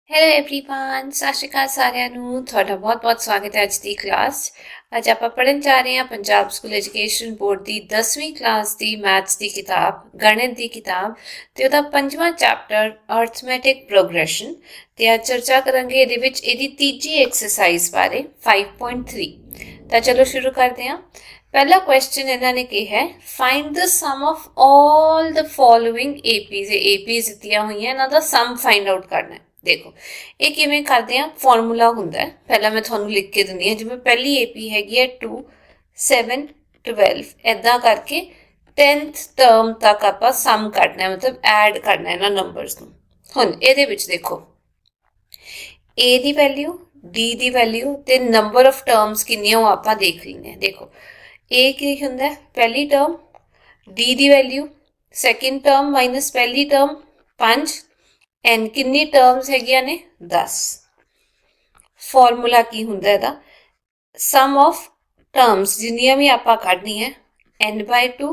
Hello everyone सत श्री अकाल ਸਾਰਿਆਂ ਨੂੰ ਤੁਹਾਡਾ ਬਹੁਤ-ਬਹੁਤ ਸਵਾਗਤ ਹੈ ਅੱਜ ਦੀ ਕਲਾਸ 'ਚ। ਅੱਜ ਆਪਾਂ ਪੜ੍ਹਨ ਜਾ ਰਹੇ ਹਾਂ ਪੰਜਾਬ ਸਕੂਲ ਐਜੂਕੇਸ਼ਨ ਬੋਰਡ ਦੀ 10ਵੀਂ ਕਲਾਸ ਦੀ ਮੈਥਸ ਦੀ ਕਿਤਾਬ ਗਣਿਤ ਦੀ ਕਿਤਾਬ ਤੇ ਉਹਦਾ 5ਵਾਂ ਚੈਪਟਰ ਅਰਥਮੈਟਿਕ ਪ੍ਰੋਗਰੈਸ਼ਨ ਤੇ ਅੱਜ ਚਰਚਾ ਕਰਾਂਗੇ ਇਹਦੇ ਵਿੱਚ ਇਹਦੀ ਤੀਜੀ ਐਕਸਰਸਾਈਜ਼ ਬਾਰੇ 5.3। ਤਾਂ ਚਲੋ ਸ਼ੁਰੂ ਕਰਦੇ ਹਾਂ। पहला क्वेश्चन इन्होंने कहा है find the sum of all the following APs APs दित्तियां हुई हैं इन्हां दा सम फाइंड आउट करना है। देखो ये किवें करते हैं फॉर्मूला हुंदा है पहला मैं तुहानूं लिख के दिंदी हां जिवें पहली एपी हैगी है 2 7 12 इदां करके 10th टर्म तक आपां सम करना है मतलब ऐड करना है इन्हां नंबर्स नूं। हुण इहदे विच देखो ए दी वैल्यू डी दी वैल्यू ते नंबर ऑफ टर्म्स किन्नियां ओह आपां देख लैने हैं। देखो ए की हुंदा है पहली टर्म डी दी वैल्यू सैकेंड टर्म माइनस पहली टर्म 5 एंड कितनी टर्म्स हैगियां ने 10। फॉर्मूला की हुंदा है सम ऑफ टर्म्स जिन्नियां भी आपां कढनी है n/2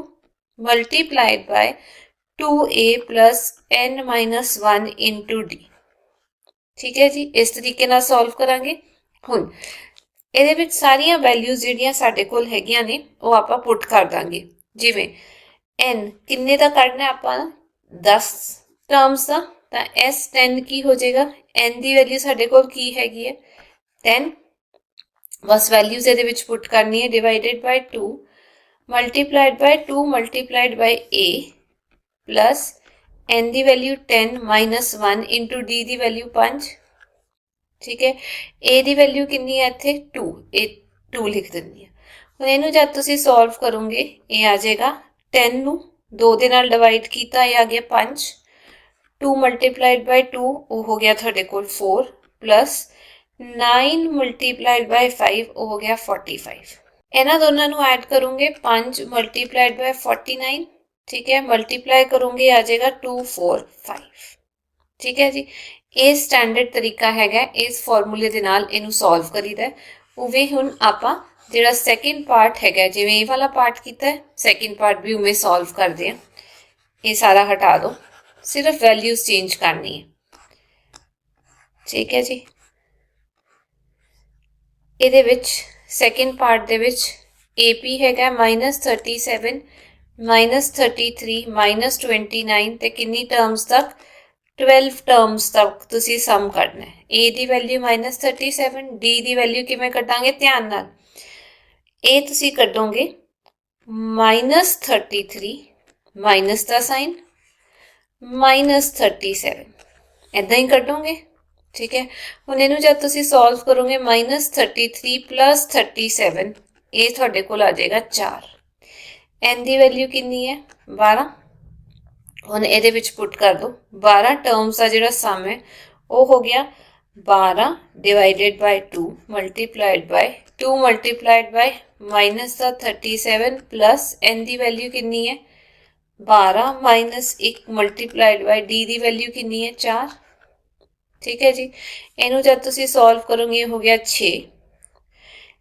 multiplied by 2a plus n-1 into D. ठीक है जी, इस तरीके नाल सॉल्व करांगे। हुण ਇਹਦੇ ਵਿੱਚ ਸਾਰੀਆਂ ਵੈਲਿਊਜ਼ ਜਿਹੜੀਆਂ ਸਾਡੇ ਕੋਲ ਹੈਗੀਆਂ ਨੇ ਉਹ ਆਪਾਂ ਪੁੱਟ ਕਰ ਦਾਂਗੇ। ਜਿਵੇਂ n ਕਿੰਨੇ ਦਾ ਕੱਢਣਾ ਆਪਾਂ 10 ਟਰਮਸ ਦਾ ਤਾਂ s10 ਕੀ ਹੋ ਜਾਏਗਾ n ਦੀ ਵੈਲਿਊ ਸਾਡੇ ਕੋਲ ਕੀ ਹੈਗੀ ਹੈ 10 ਬਸ ਵੈਲਿਊਜ਼ ਇਹਦੇ ਵਿੱਚ ਪੁੱਟ ਕਰਨੀ ਹੈ divided by 2 multiplied by 2 multiplied by a plus n ਦੀ ਵੈਲਿਊ 10 ਮਾਈਨਸ 1 ਇੰਟੂ d ਦੀ ਵੈਲਿਊ 5। ठीक है ए दी वैल्यू कितनी है इत्थे 2 ए 2 लिख दिंदी है। हुण इहनूं जद तुसीं सॉल्व करोगे ये आ जाएगा 10 नूं 2 दे नाल डिवाइड कीता ये आ गया 5 2 मल्टीप्लाइड बाय 2 वो हो गया तुहाडे कोल 4 प्लस 9 मल्टीप्लाइड बाय 5 वो हो गया 45। इन्हां दोनों नूं ऐड करोगे 5 मल्टीप्लाइड बाय 49 ठीक है मल्टीप्लाई करोगे आ जाएगा 2 4 5। ठीक है जी ਇਹ ਸਟੈਂਡਰਡ ਤਰੀਕਾ ਹੈਗਾ ਇਸ ਫਾਰਮੂਲੇ ਦੇ ਨਾਲ ਇਹਨੂੰ ਸੋਲਵ ਕਰੀਦਾ। ਉਵੇਂ ਹੁਣ ਆਪਾਂ ਜਿਹੜਾ ਸੈਕਿੰਡ ਪਾਰਟ ਹੈਗਾ ਜਿਵੇਂ ਇਹ ਵਾਲਾ ਪਾਰਟ ਕੀਤਾ ਹੈ ਸੈਕਿੰਡ ਪਾਰਟ ਵੀ ਉਵੇਂ ਸੋਲਵ ਕਰਦੇ ਆ। ਇਹ ਸਾਰਾ ਹਟਾ ਦਿਓ ਸਿਰਫ ਵੈਲਿਊਜ਼ ਚੇਂਜ ਕਰਨੀ ਹੈ। ਠੀਕ ਹੈ ਜੀ ਇਹਦੇ ਵਿੱਚ ਸੈਕਿੰਡ ਪਾਰਟ ਦੇ ਵਿੱਚ AP ਹੈਗਾ -37 -33 -29 ਤੇ ਕਿੰਨੀ ਟਰਮਸ ਤੱਕ 12 टर्म्स तक तुसी सम करना है। ए दी वैल्यू -37 डी दी वैल्यू किवें कटांगे ध्यान नाल ए तुसी कटोगे -33 माइनस का साइन -37 इदां ही कटोगे। ठीक है हुण इहनूं जद तुसी सॉल्व करोगे -33 प्लस 37 ये तुहाडे कोल आ जाएगा 4 एन दी वैल्यू कितनी है 12। ਹੁਣ ਇਹਦੇ ਵਿੱਚ ਪੁੱਟ ਕਰ ਦੋ 12 ਟਰਮਸ ਦਾ ਜਿਹੜਾ ਸਮ ਹੈ ਉਹ ਹੋ ਗਿਆ 12 divided by 2 multiplied by 2 multiplied by minus ਦਾ 37 ਪਲਸ n ਦੀ ਵੈਲਿਊ ਕਿੰਨੀ ਹੈ 12 ਮਾਈਨਸ 1 ਮਲਟੀਪਲਾਈਡ ਬਾਈ d ਦੀ ਵੈਲਿਊ ਕਿੰਨੀ ਹੈ 4। ਠੀਕ ਹੈ ਜੀ ਇਹਨੂੰ ਜਦ ਤੁਸੀਂ ਸੋਲਵ ਕਰੋਗੇ ਹੋ ਗਿਆ 6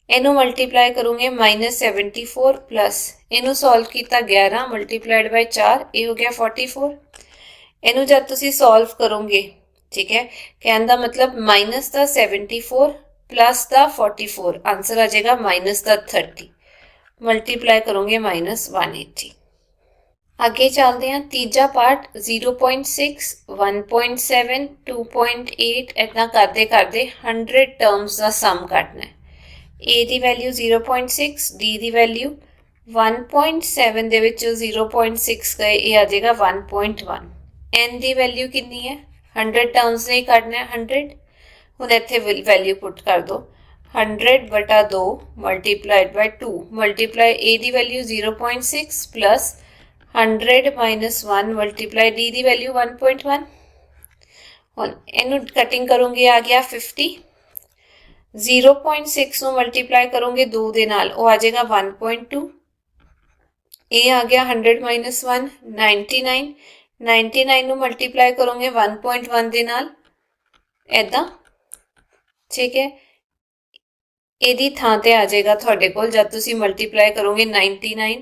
ਇਹਨੂੰ ਮਲਟੀਪਲਾਈ ਕਰੋਗੇ -74 प्लस ਇਹਨੂੰ ਸੋਲਵ ਕੀਤਾ 11 ਮਲਟੀਪਲਾਈਡ ਬਾਈ 4 ਇਹ ਹੋ ਗਿਆ 44। ਇਹਨੂੰ ਜਦ ਤੁਸੀਂ ਸੋਲਵ ਕਰੋਗੇ ਠੀਕ ਹੈ ਕਹਿਣ ਦਾ ਮਤਲਬ ਮਾਈਨਸ ਦਾ 74 प्लस ਦਾ 44 ਆਨਸਰ ਆ ਜਾਏਗਾ माइनस ਦਾ 30 ਮਲਟੀਪਲਾਈ ਕਰੋਗੇ -180। ਅੱਗੇ ਚੱਲਦੇ ਹਾਂ ਤੀਜਾ ਪਾਰਟ 0.6 1.7 2.8 ਇਦਾਂ ਕਰਦੇ ਕਰਦੇ 100 ਟਰਮਸ ਦਾ ਸਮ ਕੱਢਣਾ ਹੈ। A ਦੀ ਵੈਲਿਊ 0.6 D ਦੀ ਵੈਲਿਊ 1.7 ਦੇ ਵਿੱਚ 0.6 ਗਏ ਇਹ ਆ ਜਾਏਗਾ 1.1 n ਦੀ ਵੈਲਿਊ ਕਿੰਨੀ ਹੈ 100 ਟਰਮਸ ਨਹੀਂ ਕੱਢਣਾ ਹੈ 100। ਹੁਣ ਇੱਥੇ ਵੈਲਿਊ ਪੁੱਟ ਕਰ ਦੋ 100/2 ਮਲਟੀਪਲਾਈਡ ਬਾਈ 2 ਮਲਟੀਪਲਾਈ A ਦੀ value 0.6 plus 100 minus 1 multiply D ਦੀ ਵੈਲਿਊ 1.1। ਹੁਣ ਇਹਨੂੰ ਕਟਿੰਗ ਕਰੋਗੇ ਆ ਗਿਆ 50 0.6 ਨੂੰ ਮਲਟੀਪਲਾਈ ਕਰੋਗੇ 2 ਦੇ ਨਾਲ ਉਹ ਆ ਜਾਏਗਾ 1.2 ਇਹ ਆ ਗਿਆ 100 ਮਾਈਨਸ 1 99 ਨੂੰ ਮਲਟੀਪਲਾਈ ਕਰੋਗੇ 1.1 ਦੇ ਨਾਲ ਐਦਾਂ। ਠੀਕ ਹੈ ਇਹਦੀ ਥਾਂ ਤੇ ਆ ਜਾਏਗਾ ਤੁਹਾਡੇ ਕੋਲ ਜਦ ਤੁਸੀਂ ਮਲਟੀਪਲਾਈ ਕਰੋਗੇ 99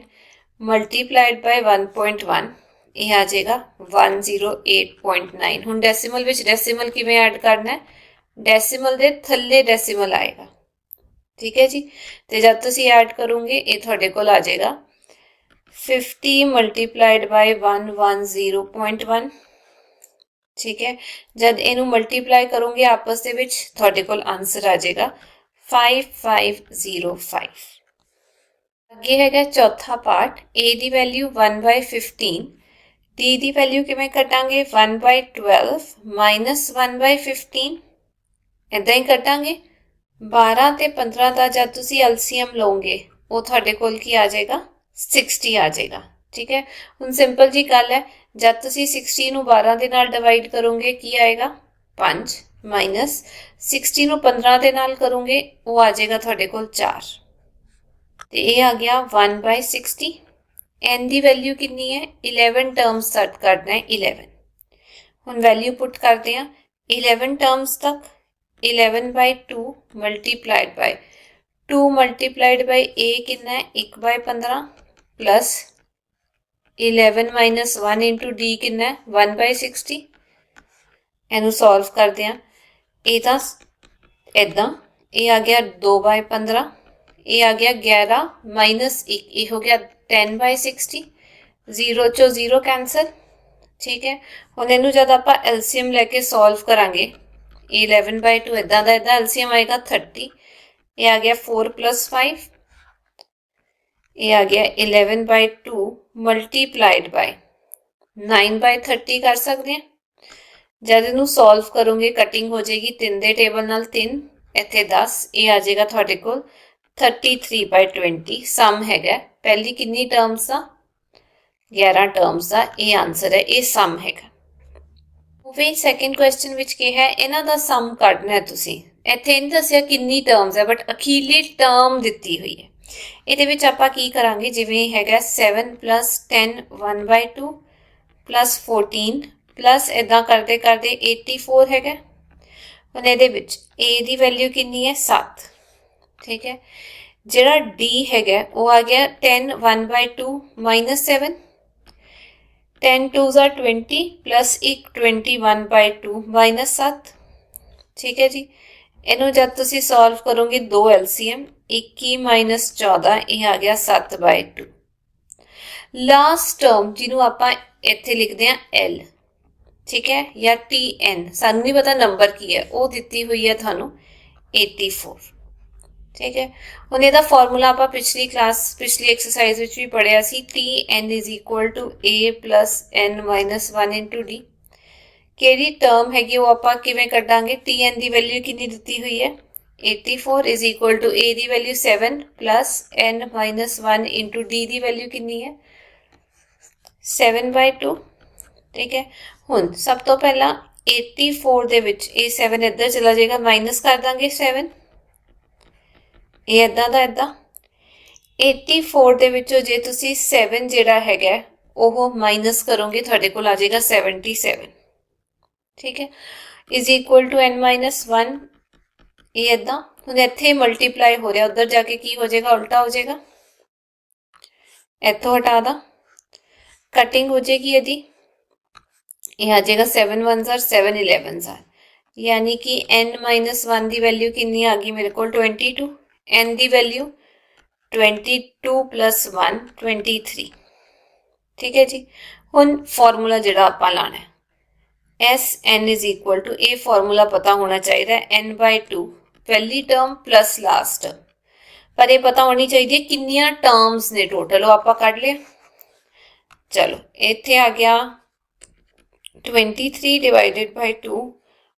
ਮਲਟੀਪਲਾਈਡ ਬਾਈ 1.1 ਇਹ ਆ ਜਾਏਗਾ 108.9। ਹੁਣ ਡੈਸੀਮਲ ਵਿੱਚ ਡੈਸੀਮਲ ਕਿਵੇਂ ਐਡ ਕਰਨਾ ਹੈ, ਡੈਸੀਮਲ ਦੇ ਥੱਲੇ ਡੈਸੀਮਲ ਆਏਗਾ। ਠੀਕ ਹੈ ਜੀ, ਤੇ ਜਦ ਤੁਸੀਂ ਐਡ ਕਰੋਗੇ ਇਹ ਤੁਹਾਡੇ ਕੋਲ ਆ ਜਾਏਗਾ 50 ਮਲਟੀਪਲਾਈਡ ਬਾਈ 110.1। ਠੀਕ ਹੈ, ਜਦ ਇਹਨੂੰ ਮਲਟੀਪਲਾਈ ਕਰੋਗੇ ਆਪਸ ਦੇ ਵਿੱਚ ਤੁਹਾਡੇ ਕੋਲ ਆਨਸਰ ਆ ਜਾਏਗਾ 5505। ਅੱਗੇ ਹੈਗਾ ਚੌਥਾ ਪਾਰਟ, a ਦੀ ਵੈਲਿਊ 1/15, d ਦੀ ਵੈਲਿਊ ਕਿਵੇਂ ਕੱਟਾਂਗੇ 1/12 ਮਾਈਨਸ 1/15। ਇਦਾਂ ਹੀ ਕੱਟਾਂਗੇ। 12 ਤੇ 15 ਦਾ ਜਦ ਤੁਸੀਂ ਐਲਸੀਐਮ ਲਓਗੇ ਉਹ ਤੁਹਾਡੇ ਕੋਲ ਕੀ ਆ ਜਾਏਗਾ 60 ਆ ਜਾਏਗਾ। ਠੀਕ ਹੈ, ਹੁਣ ਸਿੰਪਲ ਜੀ ਗੱਲ ਹੈ, ਜਦ ਤੁਸੀਂ 60 ਨੂੰ 12 ਦੇ ਨਾਲ ਡਿਵਾਈਡ ਕਰੋਗੇ ਕੀ ਆਏਗਾ 5, ਮਾਈਨਸ 60 ਨੂੰ 15 ਦੇ ਨਾਲ ਕਰੋਗੇ ਉਹ ਆ ਜਾਏਗਾ ਤੁਹਾਡੇ ਕੋਲ 4, ਤੇ ਇਹ ਆ ਗਿਆ 1/60। n ਦੀ ਵੈਲਿਊ ਕਿੰਨੀ ਹੈ 11 ਟਰਮਸ ਤੱਕ ਕਰਨਾ ਹੈ 11। ਹੁਣ ਵੈਲਿਊ ਪੁੱਟ ਕਰਦੇ ਹਾਂ 11 ਟਰਮਸ ਤੱਕ 11/2 ਮਲਟੀਪਲਾਈਡ ਬਾਈ 2 ਮਲਟੀਪਲਾਈਡ ਬਾਈ a ਕਿੰਨਾ ਹੈ 1/15 ਪਲੱਸ 11 ਮਾਈਨਸ 1 ਇੰਟੂ d ਕਿੰਨਾ ਹੈ 1/60। ਇਹਨੂੰ ਸੋਲਵ ਕਰਦੇ ਹਾਂ, ਇਹ ਤਾਂ ਇੱਦਾਂ, ਇਹ ਆ ਗਿਆ 2/15, ਇਹ ਆ ਗਿਆ 11 ਮਾਈਨਸ 1, ਇਹ ਹੋ ਗਿਆ 10/60, 0 ਚੋਂ 0 ਕੈਂਸਲ। ਠੀਕ ਹੈ, ਹੁਣ ਇਹਨੂੰ ਜਦ ਆਪਾਂ ਐਲਸੀਐਮ ਲੈ ਕੇ ਸੋਲਵ ਕਰਾਂਗੇ 11/2 ਇੱਦਾਂ ਦਾ ਇੱਦਾਂ ਐਲਸੀਐਮ ਆਏਗਾ 30, ਇਹ ਆ ਗਿਆ 4 + 5, ਇਹ ਆ ਗਿਆ 11/2 ਮਲਟੀਪਲਾਈਡ ਬਾਈ 9/30 ਕਰ ਸਕਦੇ ਹਾਂ। ਜਦ ਇਹਨੂੰ ਸੋਲਵ ਕਰੋਗੇ ਕਟਿੰਗ ਹੋ ਜਾਏਗੀ 3 ਦੇ ਟੇਬਲ ਨਾਲ 3, ਇੱਥੇ 10, ਇਹ ਆ ਜਾਏਗਾ ਤੁਹਾਡੇ ਕੋਲ 33/20। ਸਮ ਹੈਗਾ ਪਹਿਲੀ ਕਿੰਨੀ ਟਰਮਸ ਦਾ 11 ਟਰਮਸ ਦਾ, ਇਹ ਆਨਸਰ ਹੈ, ਇਹ ਸਮ ਹੈਗਾ। ਫਿਰ ਸੈਕੰਡ ਕੁਐਸਚਨ ਵਿੱਚ ਕੀ ਹੈ, ਇਹਨਾਂ ਦਾ ਸਮ ਕੱਢਣਾ ਹੈ ਤੁਸੀਂ। ਇੱਥੇ ਨਹੀਂ ਦੱਸਿਆ ਕਿੰਨੀ ਟਰਮਸ ਹੈ ਬਟ ਅਖੀਰਲੀ ਟਰਮ ਦਿੱਤੀ ਹੋਈ ਹੈ। ਇਹਦੇ ਵਿੱਚ ਆਪਾਂ ਕੀ ਕਰਾਂਗੇ, ਜਿਵੇਂ ਹੈਗਾ 7 + 10 1/2 ਪਲੱਸ 14 ਪਲੱਸ ਇਦਾਂ ਕਰਦੇ ਕਰਦੇ 84 ਹੈਗਾ। ਹੁਣ ਇਹਦੇ ਵਿੱਚ a ਦੀ ਵੈਲਿਊ ਕਿੰਨੀ ਹੈ 7। ਠੀਕ ਹੈ, ਜਿਹੜਾ d ਹੈਗਾ ਉਹ ਆ ਗਿਆ 10 1/2 minus 7, 10 2s are 20 plus 1 21/2 minus 7। ਠੀਕ ਹੈ ਜੀ, ਇਹਨੂੰ ਜਦ ਤੁਸੀਂ ਸੋਲਵ ਕਰੋਗੇ 2 LCM 21 ਮਾਈਨਸ 14, ਇਹ ਆ ਗਿਆ 7/2। ਲਾਸਟ ਟਰਮ ਜਿਹਨੂੰ ਆਪਾਂ ਇੱਥੇ ਲਿਖਦੇ ਹਾਂ L, ਠੀਕ ਹੈ, ਜਾਂ TN, ਸਾਨੂੰ ਨਹੀਂ ਪਤਾ ਨੰਬਰ ਕੀ ਹੈ, ਉਹ ਦਿੱਤੀ ਹੋਈ ਹੈ ਤੁਹਾਨੂੰ 84। ਠੀਕ ਹੈ, ਹੁਣ ਇਹਦਾ ਫਾਰਮੂਲਾ ਆਪਾਂ ਪਿਛਲੀ ਪਿਛਲੀ ਐਕਸਰਸਾਈਜ਼ ਵਿੱਚ ਵੀ ਪੜ੍ਹਿਆ ਸੀ, TN = A + n - 1 × D। ਕਿਹੜੀ ਟਰਮ ਹੈਗੀ ਉਹ ਆਪਾਂ ਕਿਵੇਂ ਕੱਢਾਂਗੇ, TN ਦੀ ਵੈਲਿਊ ਕਿੰਨੀ ਦਿੱਤੀ ਹੋਈ ਹੈ 84 = A ਦੀ ਵੈਲਿਊ 7 + n - 1 × D ਦੀ ਵੈਲਿਊ ਕਿੰਨੀ ਹੈ 7/2। ਠੀਕ ਹੈ, ਹੁਣ ਸਭ ਤੋਂ ਪਹਿਲਾਂ 84 ਦੇ ਵਿੱਚ ਇਹ 7 ਇੱਧਰ ਚਲਾ ਜਾਏਗਾ, ਮਾਈਨਸ ਕਰ ਦਾਂਗੇ 7, ਇਹ ਇੱਦਾਂ ਦਾ ਇੱਦਾਂ। 84 ਦੇ ਵਿੱਚੋਂ ਜੇ ਤੁਸੀਂ 7 ਜਿਹੜਾ ਹੈਗਾ ਉਹ ਮਾਈਨਸ ਕਰੋਗੇ ਤੁਹਾਡੇ ਕੋਲ ਆ ਜਾਏਗਾ 77। ਠੀਕ ਹੈ, = n - 1, ਇਹ ਇੱਦਾਂ। ਹੁਣ ਇੱਥੇ ਮਲਟੀਪਲਾਈ ਹੋ ਰਿਹਾ, ਉੱਧਰ ਜਾ ਕੇ ਕੀ ਹੋ ਜਾਏਗਾ ਉਲਟਾ ਹੋ ਜਾਏਗਾ, ਇੱਥੋਂ ਹਟਾ ਦਾਂ, ਕਟਿੰਗ ਹੋ ਜਾਏਗੀ ਇਹਦੀ, ਇਹ ਆ ਜਾਏਗਾ 7 1s are 7 11s are, यानी कि n - 1 ਦੀ ਵੈਲਿਊ ਕਿੰਨੀ ਆ ਗਈ ਮੇਰੇ ਕੋਲ 22, n ਦੀ ਵੈਲਿਊ 22 + 1 23। ਠੀਕ ਹੈ ਜੀ, ਹੁਣ ਫਾਰਮੂਲਾ ਜਿਹੜਾ ਆਪਾਂ ਲਾਣਾ ਹੈ SN = ਇਹ ਫਾਰਮੂਲਾ ਪਤਾ ਹੋਣਾ ਚਾਹੀਦਾ n/2 ਪਹਿਲੀ ਟਰਮ ਪਲੱਸ ਲਾਸਟ ਟਰਮ, ਪਰ ਇਹ ਪਤਾ ਹੋਣੀ ਚਾਹੀਦੀ ਹੈ ਕਿੰਨੀਆਂ ਟਰਮਸ ਨੇ ਟੋਟਲ, ਉਹ ਆਪਾਂ ਕੱਢ ਲਿਆ। ਚਲੋ ਇੱਥੇ ਆ ਗਿਆ 23 / 2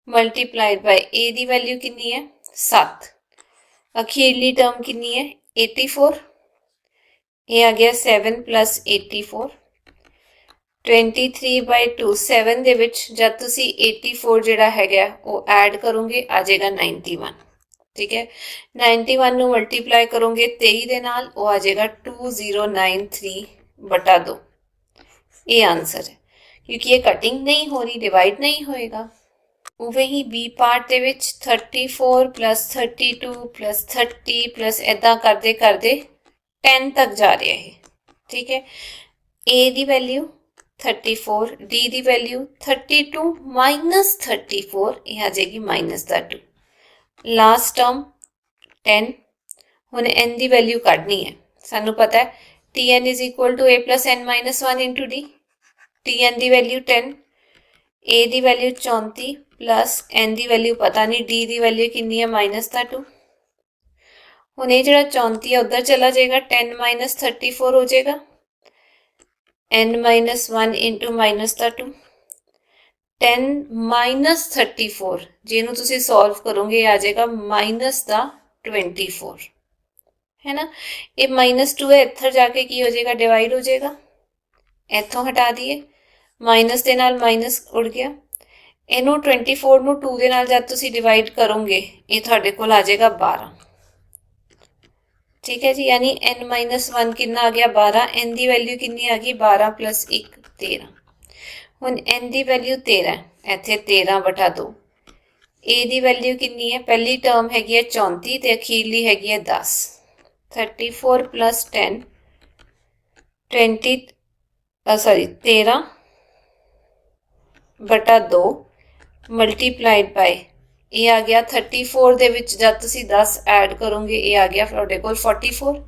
ਮਲਟੀਪਲਾਈਡ ਬਾਈ a ਦੀ ਵੈਲਿਊ ਕਿੰਨੀ ਹੈ 7, ਅਖੀਰਲੀ ਟਰਮ ਕਿੰਨੀ ਹੈ 84, ਇਹ ਆ ਗਿਆ 7 + 84, 23/2 7 ਦੇ ਵਿੱਚ ਜਦ ਤੁਸੀਂ 84 ਜਿਹੜਾ ਹੈਗਾ ਉਹ ਐਡ ਕਰੋਗੇ ਆ ਜਾਏਗਾ 91। ਠੀਕ ਹੈ, 91 ਨੂੰ ਮਲਟੀਪਲਾਈ ਕਰੋਗੇ 23 ਦੇ ਨਾਲ, ਉਹ ਆ ਜਾਏਗਾ 2093/2। ਇਹ ਆਨਸਰ ਹੈ, ਕਿਉਂਕਿ ਇਹ ਕਟਿੰਗ ਨਹੀਂ ਹੋ ਰਹੀ, ਡਿਵਾਈਡ ਨਹੀਂ ਹੋਏਗਾ। ਉਵੇਂ ਹੀ B ਪਾਰਟ ਦੇ ਵਿੱਚ 34 + 32 + 30 + ਇਦਾਂ ਕਰਦੇ ਕਰਦੇ 10 ਤੱਕ ਜਾ ਰਿਹਾ ਹੈ। ਠੀਕ ਹੈ, A ਦੀ ਵੈਲਿਊ 34, d ਦੀ वैल्यू 32 माइनस 34 ये आ जाएगी माइनस का 2। लास्ट टर्म 10, हुण n की वैल्यू कढ़नी है, सानू पता है tn is equal to a plus n minus 1 into d. tn की वैल्यू 10, a की वैल्यू 34 प्लस n की वैल्यू पता नहीं, d की वैल्यू कितनी है माइनस का 2। हुण ये जिहड़ा 34 है उधर चला जाएगा, 10 माइनस 34 हो जाएगा, n माइनस 1 इंटू माइनस का 2। 10 माइनस 34 ਜਿਹਨੂੰ ਤੁਸੀਂ ਸੋਲਵ ਕਰੋਗੇ ਆ ਜਾਏਗਾ ਮਾਈਨਸ ਦਾ 24 है ना। ये -2 है, इधर जाके की हो जाएगा डिवाइड हो जाएगा, इथों हटा दिए माइनस के नाल माइनस उड़ गया। इनू 24 नू 2 के नाल जब तुसी डिवाइड करोगे ये तुहाडे कोल आ जाएगा 12। ठीक है जी, यानी n माइनस 1 कितना आ गया 12, n की वैल्यू कितनी आ गई 12 प्लस 1 13। हुण n की वैल्यू 13, इत्थे 13 बटा 2। a की वैल्यू कितनी है, पहली टर्म हैगी है 34 ते अखीरली हैगी है 10। 34 प्लस 10 13 बटा 2 मल्टीप्लाइड बाय ये आ गया 34 दे विच जब तुसी 10 ऐड करोगे ये आ गया तुहाडे कोल 44।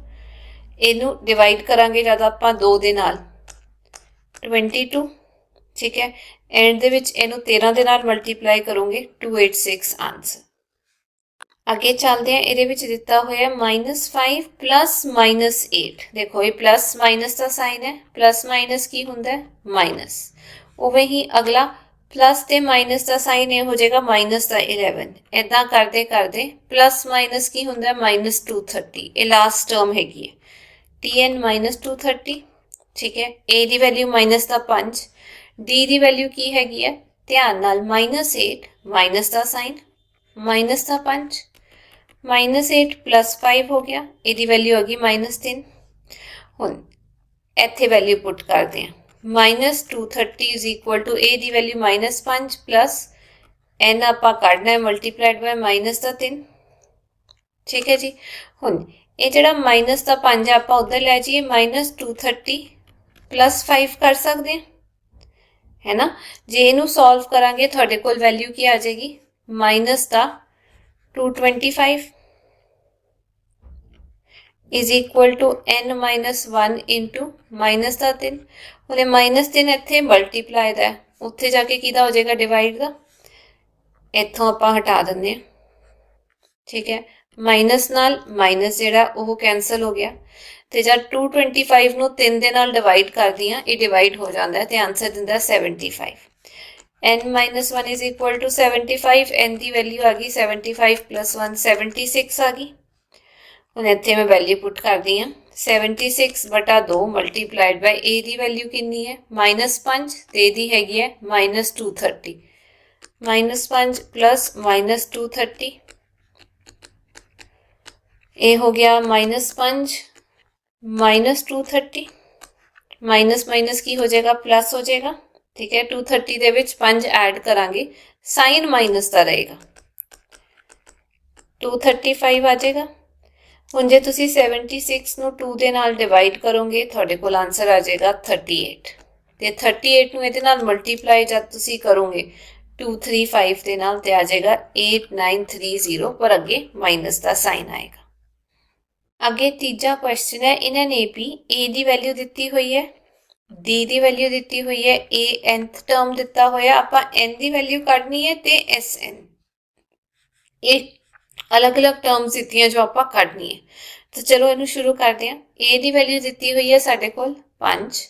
इनू डिवाइड करांगे जब आपां 2 दे नाल 22। ठीक है, एंड दे विच इनू 13 दे नाल मल्टीप्लाई करोगे 286 आंसर। आगे चलते हैं, ये दिता होया -5 प्लस -8। देखो ये प्लस माइनस का साइन है, प्लस माइनस की हुंदा है माइनस, उवें ही अगला प्लस ते माइनस का साइन ये हो जाएगा माइनस का 11। इदा करते करते प्लस माइनस की हुंदा है -230, ये लास्ट टर्म हैगी है tn -230। ठीक है, a की वैल्यू माइनस का 5, d की वैल्यू की हैगी है ध्यान नाल -8 माइनस का साइन माइनस का 5 -8 प्लस 5 हो गया, ये वैल्यू होगी -3। हुण इत्थे वैल्यू पुट करते हैं, -230 इज इक्वल टू a की वैल्यू -5 प्लस n आपां कढ़ना है मल्टीप्लाइड बाय -3। ठीक है जी, हुण ये जिहड़ा -5 आपां उधर लै जाइए -230 प्लस 5 कर सकते हैं, है ना। जे इनू सॉल्व करांगे तुहाडे कोल वैल्यू की आ जाएगी -225 is equal to n minus 1 into -3। हुणे -3 इत्थे मल्टीप्लाई दा, उत्थे जाके किहदा हो जाएगा डिवाइड दा, इत्थों आपां हटा दिंदे हां। ठीक है, माइनस नाल माइनस जिहड़ा ओह कैंसल हो गया, ते जब 225 नूं 3 दे नाल डिवाइड करदी हां ये डिवाइड हो जाता है ते आंसर दिंदा 75। n minus 1 is equal to 75, n की वैल्यू आ गई 75 प्लस 1 76 आ गई। हुण इत्थे मैं वैल्यू पुट कर दी हां 76 बटा 2 मल्टीप्लाइड बाय a की वैल्यू कितनी है -5 ते दी हैगी है -230। -5 प्लस -230 ये हो गया -5 -230, माइनस माइनस की हो जाएगा प्लस हो जाएगा। ठीक है, 230 दे विच 5 ऐड करांगे, साइन माइनस का रहेगा 235 आ जाएगा। हुण जे तुसी 76 नूं 2 दे नाल डिवाइड करोगे तुहाडे कोल आंसर आ जाएगा 38 ते 38 नूं इहदे नाल मल्टीप्लाई जब तुसी करोगे 235 दे नाल ते आ जाएगा 8930, पर अगे माइनस का साइन आएगा। अगे तीजा क्वेश्चन है, इन्होंने भी a की वैल्यू दी हुई है, d की वैल्यू दी हुई है, a nth टर्म दिता होया, आपां n की वैल्यू कढ़नी है ते sn ये अलग अलग टर्म्स दी हैं जो आपां कढ़नी है। तो चलो इनू शुरू करते हैं। a की वैल्यू दी हुई है साडे कोल 5,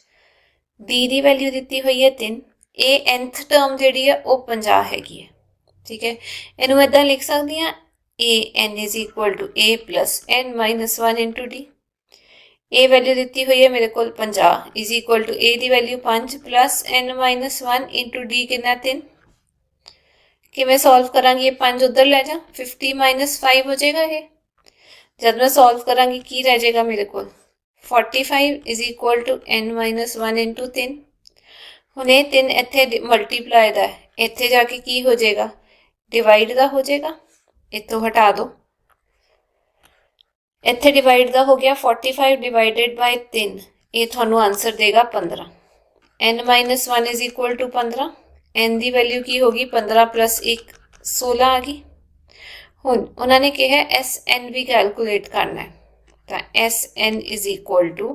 d की वैल्यू दी हुई है 3, a nth टर्म जिहड़ी है वो 50 हैगी है। ठीक है, इनू इदां लिख सकदी हां a n is equal to a plus n minus 1 into d. a value दी हुई है मेरे को 50 इज इक्वल टू a की value 5 plus n minus 1 into d कितना 3। कि मैं सॉल्व करांगी ये 5 उधर ले जा, 50 माइनस 5 हो जाएगा ये। जब मैं सॉल्व करांगी की रह जाएगा मेरे को 45 is equal to n minus 1 into 3। हुण ये 3 इत्थे मल्टीप्लाई दा है, इत्थे जाके की हो जाएगा डिवाइड दा हो जाएगा, इत्थों हटा दो, इत्थे डिवाइड दा हो गया 45 डिवाइडेड बाय 3, ये थानू आंसर देगा 15। n minus 1 is equal to 15, n की वैल्यू की होगी 15 प्लस 1 16 आ गई। हुण उन्होंने कहा एस एन भी कैलकुलेट करना है, तो S n is equal to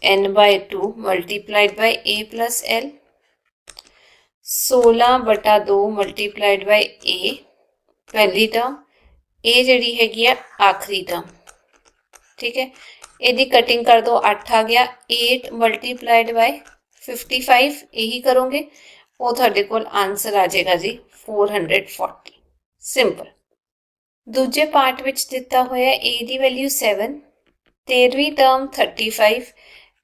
n by 2 multiplied by a plus l, 16 बटा 2 मल्टीप्लाइड बाय a पहली टर्म, a जी हैगी है आखिरी टर्म। ठीक है, यदि कटिंग कर दो 8 आ गया, 8 मल्टीप्लाइड बाय 55 यही करोगे, वो थोड़े को आंसर आ जाएगा जी 440। सिंपल। दूजे पार्ट विच दिता होया ए दी वैल्यू 7, 13वीं टर्म 35,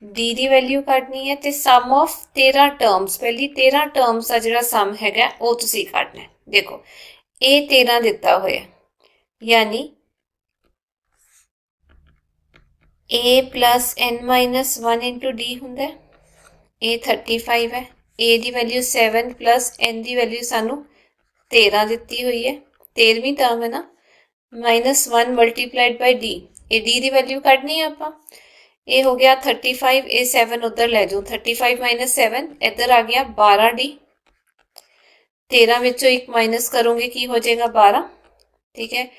डी दी वैल्यू कढनी है, तो सम ऑफ 13 टर्म्स, पहली 13 टर्म्स का जो सम है वो तुसी कढना है। देखो ए 13 दिता होया, यानी a plus n minus 1 into d होंगे, ए 35 है, ए दी वैल्यू 7 प्लस एन दी वैल्यू सानू 13 दी हुई है, 13वीं टर्म है ना, minus 1 multiplied by d, a d की वैल्यू कढनी है आप, ये हो गया 35, ए 7 उधर ले जाओ, 35 माइनस 7 इधर आ गया 12 डी, 13 विचों एक माइनस करोगे की हो जाएगा 12। ठीक है,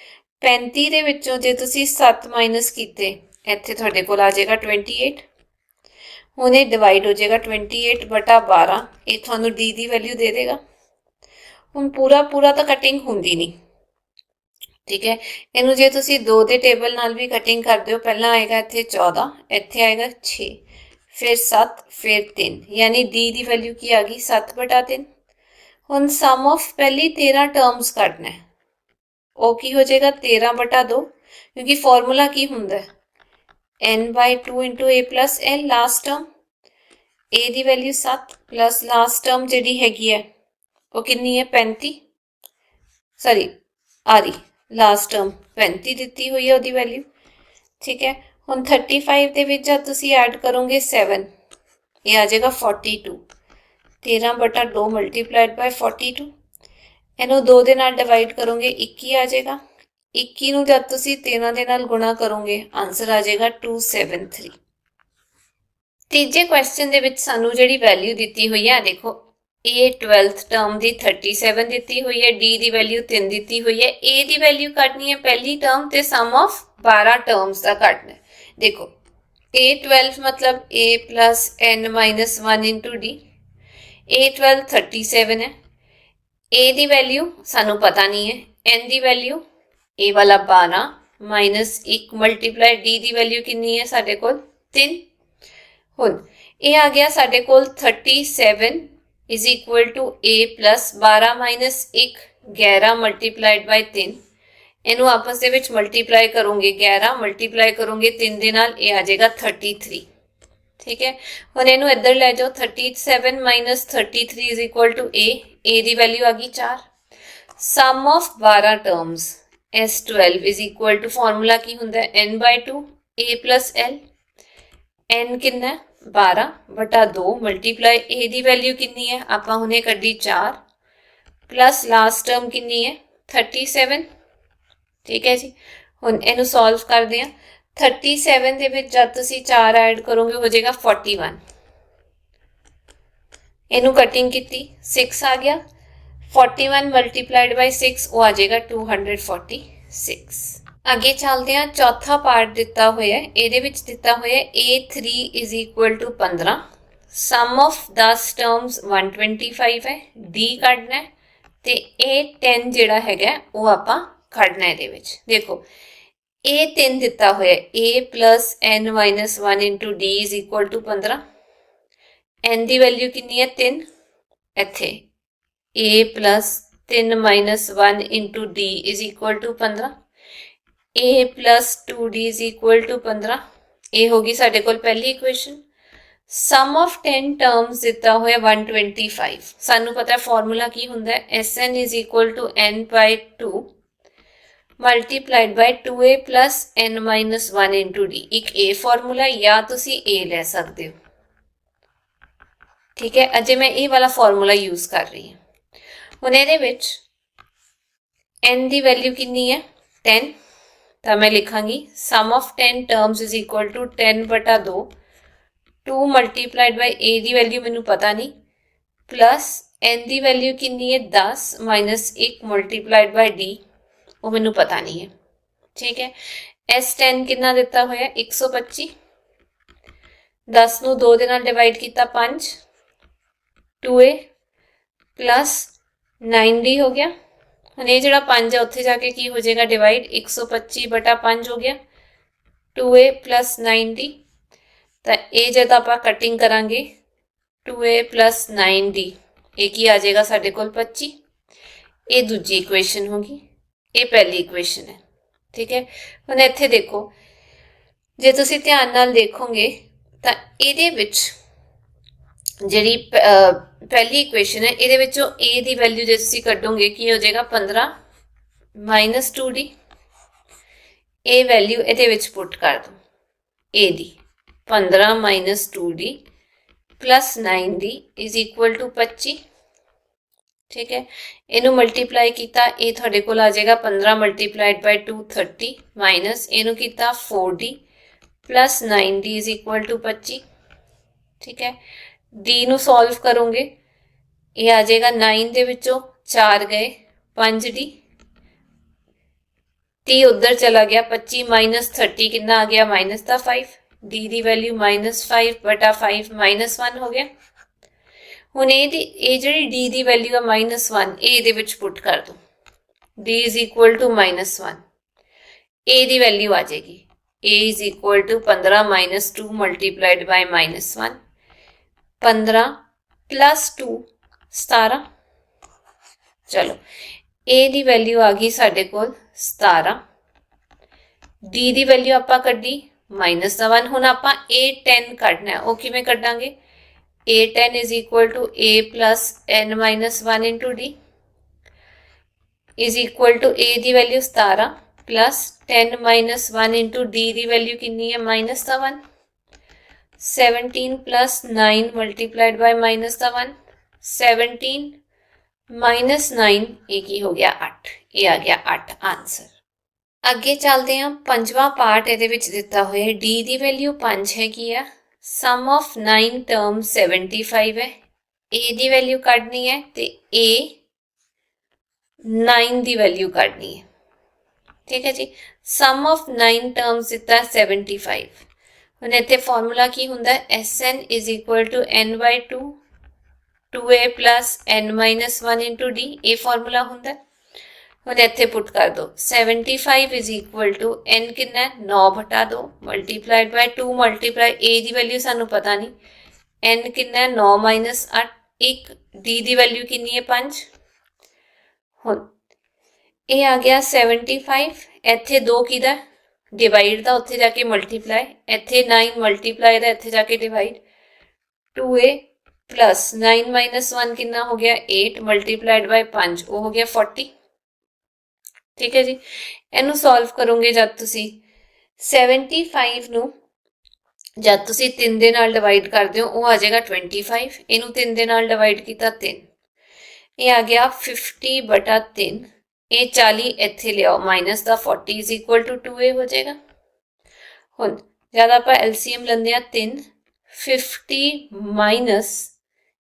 35 दे विचों जे तुसी 7 माइनस कीते, इत्थे तुहाडे कोल आ जाएगा 28, हुण ये डिवाइड हो जाएगा 28 बटा 12, ये तुहानू डी की वैल्यू दे देगा। हुण पूरा पूरा तो कटिंग होंदी नहीं, ठीक है, इनू जे तुसी 2 दे टेबल नाल भी कटिंग कर दो, पहला आएगा इत्थे 14, इत्थे आएगा 6, फिर 7, फिर 3, यानी डी की वैल्यू की आ गई 7 बटा 3। हुण सम ऑफ पहली 13 टर्म्स कढना है, वो की हो जाएगा 13 बटा 2, क्योंकि फॉर्मूला की हुंदा है n by 2 into A plus L, last term ए की वैल्यू 7 प्लस लास्ट टर्म जी हैगी है वो कितनी है 35, सॉरी आ रही लास्ट टर्म 35 दी हुई है वो वैल्यू। ठीक है, हुण 35 दे विच जब तुसी ऐड करोगे 7, ये आ जाएगा 42, 13 बटा 2 मल्टीप्लाइड बाय 42, इनू 2 दे नाल डिवाइड करोगे 21 आ जाएगा, 21 नू जब तुसी 13 दे नाल गुणा करोगे आंसर आ जाएगा 273। तीजे क्वेश्चन दे विच सानू जिहड़ी वैल्यू दी हुई है, देखो ए 12th टर्म की 37 दी हुई है, डी की वैल्यू 3 दी हुई है, ए की वैल्यू कटनी है पहली टर्म ते सम ऑफ 12 टर्म्स का कटना है। देखो ए 12 मतलब a plus n minus 1 into d, a 12 37 है, ए की वैल्यू सानू पता नहीं है, एन की वैल्यू ए वाला 12 माइनस 1 मल्टीप्लाई डी की वैल्यू कितनी है साडे कोल 3। हुण ये आ गया साडे कोल 37 is equal to a plus 12 minus 1 11 multiplied by 3, इनू आपस दे विच मल्टीप्लाई करोगे 11 मल्टीप्लाई करोगे 3 दे नाल, ये आ जाएगा 33। ठीक है, हुण इनू इधर ले जाओ, 37 minus 33 is equal to a की वैल्यू आ गई 4, sum of 12 terms S12 is equal to formula की हुंदा है n by 2 a plus l, n कितना है 12 बटा 2 मल्टीप्लाई ए की वैल्यू कितनी है आपां हुणे कड्डी 4 प्लस लास्ट टर्म कितनी है 37। ठीक है जी, हुण इनू सॉल्व करदे हां, 37 दे विच जद तुसीं 4 ऐड करोगे हो जाएगा 41, इनू कटिंग की 6 आ गया, 41 मल्टीप्लाइड बाय 6 वो आ जाएगा 246। आगे चलते हैं, चौथा पार्ट दिता हुआ है, ये दिता हुआ है A3 is equal to 15, sum of 10 terms 125 है, डी कढना है, तो A10 जिहड़ा है वो आपां कढना है। देखो A3 दिता हुआ है, A plus n minus 1 into d is equal to 15, n की वैल्यू कितनी है 3, इत्थे A plus 3 minus 1 into d is equal to 15, a plus 2d is equal to 15, ये होगी साडे कोल पहली इक्वेशन। सम ऑफ 10 टर्म्स दिता हुआ 125, सानू पता है फॉर्मूला की हुंदा है Sn is equal to n by 2 multiplied by 2a plus n minus 1 into d, एक ए फॉर्मूला या तुसी ए ले सकते हो। ठीक है, अजे मैं ये वाला फॉर्मूला यूज कर रही हूँ। हुण इहदे विच n की वैल्यू कितनी है 10, तो मैं लिखांगी sum of 10 terms is equal to 10 बटा 2 2 ਮਲਟੀਪਲਾਈਡ ਬਾਈ a ਦੀ ਵੈਲਿਊ ਮੈਨੂੰ ਪਤਾ ਨਹੀਂ, प्लस n ਦੀ ਵੈਲਿਊ ਕਿੰਨੀ ਹੈ 10 ਮਾਈਨਸ 1 ਮਲਟੀਪਲਾਈਡ ਬਾਈ d, ਉਹ ਮੈਨੂੰ ਪਤਾ ਨਹੀਂ ਹੈ। ਠੀਕ ਹੈ, S10 ਕਿੰਨਾ ਦਿੱਤਾ ਹੋਇਆ 125, 10 ਨੂੰ 2 ਦੇ ਨਾਲ ਡਿਵਾਈਡ ਕੀਤਾ 5, 2a प्लस 9d हो गया। ਹੁਣ ਇਹ ਜਿਹੜਾ 5 ਹੈ ਉੱਥੇ ਜਾ ਕੇ ਕੀ ਹੋ ਜਾਏਗਾ ਡਿਵਾਈਡ, 125 ਬਟਾ 5 ਹੋ ਗਿਆ 2a प्लस 9d। ਤਾਂ ਇਹ ਜਦ ਆਪਾਂ ਕਟਿੰਗ ਕਰਾਂਗੇ 2a प्लस 9d, ਇਹ ਕੀ ਆ ਜਾਏਗਾ ਸਾਡੇ ਕੋਲ 25। ਇਹ ਦੂਜੀ ਇਕੁਏਸ਼ਨ ਹੋਗੀ, ਇਹ ਪਹਿਲੀ ਇਕੁਏਸ਼ਨ ਹੈ। ਠੀਕ ਹੈ, ਹੁਣ ਇੱਥੇ ਦੇਖੋ, ਜੇ ਤੁਸੀਂ ਧਿਆਨ ਨਾਲ ਦੇਖੋਗੇ ਤਾਂ ਇਹਦੇ ਵਿੱਚ ਜਿਹੜੀ ਪਹਿਲੀ ਇਕੁਏਸ਼ਨ ਹੈ ਇਹਦੇ ਵਿੱਚੋਂ a ਦੀ ਵੈਲਿਊ ਜੇ ਤੁਸੀਂ ਕੱਢੋਗੇ ਕੀ ਹੋ ਜਾਏਗਾ 15 ਮਾਈਨਸ 2d। ਇਹ ਵੈਲਿਊ ਇਹਦੇ ਵਿੱਚ ਪੁੱਟ ਕਰ ਦੋ a ਦੀ, 15 minus 2d plus 9d is equal to 25। ठीक है, इनू मल्टीप्लाई किया, ये थोड़े को आ जाएगा 15 मल्टीप्लाइड बाय 2 30 माइनस इनू किया 4d plus 9d is equal to 25। ठीक है, d नू सॉल्व करोगे ये आ जाएगा 9 दे विचों 4 गए 5d, t उधर चला गया 25 माइनस 30 कितना आ गया माइनस का 5, d ਦੀ ਵੈਲਿਊ -5 ਬਟਾ 5 -1 ਹੋ ਗਿਆ। ਹੁਣ ਇਹ ਜਿਹੜੀ d ਦੀ ਵੈਲਿਊ ਆ -1 ਇਹ ਇਹਦੇ ਵਿੱਚ ਪੁੱਟ ਕਰ ਦੋ, d is equal to -1, a ਦੀ ਵੈਲਿਊ ਆ ਜਾਏਗੀ a is equal to 15 minus 2 multiplied by -1, 15 plus 2 17। चलो a ਦੀ ਵੈਲਿਊ ਆ ਗਈ ਸਾਡੇ ਕੋਲ 17, d ਦੀ ਵੈਲਿਊ ਆਪਾਂ ਕੱਢੀ -1। ਹੁਣ ਆਪਾਂ a10 ਕੱਢਣਾ ਹੈ, ਉਹ ਕਿਵੇਂ ਕੱਢਾਂਗੇ, a10 is equal to a plus n minus 1 into d is equal to a ਦੀ value 17 plus 10 minus 1 into d ਦੀ ਵੈਲਿਊ ਕਿੰਨੀ ਹੈ -1, 17 plus 9 multiplied by -1, 17 minus 9 ਇਹ ਕੀ ਹੋ ਗਿਆ 8, ਇਹ ਆ ਗਿਆ 8 ਆंसर। ਅੱਗੇ ਚੱਲਦੇ ਹਾਂ, ਪੰਜਵਾਂ ਪਾਰਟ ਇਹਦੇ ਵਿੱਚ ਦਿੱਤਾ ਹੋਇਆ ਹੈ, d ਦੀ ਵੈਲਿਊ 5 ਹੈਗੀ ਆ, ਸਮ ਆਫ 9 ਟਰਮ 75 ਹੈ, a ਦੀ ਵੈਲਿਊ ਕੱਢਣੀ ਹੈ ਤੇ a 9 ਦੀ ਵੈਲਿਊ ਕੱਢਣੀ ਹੈ। ਠੀਕ ਹੈ ਜੀ, ਸਮ ਆਫ 9 ਟਰਮਸ ਦਿੱਤਾ 75। ਹੁਣ ਇੱਥੇ ਫਾਰਮੂਲਾ ਕੀ ਹੁੰਦਾ ਹੈ, Sn is equal to n by 2 2a plus n minus 1 into d, ਇਹ ਫਾਰਮੂਲਾ ਹੁੰਦਾ ਹੈ। ਹੁਣ ਇੱਥੇ ਪੁੱਟ ਕਰ ਦੋ 75 is equal to n ਕਿੰਨਾ 9 ਬਟਾ 2 multiplied by 2 multiply a ਦੀ ਵੈਲਿਊ ਸਾਨੂੰ ਪਤਾ ਨਹੀਂ, n ਕਿੰਨਾ 9 minus 8 1, d ਦੀ ਵੈਲਿਊ ਕਿੰਨੀ ਹੈ 5। ਹੁਣ ਇਹ ਆ ਗਿਆ 75, ਇੱਥੇ 2 ਕਿਹਦਾ ਡਿਵਾਈਡ ਦਾ, ਉੱਥੇ ਜਾ ਕੇ ਮਲਟੀਪਲਾਈ, ਇੱਥੇ 9 ਮਲਟੀਪਲਾਈ ਦਾ, ਇੱਥੇ ਜਾ ਕੇ ਡਿਵਾਈਡ, 2a plus 9 minus 1 ਕਿੰਨਾ ਹੋ ਗਿਆ 8 multiplied by 5, ਉਹ ਹੋ ਗਿਆ 40। ठीक है जी, इनू सॉल्व करोगे जब तुसी 75 नू जब तुसी 3 दे नाल डिवाइड कर दो वो आ जाएगा 25, इनू 3 दे नाल डिवाइड किया 3, ये आ गया 50 बटा 3, ये 40 इत्थे ले आओ माइनस का 40 इज इक्वल टू 2a हो जाएगा। हुण जब आप एलसीएम लेंदे आ 3 50 माइनस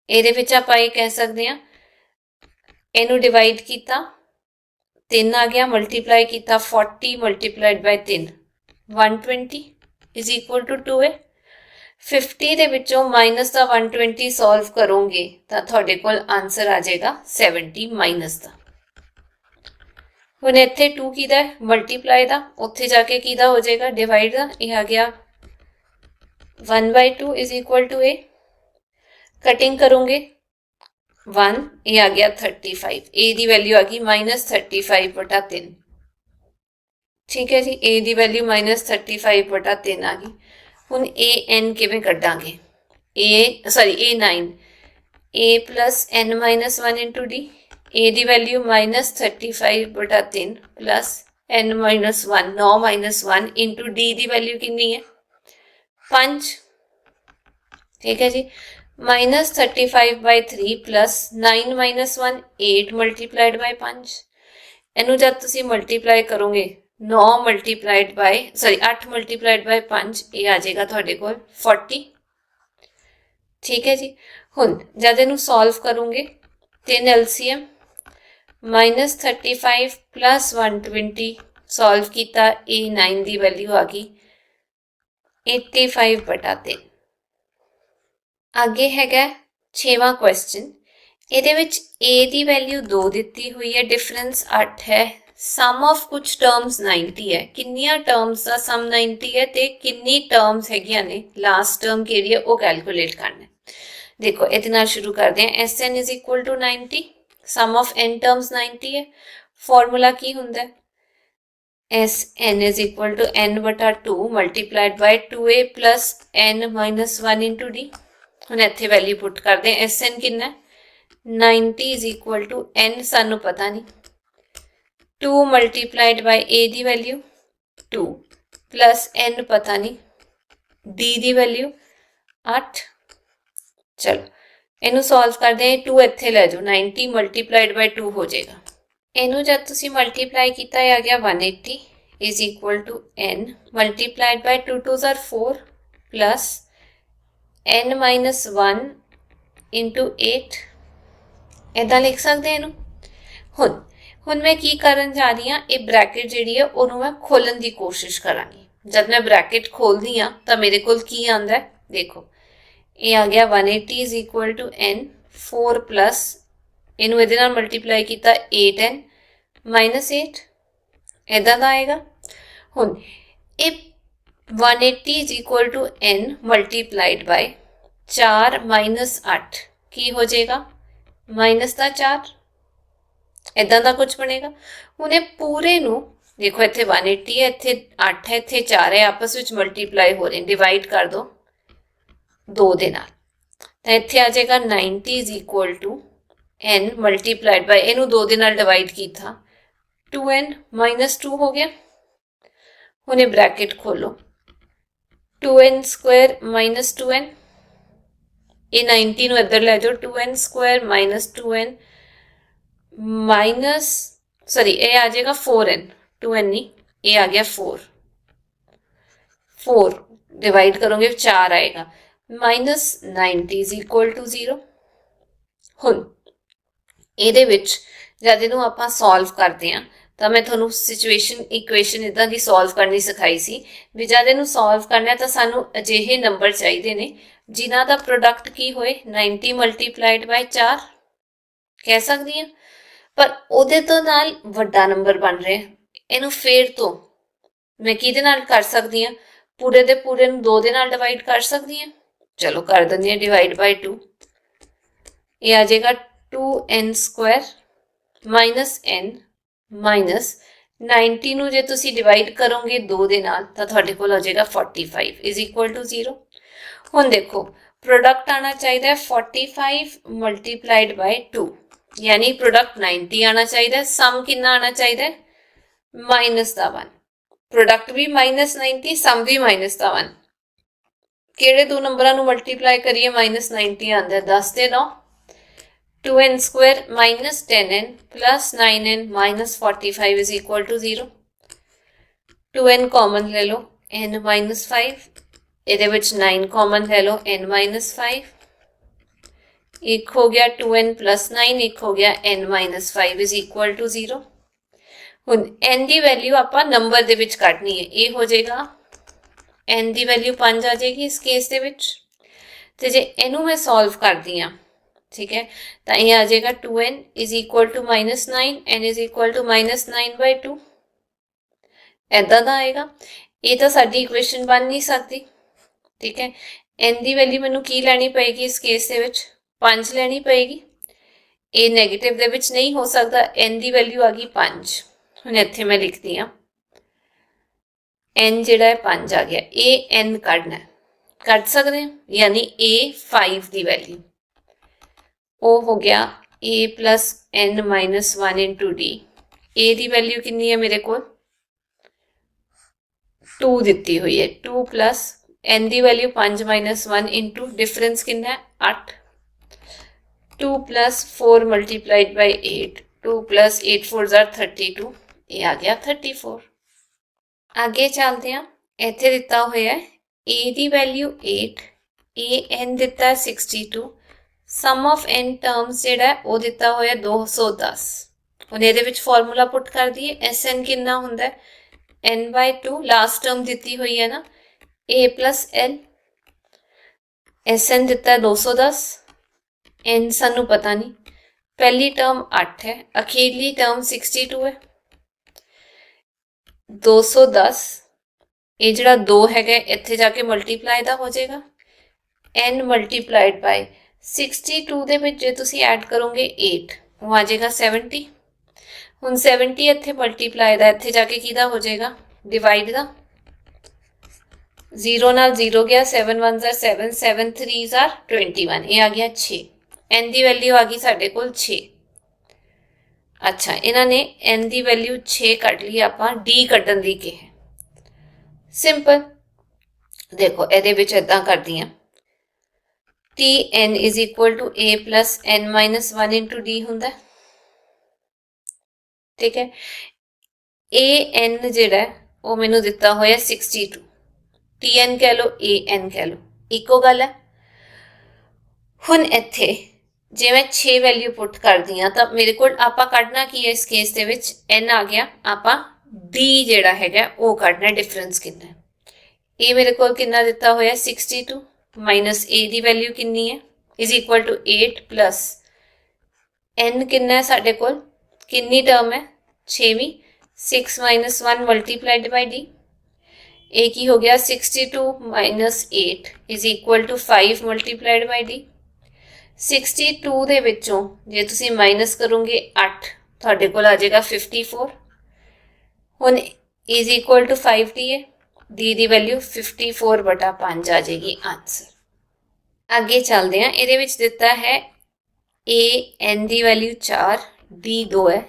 ਇਹਦੇ ਵਿੱਚ ਆਪਾਂ ਇਹ ਕਹਿ ਸਕਦੇ ਹਾਂ, ਇਹਨੂੰ ਡਿਵਾਈਡ ਕੀਤਾ 3 आ गया, मल्टीप्लाई किया 40 multiplied by 3 120 is equal to 2a। 50 ਦੇ ਵਿੱਚੋਂ ਮਾਈਨਸ ਦਾ 120 ਸੋਲਵ ਕਰੋਗੇ ਤਾਂ ਤੁਹਾਡੇ ਕੋਲ ਆਨਸਰ ਆ ਜਾਏਗਾ 70 ਮਾਈਨਸ ਦਾ। ਹੁਣ ਇੱਥੇ 2 ਕਿਹਦਾ ਹੈ ਮਲਟੀਪਲਾਈ ਦਾ, ਉੱਥੇ ਜਾ ਕੇ ਕਿਹਦਾ ਹੋ ਜਾਏਗਾ ਡਿਵਾਈਡ ਦਾ, ਇਹ ਆ ਗਿਆ 1/2 is equal to a। Cutting करोगे 1, ये आ गया 35, a ਦੀ वैल्यू आ गई -35 बटा 3। ठीक है जी, a ਦੀ वैल्यू -35 बटा 3 आ गई। हुण an किवें कड्डांगे, a9 a plus n minus 1 into d, a the value -35 बटा 3 plus n minus 1 9 minus 1 into d ਦੀ वैल्यू कितनी है 5। ठीक है जी, -35 by 3 plus 9 minus 1 8 multiplied by 5, इनू जब तुसी मल्टीप्लाई करोगे 9 multiplied by 8 multiplied by 5 ये आ जाएगा थोड़े कोल 40। ठीक है जी। हुण जद इनू सॉल्व करोगे 3 LCM -35 प्लस 120 सॉल्व किया, A9 की वैल्यू आ गई 85/3। आगे हैगा 6वां क्वेश्चन। ਇਹਦੇ ਵਿੱਚ a ਦੀ ਵੈਲਿਊ 2 ਦਿੱਤੀ ਹੋਈ ਹੈ, ਡਿਫਰੈਂਸ 8 ਹੈ, ਸਮ ਆਫ ਕੁਝ ਟਰਮਸ 90 ਹੈ। ਕਿੰਨੀਆਂ ਟਰਮਸ ਦਾ ਸਮ 90 ਹੈ ਤੇ ਕਿੰਨੀ ਟਰਮਸ ਹੈਗੀਆਂ ਨੇ, ਲਾਸਟ ਟਰਮ ਕਿਹੜੀ ਹੈ ਉਹ ਕੈਲਕੂਲੇਟ ਕਰਨਾ ਹੈ। ਦੇਖੋ ਇਹਦੇ ਨਾਲ ਸ਼ੁਰੂ ਕਰਦੇ ਹਾਂ। Sn is equal to 90, sum of n terms 90 ਹੈ। ਫਾਰਮੂਲਾ ਕੀ ਹੁੰਦਾ ਹੈ? Sn is equal to n/2 multiplied by 2a plus n minus 1 into d। ਹੁਣ ਇੱਥੇ ਵੈਲਿਊ ਪੁੱਟ ਕਰਦੇ ਹਾਂ। Sn ਕਿੰਨਾ ਹੈ? 90 is equal to n सानू पता नहीं, 2 multiplied by a the value 2 plus n पता नहीं, d दी वैल्यू 8। चलो इनू सॉल्व कर दें। 2 इत्थे ले जाओ, 90 multiplied by 2 हो जाएगा। इनू जब तुसी मल्टीप्लाई किया आ गया 180 is equal to n multiplied by 2 2s are 4 plus n minus 1 into 8। इदा लिख सकते हैं। हुण मैं की करन जा रही हाँ, ये ब्रैकेट जिहड़ी है उहनूं मैं खोलन की कोशिश करांगी। जब मैं ब्रैकेट खोलदी हाँ तो मेरे कोल की आंदा है, देखो ये आ गया 180 is equal to n 4 plus इनू इहदे नाल मल्टीप्लाई किया 8n माइनस 8 इदा दा आएगा। हुण ये 180 is equal to n multiplied by 4 minus 8 की हो जाएगा माइनस का 4, इदा का कुछ बनेगा। उन्हें पूरे नू देखो इत्थे 180 है, इत्थे 8 है, इत्थे 4 है, आपस में मल्टीप्लाई हो रहे, डिवाइड कर दो 2 दे नाल तो इत्थे आ जाएगा 90 is equal to n multiplied by इनू 2 दे नाल डिवाइड किया 2n माइनस 2 हो गया। उन्हें ब्रैकेट खोलो 2n स्क्वायर माइनस 2n, ये 90 ਨੂੰ ਇੱਧਰ ਲੈ ਜਾਓ 2n square minus 2n minus sorry ये आ जाएगा 4n, 2n नहीं ये आ गया 4 डिवाइड करोगे 4 आएगा माइनस 90 इज इक्वल टू 0। हुण ਇਹਦੇ ਵਿੱਚ ਜਦ ਇਹਨੂੰ ਆਪਾਂ ਸੋਲਵ ਕਰਦੇ ਹਾਂ ਤਾਂ ਮੈਂ ਤੁਹਾਨੂੰ ਸਿਚੁਏਸ਼ਨ ਇਕੁਏਸ਼ਨ ਇਦਾਂ ਦੀ ਸੋਲਵ ਕਰਨੀ ਸਿਖਾਈ ਸੀ ਵੀ ਜਦ ਇਹਨੂੰ ਸੋਲਵ ਕਰਨਾ ਤਾਂ ਸਾਨੂੰ ਅਜਿਹੇ ਨੰਬਰ ਚਾਹੀਦੇ ਨੇ जिन्हां दा प्रोडक्ट की होए 90 मल्टीप्लाइड बाय 4 कह सकती हैं, पर उहदे तो नाल वड्डा नंबर बन रहा है। इनू फेर तो मैं किहदे नाल कर सकती हाँ, पूरे दे पूरे नू 2 दे नाल डिवाइड कर सकती हैं। चलो कर दिंदी हां डिवाइड बाय 2, ये आ जाएगा 2n square minus n minus 90 नू जे तुसी डिवाइड करोगे 2 दे नाल तां तुहाडे कोल आ जाएगा 45 इज इक्वल टू 0। हुण देखो प्रोडक्ट आना चाहिए 45 मल्टीप्लाइड बाय 2 यानी प्रोडक्ट 90 आना चाहिए, सम कितना आना चाहिए माइनस का 1, प्रोडक्ट भी माइनस 90 सम भी माइनस का 1। किहड़े दो नंबरों को मल्टीप्लाई करिए माइनस 90 आंदा है 10 ते 9, 2n square minus 10n plus 9n minus 45 is equal to 0। 2n common ले लो n माइनस 5, ਇਹਦੇ ਵਿੱਚ 9 कॉमन ले लो n माइनस 5, एक हो गया 2n प्लस 9, एक हो गया n minus 5 is equal to 0। हुण n की वैल्यू आपां नंबर दे विच कढनी है, ये हो जाएगा n की वैल्यू 5 आ जाएगी इस केस दे विच। ते जे इनू मैं सॉल्व करदी हां ठीक है तो ये आ जाएगा 2n is equal to minus 9, n is equal to minus 9/2 इदां दा आएगा। ये तो साडी इक्वेशन बन नहीं सकती ठीक है। n की वैल्यू मैनू की लैनी पेगी इस केस दे विच 5 लैनी पेगी, ये नैगेटिव दे विच नहीं हो सकता, n की वैल्यू आ गई 5। हुण इत्थे मैं लिखती हाँ n जिहड़ा है 5 आ गया, ये n कढना है, कढ सकते हैं यानी a 5 की वैल्यू वो हो गया a plus n minus 1 into d. a की वैल्यू कितनी है मेरे को 2 दी हुई है, 2 प्लस n की वैल्यू 5 माइनस 1 इंटू डिफरेंस कितना है 8, 2 plus 4 multiplied by 8, 2 plus 8 4 jar 32, ये आ गया 34। आगे चलते हैं, इत्थे दिता हुआ है a की वैल्यू 8, ए एन दिता है 62, सम ऑफ एन टर्म्स जिहड़ा वो दिता होया 210। हुण इहदे विच फॉर्मूला पुट कर दिए, एस एन कितना हुंदा है n/2, लास्ट टर्म दी हुई है ना a plus l, S n दिता है 210, एन सानू पता नहीं, पहली टर्म 8 है, अखीरली टर्म 62 है। 210 ये जिहड़ा 2 हैगा इत्थे जाके मल्टीप्लाई दा हो जाएगा, n मल्टीप्लाइड बाय 62 दे विच जे तुसी ऐड करोगे 8 वो आ जाएगा 70। हुण 70 इत्थे मल्टीप्लाई दा इत्थे जाके किहदा हो जाएगा डिवाइड दा, 0 नाल 0 गया, 7 1 are 7, 7 3 are 21, ये आ गया 6। n दी वैल्यू आ गई साडे कोल 6। अच्छा इन्हां ने n दी वैल्यू 6 कढ ली, आपां d कढन दी कहे सिंपल। देखो ਇਹਦੇ ਵਿੱਚ ਇਦਾਂ ਕਰਦੀ ਆ, tn is equal to a plus n minus 1 into d ਹੁੰਦਾ, ठीक है। an ਜਿਹੜਾ ਉਹ ਮੈਨੂੰ ਦਿੱਤਾ ਹੋਇਆ 62, tn कह लो an कह लो, ਇੱਕੋ ਗੱਲ ਹੈ। ਹੁਣ ਇੱਥੇ ਜੇ मैं 6 वैल्यू पुट करदी हाँ तो मेरे को आपा कढ़ना की है, इस केस दे विच n आ गया, आपा d जिहड़ा हैगा वो कढ़ना, डिफरेंस कितना है, ए मेरे को कितना दिता होया 62 माइनस ए दी वैल्यू कितनी है is equal to 8 plus n कितना है साडे कोल, कितनी टर्म है 6वीं, 6 minus 1 multiplied by d, a की हो गया 62 minus 8 is equal to 5 multiplied by d. 62 दे विचों जे तुसी माइनस करोगे 8 तुहाडे कोल आ जाएगा 54। हुण इज इक्वल टू 5 डी है, डी दी वैल्यू 54/5 आ जाएगी आंसर। आगे चलते हैं, ये दिता है ए एन दी वैल्यू 4, डी 2 है,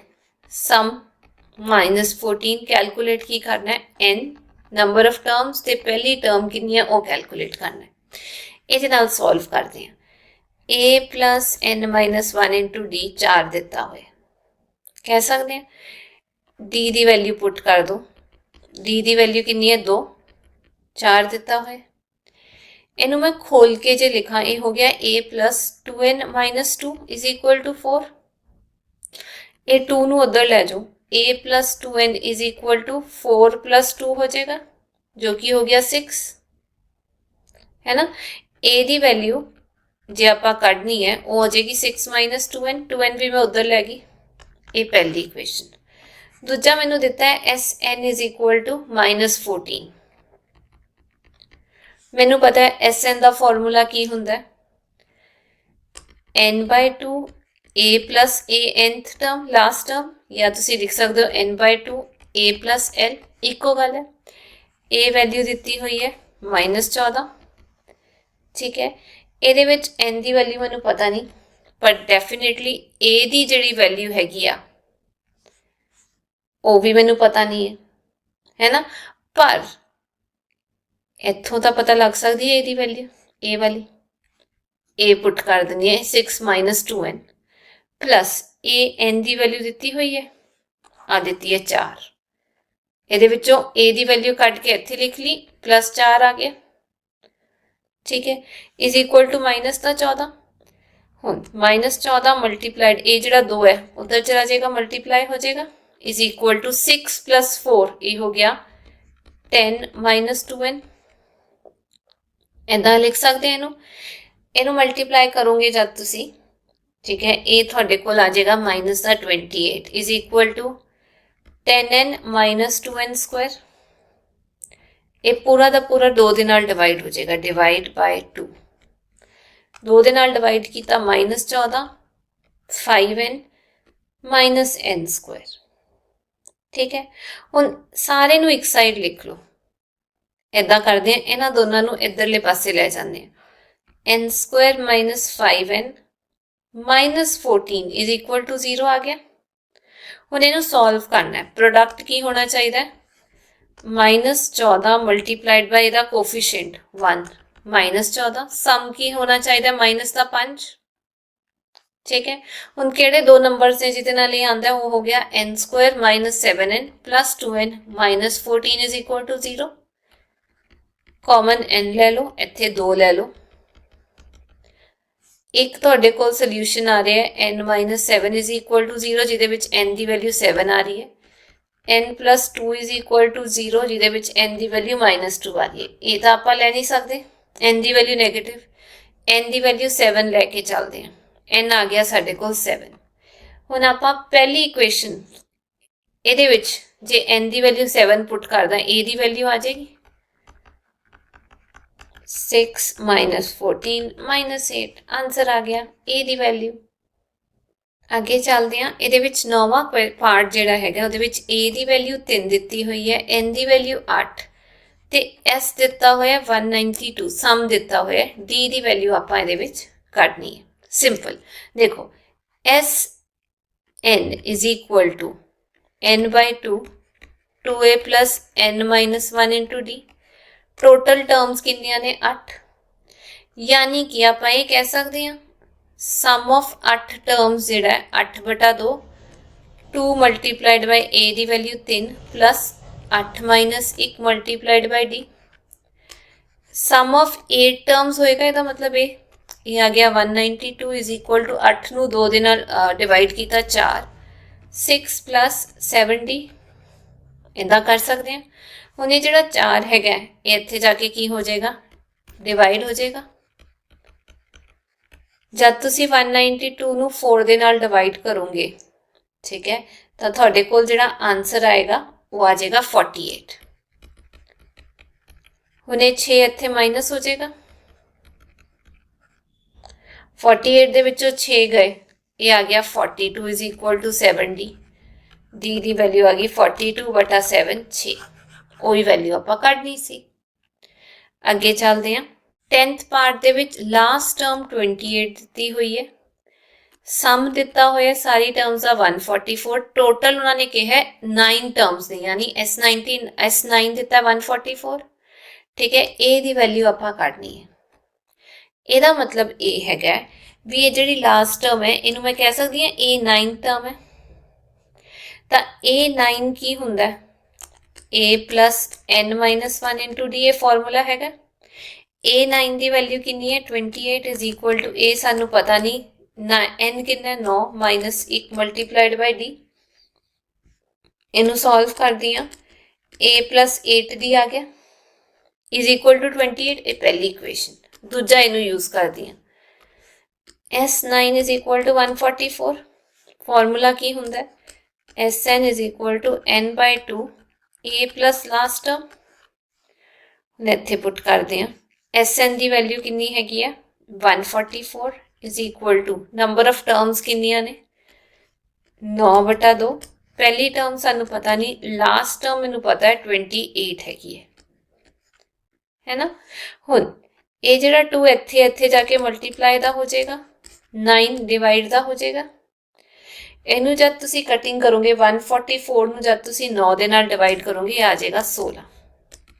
सम -14 कैलकुलेट की करना है, एन नंबर ऑफ टर्म्स ते पहली टर्म कितनी है वो कैलकुलेट करना है। ये नाल सॉल्व करते हैं, a plus n minus 1 into d 4 दिता हुआ, कह सकते हैं डी दी वैल्यू पुट कर दो, डी दी वैल्यू कितनी है 2, 4 दिता हुआ, इनू मैं खोल के जे लिखा ये हो गया a plus 2n minus 2 is equal to 4, ये 2 नू उधर ले जाओ, a plus 2n is equal to 4 plus 2 हो जाएगा जो कि हो गया 6, है ना। a दी वैल्यू जे आपा कढ़नी है वो हो जाएगी 6 माइनस 2n, 2n भी मैं उधर ले गई, ये पहली इक्वेशन। दूजा मैनू दिता है S n is equal to -14, मैनू पता है एस एन का फॉर्मूला की हुंदा है n/2 a plus A nth term last term, या तुसी लिख सकते हो n/2 a plus L, eco गल है। a वैल्यू दी हुई है -14, ठीक है। ये विच n की वैल्यू मैनू पता नहीं, पर डेफिनेटली a की जिहड़ी वैल्यू हैगी आ वो भी मैनू पता नहीं है ना, पर इत्थों तो पता लग सकती है ये वैल्यू, ए वाली ए पुट कर देनी है 6 minus 2n plus A N की वैल्यू दी हुई है, आ दी है 4, ये विचों ए की वैल्यू कट के इत्थे लिख ली, प्लस 4 आ गया, ठीक है, इज इक्वल टू माइनस का 14। हुण -14 मल्टीप्लाइड ए जिहड़ा 2 है उधर चला जाएगा, मल्टीप्लाई हो जाएगा, इज इक्वल टू 6 प्लस 4 ये हो गया 10 माइनस 2n, इदा लिख सकते हैं इनू मल्टीप्लाई करोगे जब तुसी, ठीक है, ये थोड़े को आ जाएगा माइनस का 28 is equal to 10n minus 2n square, ये पूरा का पूरा 2 दे नाल डिवाइड हो जाएगा, डिवाइड बाय 2, 2 दे नाल डिवाइड किया -14 5n माइनस n स्क्वायर, ठीक है। हुण सारे नू एक साइड लिख लो, इदा करते हैं इन्हां दोनों नू इधरले पासे ले जाते हैं, n square minus 5n minus 14 is equal to 0 आ गया। हुण इहनूं सॉल्व करना है, प्रोडक्ट की होना चाहिए -14 मल्टीप्लाइड बाय इहदा कोफिशिएंट 1 -14, सम की होना चाहिए माइनस का 5, ठीक है। हुण किहड़े दो नंबर से जिहदे नाल ये आंदा वो हो गया n square minus 7n plus 2n minus 14 is equal to 0, common n ले लो, इत्थे 2 ले लो, एक ਤੁਹਾਡੇ ਕੋਲ ਸੋਲੂਸ਼ਨ ਆ ਰਿਹਾ ਹੈ n-7 is equal to 0 ਜਿਹਦੇ ਵਿੱਚ n ਦੀ ਵੈਲਿਊ 7 ਆ ਰਹੀ ਹੈ, n plus 2 is equal to 0 ਜਿਹਦੇ ਵਿੱਚ n ਦੀ ਵੈਲਿਊ -2 ਆ ਰਹੀ ਹੈ। ਇਹ ਤਾਂ ਆਪਾਂ ਲੈ ਨਹੀਂ ਸਕਦੇ, n ਦੀ ਵੈਲਿਊ ਨੈਗੇਟਿਵ, n ਦੀ ਵੈਲਿਊ 7 ਲੈ ਕੇ ਚੱਲਦੇ ਹਾਂ, n ਆ ਗਿਆ ਸਾਡੇ ਕੋਲ 7। ਹੁਣ ਆਪਾਂ ਪਹਿਲੀ ਇਕੁਏਸ਼ਨ ਇਹਦੇ ਵਿੱਚ ਜੇ n ਦੀ ਵੈਲਿਊ 7 ਪੁੱਟ ਕਰਦਾ, a ਦੀ ਵੈਲਿਊ ਆ ਜਾਏਗੀ 6 minus 14 minus 8, ਆਂਸਰ ਆ ਗਿਆ a ਦੀ ਵੈਲਿਊ। ਅੱਗੇ ਚੱਲਦੇ ਹਾਂ, ਇਹਦੇ ਵਿੱਚ ਨੌਵਾਂ ਪਾਰਟ ਜਿਹੜਾ ਹੈਗਾ ਉਹਦੇ ਵਿੱਚ a ਦੀ ਵੈਲਿਊ 3 ਦਿੱਤੀ ਹੋਈ ਹੈ, n ਦੀ ਵੈਲਿਊ 8 ਤੇ s ਦਿੱਤਾ ਹੋਇਆ 192, ਸਮ ਦਿੱਤਾ ਹੋਇਆ, d ਦੀ ਵੈਲਿਊ ਆਪਾਂ ਇਹਦੇ ਵਿੱਚ ਕੱਢਣੀ ਹੈ। ਸਿੰਪਲ ਦੇਖੋ, s n is equal to n by 2 2a plus n minus 1 into d। Total terms ਕਿੰਨੀਆਂ ਨੇ 8, ਯਾਨੀ ਕਿ ਆਪਾਂ ਇਹ ਕਹਿ ਸਕਦੇ ਹਾਂ ਸਮ ਆਫ 8 ਟਰਮਸ ਜਿਹੜਾ ਹੈ 8 ਬਟਾ 2 2 ਮਲਟੀਪਲਾਈਡ ਬਾਈ a ਦੀ value 3 plus 8 minus 1 multiplied by d। Sum of 8 terms ਹੋਏਗਾ, ਇਹਦਾ ਮਤਲਬ ਇਹ ਆ ਗਿਆ 192 ਇਜ਼ ਇਕੁਅਲ ਟੂ 8 ਨੂੰ 2 ਦੇ ਨਾਲ ਡਿਵਾਈਡ ਕੀਤਾ 4 6 ਪਲਸ 7d, ਇੱਦਾਂ ਕਰ ਸਕਦੇ ਹਾਂ। ਹੁਣ ਇਹ ਜਿਹੜਾ 4 ਹੈਗਾ ਇਹ ਇੱਥੇ ਜਾ ਕੇ ਕੀ ਹੋ ਜਾਏਗਾ, ਡਿਵਾਈਡ ਹੋ ਜਾਏਗਾ। ਜਦ ਤੁਸੀਂ 192 ਨੂੰ 4 ਦੇ ਨਾਲ ਡਿਵਾਈਡ ਕਰੋਗੇ, ਠੀਕ ਹੈ, ਤਾਂ ਤੁਹਾਡੇ ਕੋਲ ਜਿਹੜਾ ਆਨਸਰ ਆਏਗਾ ਉਹ ਆ ਜਾਏਗਾ 48। ਹੁਣ ਇਹ 6 ਇੱਥੇ ਮਾਈਨਸ ਹੋ ਜਾਏਗਾ, 48 ਦੇ ਵਿੱਚੋਂ 6 ਗਏ, ਇਹ ਆ ਗਿਆ 42 is equal to 7d, d ਦੀ ਵੈਲਿਊ ਆ ਗਈ 42 ਬਟਾ 7 6, ਉਹੀ ਵੈਲਿਊ ਆਪਾਂ ਕੱਢਣੀ ਸੀ। ਅੱਗੇ ਚੱਲਦੇ ਹਾਂ, 10th ਪਾਰਟ ਦੇ ਵਿੱਚ ਲਾਸਟ ਟਰਮ 28 ਦਿੱਤੀ ਹੋਈ ਹੈ, ਸਮ ਦਿੱਤਾ ਹੋਇਆ ਸਾਰੀ ਟਰਮਸ ਦਾ 144, ਟੋਟਲ ਉਹਨਾਂ ਨੇ ਕਿਹਾ 9 ਟਰਮਸ ਨੇ, ਯਾਨੀ S9 ਦਿੱਤਾ 144, ਠੀਕ ਹੈ। a ਦੀ ਵੈਲਿਊ ਆਪਾਂ ਕੱਢਣੀ ਹੈ। ਇਹਦਾ ਮਤਲਬ ਇਹ ਹੈਗਾ ਵੀ ਇਹ ਜਿਹੜੀ ਲਾਸਟ ਟਰਮ ਹੈ ਇਹਨੂੰ ਮੈਂ ਕਹਿ ਸਕਦੀ ਹਾਂ a9 ਟਰਮ ਹੈ, ਤਾਂ a9 ਕੀ ਹੁੰਦਾ ਹੈ, a plus n minus 1 into d, ਇਹ ਫਾਰਮੂਲਾ ਹੈਗਾ। a9 ਦੀ ਵੈਲਿਊ ਕਿੰਨੀ ਹੈ 28 is equal to a ਸਾਨੂੰ ਪਤਾ ਨਹੀਂ, n ਕਿੰਨਾ 9 minus 1 multiplied by d। ਇਹਨੂੰ ਸੋਲਵ ਕਰਦੀ ਹਾਂ, a plus 8d ਆ ਗਿਆ is equal to 28, ਇਹ ਪਹਿਲੀ ਇਕੁਏਸ਼ਨ। ਦੂਜਾ ਇਹਨੂੰ ਯੂਜ਼ ਕਰਦੀ ਹਾਂ, s9 is equal to 144, formula ਕੀ ਹੁੰਦਾ sn is equal to n by 2 a plus last term. ਹੁਣ ਇੱਥੇ ਪੁੱਟ ਕਰਦੇ ਹਾਂ, sn ਦੀ ਵੈਲਿਊ ਕਿੰਨੀ ਹੈਗੀ ਆ 144 is equal to number of terms ਕਿੰਨੀਆਂ ਨੇ 9 ਬਟਾ 2, ਪਹਿਲੀ ਟਰਮ ਸਾਨੂੰ ਪਤਾ ਨਹੀਂ, ਲਾਸਟ ਟਰਮ ਮੈਨੂੰ ਪਤਾ ਹੈ 28 ਹੈਗੀ ਹੈ ਨਾ। ਹੁਣ ਇਹ ਜਿਹੜਾ 2 ਇੱਥੇ ਜਾ ਕੇ ਮਲਟੀਪਲਾਈ ਦਾ ਹੋ ਜਾਏਗਾ, 9 ਡਿਵਾਈਡ ਦਾ ਹੋ ਜਾਏਗਾ। ਇਹਨੂੰ ਜਦ ਤੁਸੀਂ ਕਟਿੰਗ ਕਰੋਗੇ 144 ਨੂੰ ਜਦ ਤੁਸੀਂ 9 ਦੇ ਨਾਲ ਡਿਵਾਈਡ ਕਰੋਗੇ ਇਹ ਆ ਜਾਏਗਾ 16,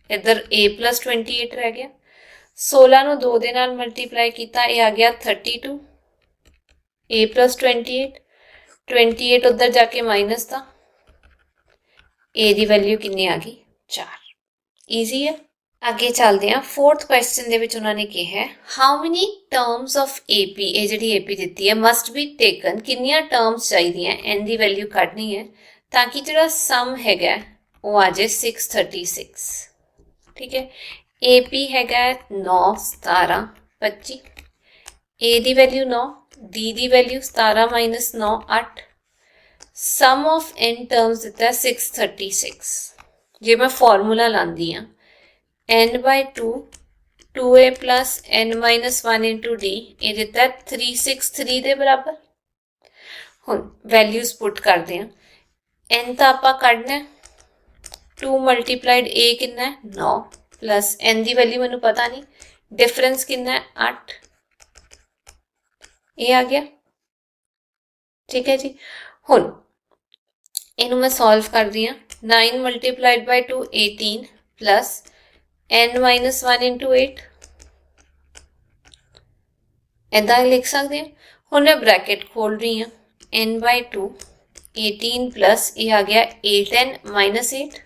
ਇੱਧਰ a plus 28 ਰਹਿ ਗਿਆ, 16 ਨੂੰ 2 ਦੇ ਨਾਲ ਮਲਟੀਪਲਾਈ ਕੀਤਾ, ਇਹ ਆ ਗਿਆ 32, a plus 28 ਉੱਧਰ ਜਾ ਕੇ ਮਾਈਨਸ ਦਾ, a ਦੀ ਵੈਲਿਊ ਕਿੰਨੀ ਆ ਗਈ 4। ਈਜ਼ੀ ਹੈ। ਅੱਗੇ ਚੱਲਦੇ ਹਾਂ, 4th ਕੁਐਸਚਨ ਦੇ ਵਿੱਚ ਉਹਨਾਂ ਨੇ ਕਿਹਾ how many terms of AP, ਇਹ ਜਿਹੜੀ AP ਦਿੱਤੀ ਹੈ ਮਸਟ ਬੀ ਟੇਕਨ, ਕਿੰਨੀਆਂ ਟਰਮਸ ਚਾਹੀਦੀਆਂ n ਦੀ ਵੈਲਿਊ ਕੱਢਣੀ ਹੈ ਤਾਂ ਕਿ ਜਿਹੜਾ ਸਮ ਹੈਗਾ ਉਹ ਆ ਜਾਏ 636, ਠੀਕ ਹੈ। AP ਹੈਗਾ 9 17 25, a ਦੀ ਵੈਲਿਊ 9, d ਦੀ value 17 minus 9 8, sum of n terms ਦਿੱਤਾ 636। ਜੇ ਮੈਂ ਫਾਰਮੂਲਾ ਲਾਉਂਦੀ ਹਾਂ n by 2 2a plus n minus 1 into d, ਇਹ ਦਿੱਤਾ 363 ਦੇ ਬਰਾਬਰ। ਹੁਣ ਵੈਲਿਊਜ਼ ਪੁੱਟ ਕਰਦੇ ਹਾਂ, n ਤਾਂ ਆਪਾਂ ਕੱਢਣਾ 2 ਮਲਟੀਪਲਾਈਡ a ਕਿੰਨਾ ਹੈ 9 ਪਲਸ n ਦੀ ਵੈਲਿਊ ਮੈਨੂੰ ਪਤਾ ਨਹੀਂ, ਡਿਫਰੈਂਸ ਕਿੰਨਾ ਹੈ 8, ਇਹ ਆ ਗਿਆ, ਠੀਕ ਹੈ ਜੀ। ਹੁਣ ਇਹਨੂੰ ਮੈਂ ਸੋਲਵ ਕਰਦੀ ਹਾਂ, 9 ਮਲਟੀਪਲਾਈਡ by 2 18 plus n minus 1 into 8, ਇੱਦਾਂ ਲਿਖ ਸਕਦੇ ਹਾਂ। ਹੁਣ ਮੈਂ ਬ੍ਰੈਕਟ ਖੋਲ ਰਹੀ ਹਾਂ, n by 2 18 ਪਲਸ ਇਹ ਆ ਗਿਆ 8n minus 8।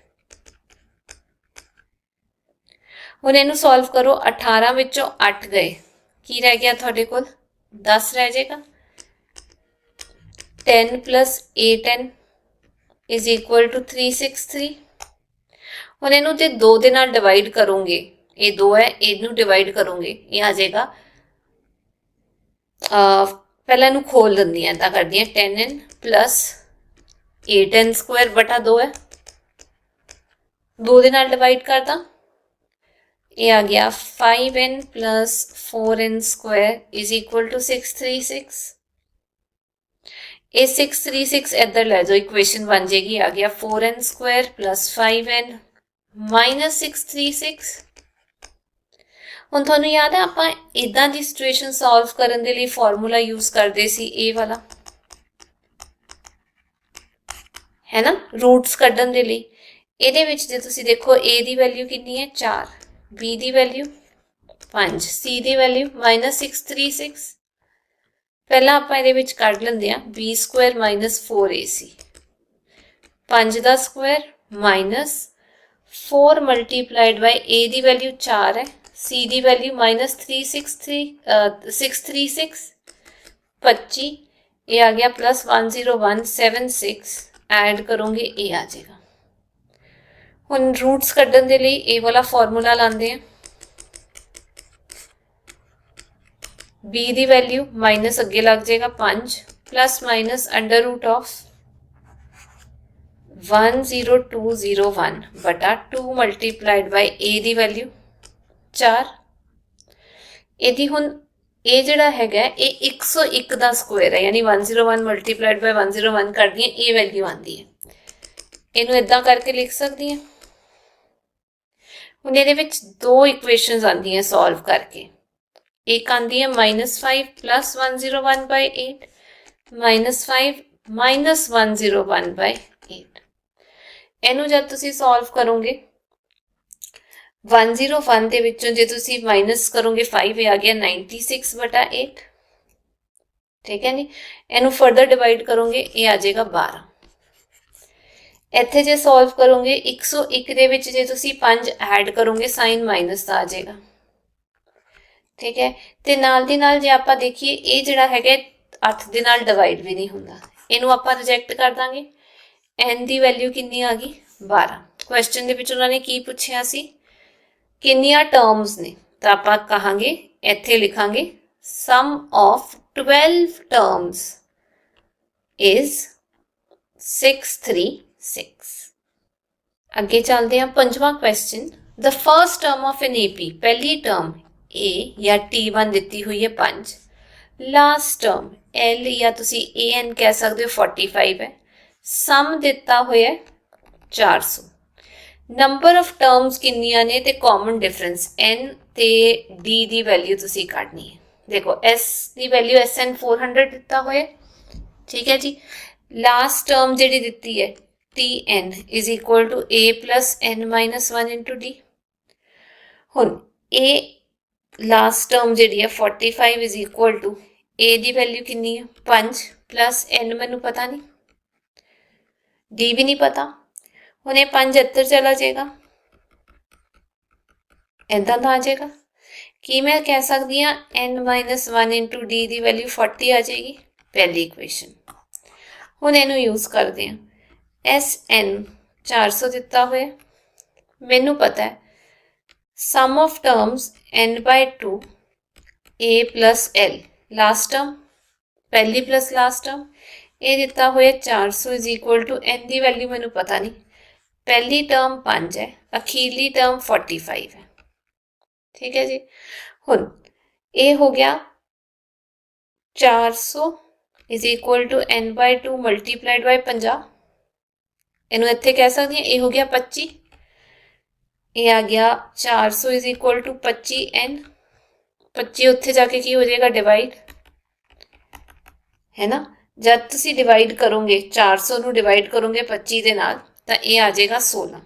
ਹੁਣ ਇਹਨੂੰ ਸੋਲਵ ਕਰੋ, 18 ਵਿੱਚੋਂ 8 ਗਏ, ਕੀ ਰਹਿ ਗਿਆ ਤੁਹਾਡੇ ਕੋਲ 10 रह जाएगा। 10 plus 8n is equal to 363। ਹੁਣ ਇਹਨੂੰ ਜੇ 2 ਦੇ ਨਾਲ ਡਿਵਾਈਡ ਕਰੋਗੇ, ਇਹ 2 ਹੈ, ਇਹਨੂੰ ਡਿਵਾਈਡ ਕਰੋਗੇ, ਇਹ ਆ ਜਾਏਗਾ ਪਹਿਲਾਂ ਇਹਨੂੰ ਖੋਲ ਦਿੰਦੀ ਹਾਂ, ਇੱਦਾਂ ਕਰਦੀ ਹਾਂ 10n प्लस 8n स्क्वायर बटा 2 है, 2 ਦੇ ਨਾਲ ਡਿਵਾਈਡ ਕਰਦਾ, ਇਹ ਆ ਗਿਆ 5n plus 4n square is equal to 636। ਇਹ 636 ਇੱਧਰ ਲੈ ਜਾਓ, ਇਕੁਏਸ਼ਨ ਬਣ ਜਾਏਗੀ, ਆ ਗਿਆ 4n square plus 5n minus 636। ਹੁਣ ਤੁਹਾਨੂੰ ਯਾਦ ਹੈ ਆਪਾਂ ਇਦਾਂ ਦੀ ਸਿਚੁਏਸ਼ਨ ਸੋਲਵ ਕਰਨ ਦੇ ਲਈ ਫਾਰਮੂਲਾ ਯੂਜ਼ ਕਰਦੇ ਸੀ, ਇਹ ਵਾਲਾ है ना, रूट्स ਕੱਢਣ ਦੇ ਲਈ। ਇਹਦੇ ਵਿੱਚ ਜੇ ਤੁਸੀਂ ਦੇਖੋ a ਦੀ ਵੈਲਿਊ ਕਿੰਨੀ ਹੈ 4, b ਦੀ ਵੈਲਿਊ 5, c ਦੀ ਵੈਲਿਊ -636। ਪਹਿਲਾਂ ਆਪਾਂ ਇਹਦੇ ਵਿੱਚ ਕੱਢ ਲੈਂਦੇ ਆ b ਸਕੁਆਇਰ -4ac, 5 ਦਾ square minus 4 multiplied by a ਦੀ ਵੈਲਿਊ 4 ਹੈ, c ਦੀ ਵੈਲਿਊ -636, 25, ਇਹ ਆ ਗਿਆ प्लस 10176, ਐਡ ਕਰੋਗੇ ਇਹ ਆ ਜਾਏਗਾ। ਹੁਣ ਰੂਟਸ ਕੱਢਣ ਦੇ ਲਈ ਇਹ ਵਾਲਾ ਫਾਰਮੂਲਾ ਲਾਉਂਦੇ ਆ, b ਦੀ ਵੈਲਿਊ ਮਾਈਨਸ ਅੱਗੇ ਲੱਗ ਜਾਏਗਾ 5 plus minus under root of 10201 बटा 2 मल्टीप्लाइड बाय a ਦੀ ਵੈਲਿਊ 4। ਇਹਦੀ ਹੁਣ ਇਹ ਜਿਹੜਾ ਹੈਗਾ ਇਹ 101 ਦਾ ਸਕੁਆਇਰ ਹੈ, ਯਾਨੀ 101 ਮਲਟੀਪਲਾਈਡ ਬਾय 101 ਕਰਦੀ ਹੈ, ਇਹ ਵੈਲਿਊ ਆਂਦੀ ਹੈ। ਇਹਨੂੰ ਇਦਾਂ ਕਰਕੇ ਲਿਖ ਸਕਦੀ ਹਾਂ। ਹੁਣ ਇਹਦੇ ਵਿੱਚ ਦੋ ਇਕੁਏਸ਼ਨਸ ਆਂਦੀਆਂ ਸੋਲਵ ਕਰਕੇ, एक आंदी है -5 प्लस 101 बाय 8, -5 माइनस 101 बाय 8। ਇਹਨੂੰ ਜਦ ਤੁਸੀਂ ਸੋਲਵ ਕਰੋਗੇ 101 ਦੇ ਵਿੱਚੋਂ ਜੇ ਤੁਸੀਂ ਮਾਈਨਸ ਕਰੋਗੇ 5, ਇਹ ਆ ਗਿਆ 96 ਬਟਾ 8, ਠੀਕ ਹੈ ਨੀ। ਇਹਨੂੰ ਫਰਦਰ ਡਿਵਾਈਡ ਕਰੋਗੇ ਇਹ ਆ ਜਾਏਗਾ 12। ਇੱਥੇ ਜੇ ਸੋਲਵ ਕਰੋਗੇ 101 ਦੇ ਵਿੱਚ ਜੇ ਤੁਸੀਂ 5 ਐਡ ਕਰੋਗੇ ਸਾਈਨ ਮਾਈਨਸ ਦਾ ਆ ਜਾਏਗਾ, ठीक है। ਤੇ ਨਾਲ ਦੀ ਨਾਲ ਜੇ ਆਪਾਂ ਦੇਖੀਏ ਇਹ ਜਿਹੜਾ ਹੈਗਾ 8 ਦੇ ਨਾਲ ਡਿਵਾਈਡ ਵੀ ਨਹੀਂ ਹੁੰਦਾ, ਇਹਨੂੰ ਆਪਾਂ ਰਿਜੈਕਟ ਕਰ ਦਾਂਗੇ। n ਦੀ ਵੈਲਿਊ ਕਿੰਨੀ ਆ ਗਈ 12। ਕੁਐਸਚਨ ਦੇ ਵਿੱਚ ਉਹਨਾਂ ਨੇ ਕੀ ਪੁੱਛਿਆ ਸੀ, ਕਿੰਨੀਆਂ ਟਰਮਸ ਨੇ, ਤਾਂ ਆਪਾਂ ਕਹਾਂਗੇ ਇੱਥੇ ਲਿਖਾਂਗੇ ਸਮ ਆਫ 12 ਟਰਮਸ ਇਜ਼ 636। ਅੱਗੇ ਚੱਲਦੇ ਹਾਂ। ਪੰਜਵਾਂ question, the first term of an AP, पहली टर्म ए या T1 ਦਿੱਤੀ ਹੋਈ ਹੈ 5, ਲਾਸਟ ਟਰਮ L ਜਾਂ ਤੁਸੀਂ AN ਕਹਿ ਸਕਦੇ ਹੋ 45 ਹੈ, ਸਮ ਦਿੱਤਾ ਹੋਇਆ 400। ਨੰਬਰ ਆਫ ਟਰਮਸ ਕਿੰਨੀਆਂ ਨੇ ਤੇ ਕਾਮਨ ਡਿਫਰੈਂਸ N ਤੇ D ਦੀ ਵੈਲਿਊ ਤੁਸੀਂ ਕੱਢਣੀ ਹੈ। ਦੇਖੋ S ਦੀ ਵੈਲਿਊ SN 400 ਦਿੱਤਾ ਹੋਇਆ, ਠੀਕ ਹੈ ਜੀ। ਲਾਸਟ ਟਰਮ ਜਿਹੜੀ ਦਿੱਤੀ ਹੈ TN is equal to A plus N minus 1 into D। ਹੁਣ A लास्ट टर्म जी है 45 इज इक्वल टू A की वैल्यू कितनी है 5 प्लस N मैनू पता नहीं, D भी नहीं पता। हुण ये 5 इधर चला जाएगा, इदां दा आ जाएगा कि मैं कह सकती हाँ N माइनस 1 इंटू D की वैल्यू 40 आ जाएगी, पहली इक्वेशन। हुण इहनूं यूज करते हैं। SN 400 दिता हुआ, मैनू पता है sum of terms n by 2 a plus l, last term पहली प्लस लास्ट टर्म, ये दिता हुआ 400 इज इक्वल टू n की वैल्यू मैनू पता नहीं, पहली टर्म 5 है, अखीरली टर्म 45 है, ठीक है जी। हुण ये हो गया 400 is equal to n by 2 multiplied by 50, इनू इत्थे कह सकती हैं ये हो गया 25, ये आ गया 400 इज इक्वल टू 25n, 25 उत्थे जाके की हो जाएगा डिवाइड, है ना। जब तुसी डिवाइड करोगे 400 नू डिवाइड करोगे 25 दे नाल तां ये आ जाएगा 16।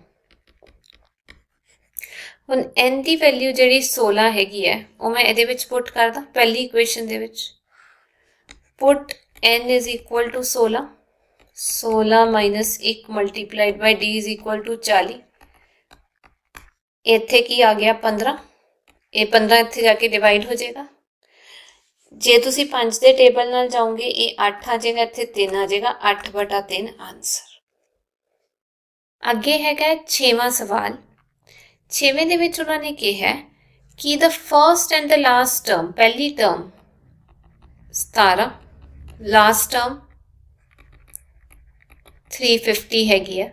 हुण n की वैल्यू जिहड़ी 16 हैगी है वो मैं इहदे विच पुट करदा, पहली इक्वेशन दे विच put n is equal to 16, 16 minus 1 multiplied by d is equal to 40, इत्थे की आ गया 15, ये 15 इत्थे जाके डिवाइड हो जाएगा। जे तुसी 5 ਦੇ ਟੇਬਲ ਨਾਲ ਜਾਓਗੇ ਇਹ 8 ਆ ਜਾਏਗਾ, ਇੱਥੇ 3 ਆ ਜਾਏਗਾ, 8/3 ਆਨਸਰ। ਅੱਗੇ ਹੈਗਾ 6ਵਾਂ ਸਵਾਲ। 6ਵੇਂ ਦੇ ਵਿੱਚ ਉਹਨਾਂ ਨੇ ਕਿਹਾ ਕਿ the first and the last term, ਪਹਿਲੀ ਟਰਮ 17, ਲਾਸਟ ਟਰਮ 350 हैगी है।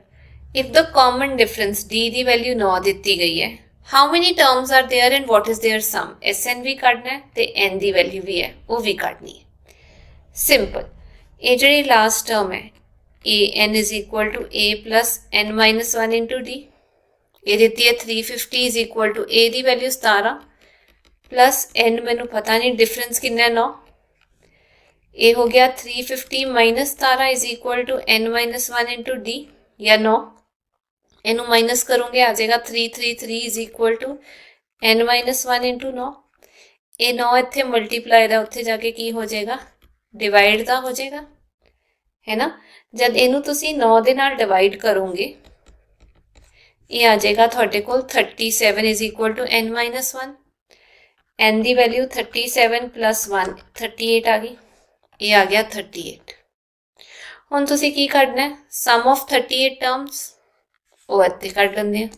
If the common difference d ਦੀ वैल्यू 9 ਦਿੱਤੀ ਗਈ ਹੈ, how many terms are there and what is their sum. SN भी ਕੱਢਣਾ ਹੈ ਤੇ n ਦੀ वैल्यू भी है वो भी ਕੱਢਣੀ है। सिंपल, ਇਹ ਜਿਹੜੀ लास्ट टर्म है an is equal to a plus n minus 1 into d, ਇਹ ਦਿੱਤੀ ਹੈ 350 is equal to a the value 17 plus n ਮੈਨੂੰ ਪਤਾ ਨਹੀਂ डिफरेंस कितना है 9, ये हो गया 350 minus 17 is equal to n minus 1 into d या 9, इनू माइनस करोगे आ जाएगा 333 is equal to n minus 1 into 9। ये 9 इतने मल्टीप्लाई का उत्थे जाके की हो जाएगा, डिवाइड का हो जाएगा, है ना। जब इनू तुसी 9 दे नाल डिवाइड करोगे ये आ जाएगा थोड़े को 37 is equal to n minus 1, n की वैल्यू 37 प्लस 1 38 आ गई, ये आ गया 38। हुण तुसी की कढना है, सम ऑफ 38 टर्म्स वो इत्थे कढ लेंदे हैं।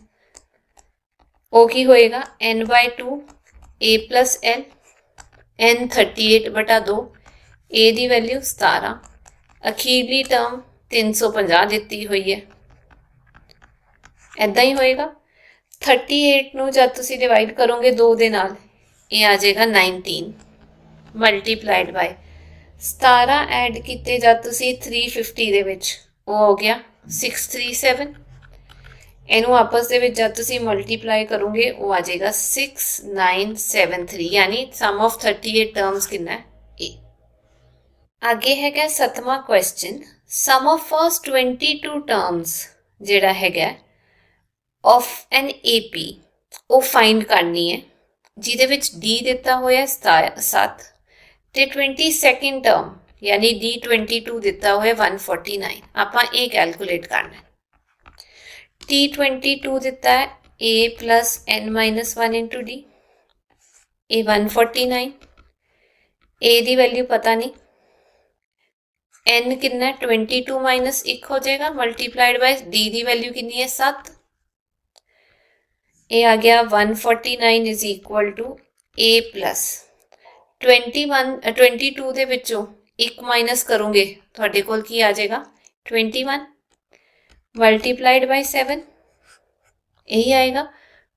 वो की होएगा n/2 a plus l, n 38/2, a की वैल्यू 17, अखीरली टर्म 350 दिती हुई है। ऐदा ही होएगा 38 नूं जब तुसी डिवाइड करोगे 2 दे नाल ये आ जाएगा 19 मल्टीप्लाइड बाय 17 ऐड किते जब तुसी 350 दे विच वो हो गया 637, इनू आपस दे विच जब तुसी मल्टीप्लाई करोगे वो आ जाएगा 6973, यानी सम ऑफ 38 टर्म्स कितना है ए। आगे है 7वां question, sum of first 22 terms जेड़ा है ऑफ एन AP वो फाइंड करनी है, जिहदे विच D दिता होया 7 ते 22nd टर्म यानी D22 दिता हुआ 149, आपां ये कैलकुलेट करना है। T22 दिता है a plus n minus 1 into d, a 149, a की वैल्यू पता नहीं, n कितना 22 माइनस 1 हो जाएगा मल्टीप्लाइड बाय d की वैल्यू कितनी है 7, ये आ गया 149 is equal to a plus 22 ਦੇ ਵਿੱਚੋਂ 1 ਮਾਈਨਸ ਕਰੋਗੇ ਤੁਹਾਡੇ ਕੋਲ ਕੀ ਆ ਜਾਏਗਾ 21 ਮਲਟੀਪਲਾਈਡ ਬਾਈ 7, ਇਹੀ ਆਏਗਾ।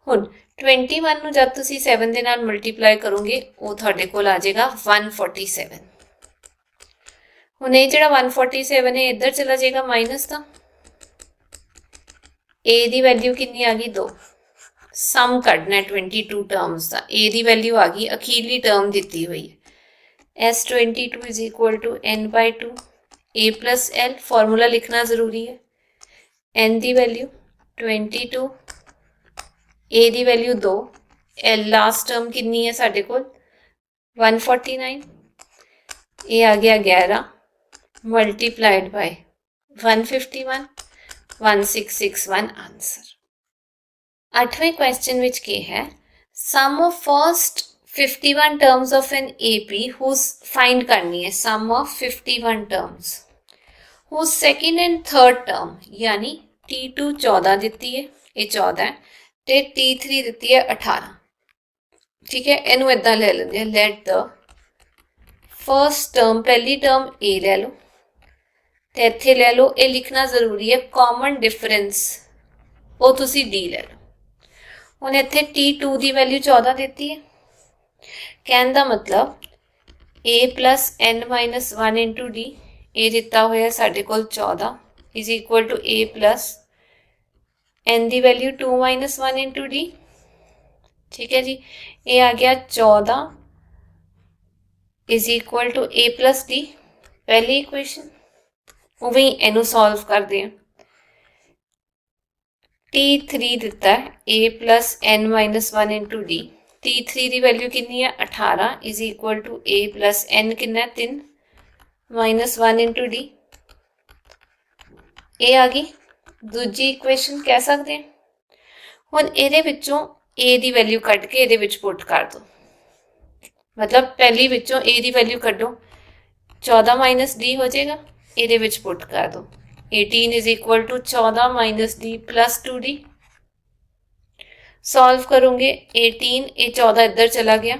ਹੁਣ 21 ਨੂੰ ਜਦ ਤੁਸੀਂ 7 ਦੇ ਨਾਲ ਮਲਟੀਪਲਾਈ ਕਰੋਗੇ ਉਹ ਤੁਹਾਡੇ ਕੋਲ ਆ ਜਾਏਗਾ 147। ਹੁਣ ਇਹ ਜਿਹੜਾ 147 ਹੈ ਇੱਧਰ ਚਲਾ ਜਾਏਗਾ ਮਾਈਨਸ ਦਾ, a ਦੀ ਵੈਲਿਊ कितनी आ गई 2, सम कढ़ना है 22 टर्म्स का, a की वैल्यू आ गई अखीरली टर्म दी हुई है S22 is equal to n/2 a plus l, formula लिखना जरूरी है, n की वैल्यू 22, a की वैल्यू 2, l लास्ट टर्म कितनी है साढ़े को 149, ये आ गया 11 मल्टीप्लाइड बाय 151, 1661 आंसर। 8वें क्वेश्चन विच के है sum of first 51 terms of an AP whose find करनी है, sum of 51 terms whose second and third term यानी T2 14 दिती है, ये 14 है, ते T3 दिती है 18, ठीक है। इनू इदा ले लेंगे, लेट द फर्स्ट टर्म, पहली टर्म A ले लो ते इत्थे ले लो, ये लिखना जरूरी है कॉमन डिफरेंस वो तुसी D ले लो। हुण इत्थे T2 की वैल्यू 14 देती है, कहने का मतलब a plus n minus 1 into D, ये दिता हुआ साढ़े कोल 14 is equal to a plus n की वैल्यू 2 माइनस 1 इंटू डी, ठीक है जी। ये आ गया 14 is equal to a plus D, पहली इक्वेशन उवें इनू सॉल्व करते हैं। T3 दिता है a plus n minus 1 into D, T3 की वैल्यू कितनी है 18 is equal to a plus n कितना है 3 माइनस 1 इंटू डी, ये आ गई दूजी इक्वेशन कह सकते हैं। हुण इहदे विचों a की वैल्यू कट के इहदे विच पुट कर दो, मतलब पहली विचों ए दी वैल्यू कड्डो, 14 माइनस डी हो जाएगा, ये विच पुट कर दो 18 is equal to 14 minus d plus 2d। Solve करोगे 18, ये 14 इधर चला गया,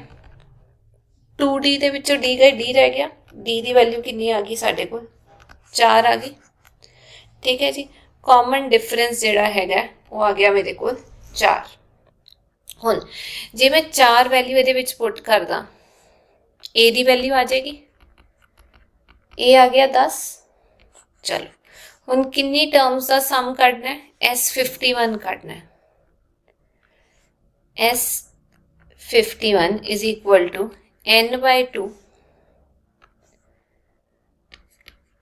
2d दे विचों d गए, d रह गया, d की वैल्यू कितनी आ गई साढ़े को 4 आ गई। ठीक है जी, कॉमन डिफरेंस जिहड़ा हैगा वो आ गया मेरे को 4। हुण जे मैं 4 वैल्यू इहदे विच पुट करदा, ए दी वैल्यू आ जाएगी, ए आ गया 10। चलो हुण कितनी टर्म्स का सम कढना है, S51 कढना है। S51 is equal to n/2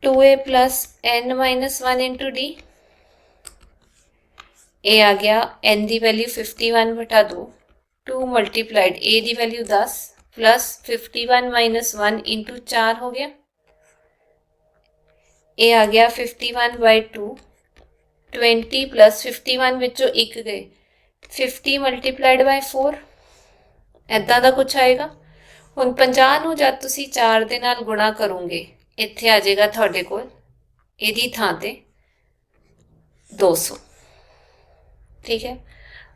2a plus n minus 1 into d. ए आ गया n की वैल्यू 51 बटा 2, 2 मल्टीप्लाइड ए की वैल्यू 10 प्लस 51 माइनस 1 इंटू 4 हो गया। ए आ गया 51/2, 20 प्लस 51 विचों 1 गए, 50 मल्टीप्लाइड बाय 4 इदा का कुछ आएगा। हुण 50 नूं जद तुसी 4 दे नाल गुणा करोगे, इत्थे आ जाएगा तुहाडे कोल इहदी थां ते 200। ठीक है,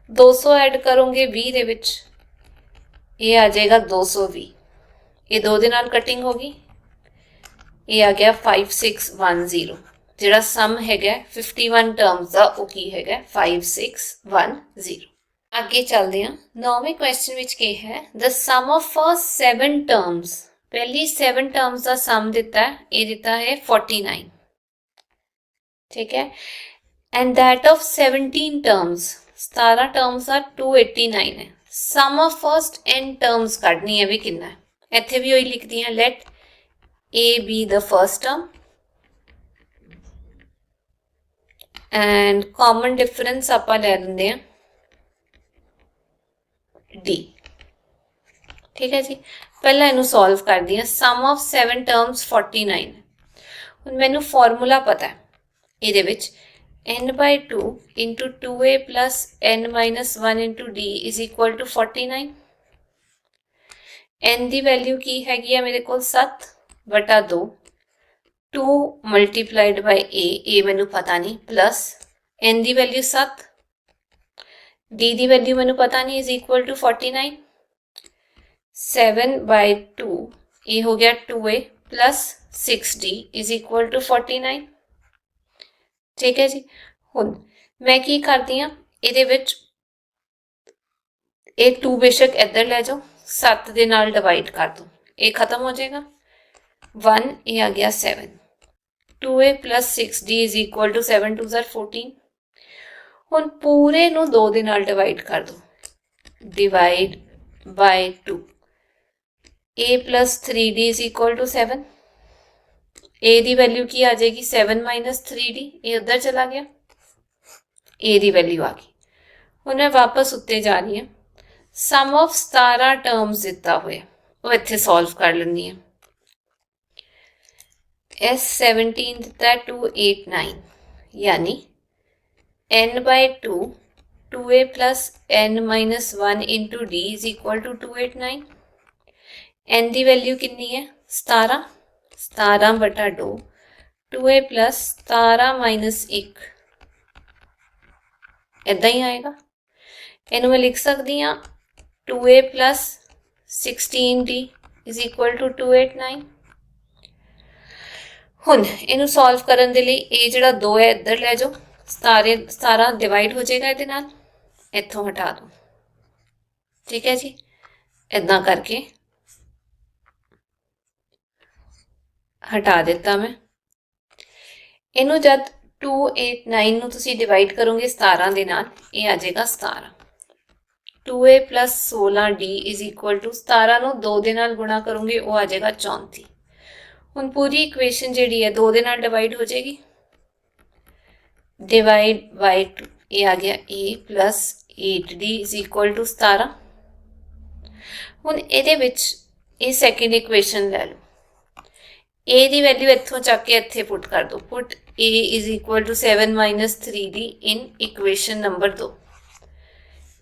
200 ऐड करोगे 20 दे विच, ये आ जाएगा 220, ये 2 दे नाल कटिंग होगी, ये आ गया 5610। जिहड़ा सम हैगा 51 टर्म्स का वो की हैगा 5610। आगे चलते हैं, 9वें क्वेश्चन विच के है the sum of first 7 terms. पहली 7 टर्म्स का सम दिता है, ये दिता है 49। ठीक है, and that of 17 terms, 17 terms का 289 है। Sum of first n terms कढनी है भी कितना है, इत्थे भी वही लिख दी है, late A be the first term and common difference ਆਪਾਂ ਲੈ ਲੈਂਦੇ ਆ D। ठीक है जी, पहला इनू सॉल्व कर दिया। Sum of 7 terms 49। हुण मैनू फॉर्मूला पता है, ਇਹਦੇ ਵਿੱਚ n/2 into 2a plus n minus 1 into d is equal to 49। n की वैल्यू की हैगी है मेरे को 7 बटा 2, 2 मल्टीप्लाइड बाय ए मैनू पता नहीं, प्लस n की वैल्यू 7, d की वैल्यू मैनू पता नहीं, इज इक्वल टू 49। 7/2 ये हो गया 2a plus 6d is equal to 49। ठीक है जी, हुण मैं की करती हाँ, ये 2 बेशक इधर ले जाओ, 7 दे नाल डिवाइड कर दो, ये खत्म हो जाएगा, 1 ये आ गया 7, 2a plus 6d is equal to 7 2 14। हुण पूरे नूं 2 दे नाल डिवाइड कर दो, divide by 2, a plus 3d is equal to 7। a की वैल्यू की आ जाएगी 7 माइनस 3d, ये उधर चला गया, a की वैल्यू आ गई। हुण मैं वापस उत्ते जा रही हूँ, सम ऑफ 17 टर्म्स दिता हुआ वो इत्थे सॉल्व कर लैंदी है। S17 दिता है 289, यानी n/2 2a plus n minus 1 into d is equal to 289। n की वैल्यू कितनी है 17, 17 बटा 2, 2a प्लस 17 माइनस 1 इदा ही आएगा। इनू मैं लिख सकती हाँ 2a plus 16d is equal to 289। हुण इनू सॉल्व करने के लिए ये जिहड़ा 2 है इधर ले जाओ, 17 डिवाइड हो जाएगा ये नाल, इत्थों हटा दो। ठीक है जी, इदा करके हटा दिता मैं। इनू जब 289 नूं तुसीं डिवाइड करोगे 17 दे नाल, ये आ जाएगा 17। 2a plus 16d is equal to 17 नूं 2 दे नाल गुणा करोगे वो आ जाएगा 34। हुण पूरी इक्वेशन जिहड़ी है 2 दे नाल डिवाइड हो जाएगी, डिवाइड बाय 2, ये आ गया a plus 8d is equal to 17। हुण इहदे विच ये सैकेंड इक्वेशन ले लो, a की वैल्यू इत्थों चक के इत्थे पुट कर दो, put a is equal to 7 minus 3d in equation number 2।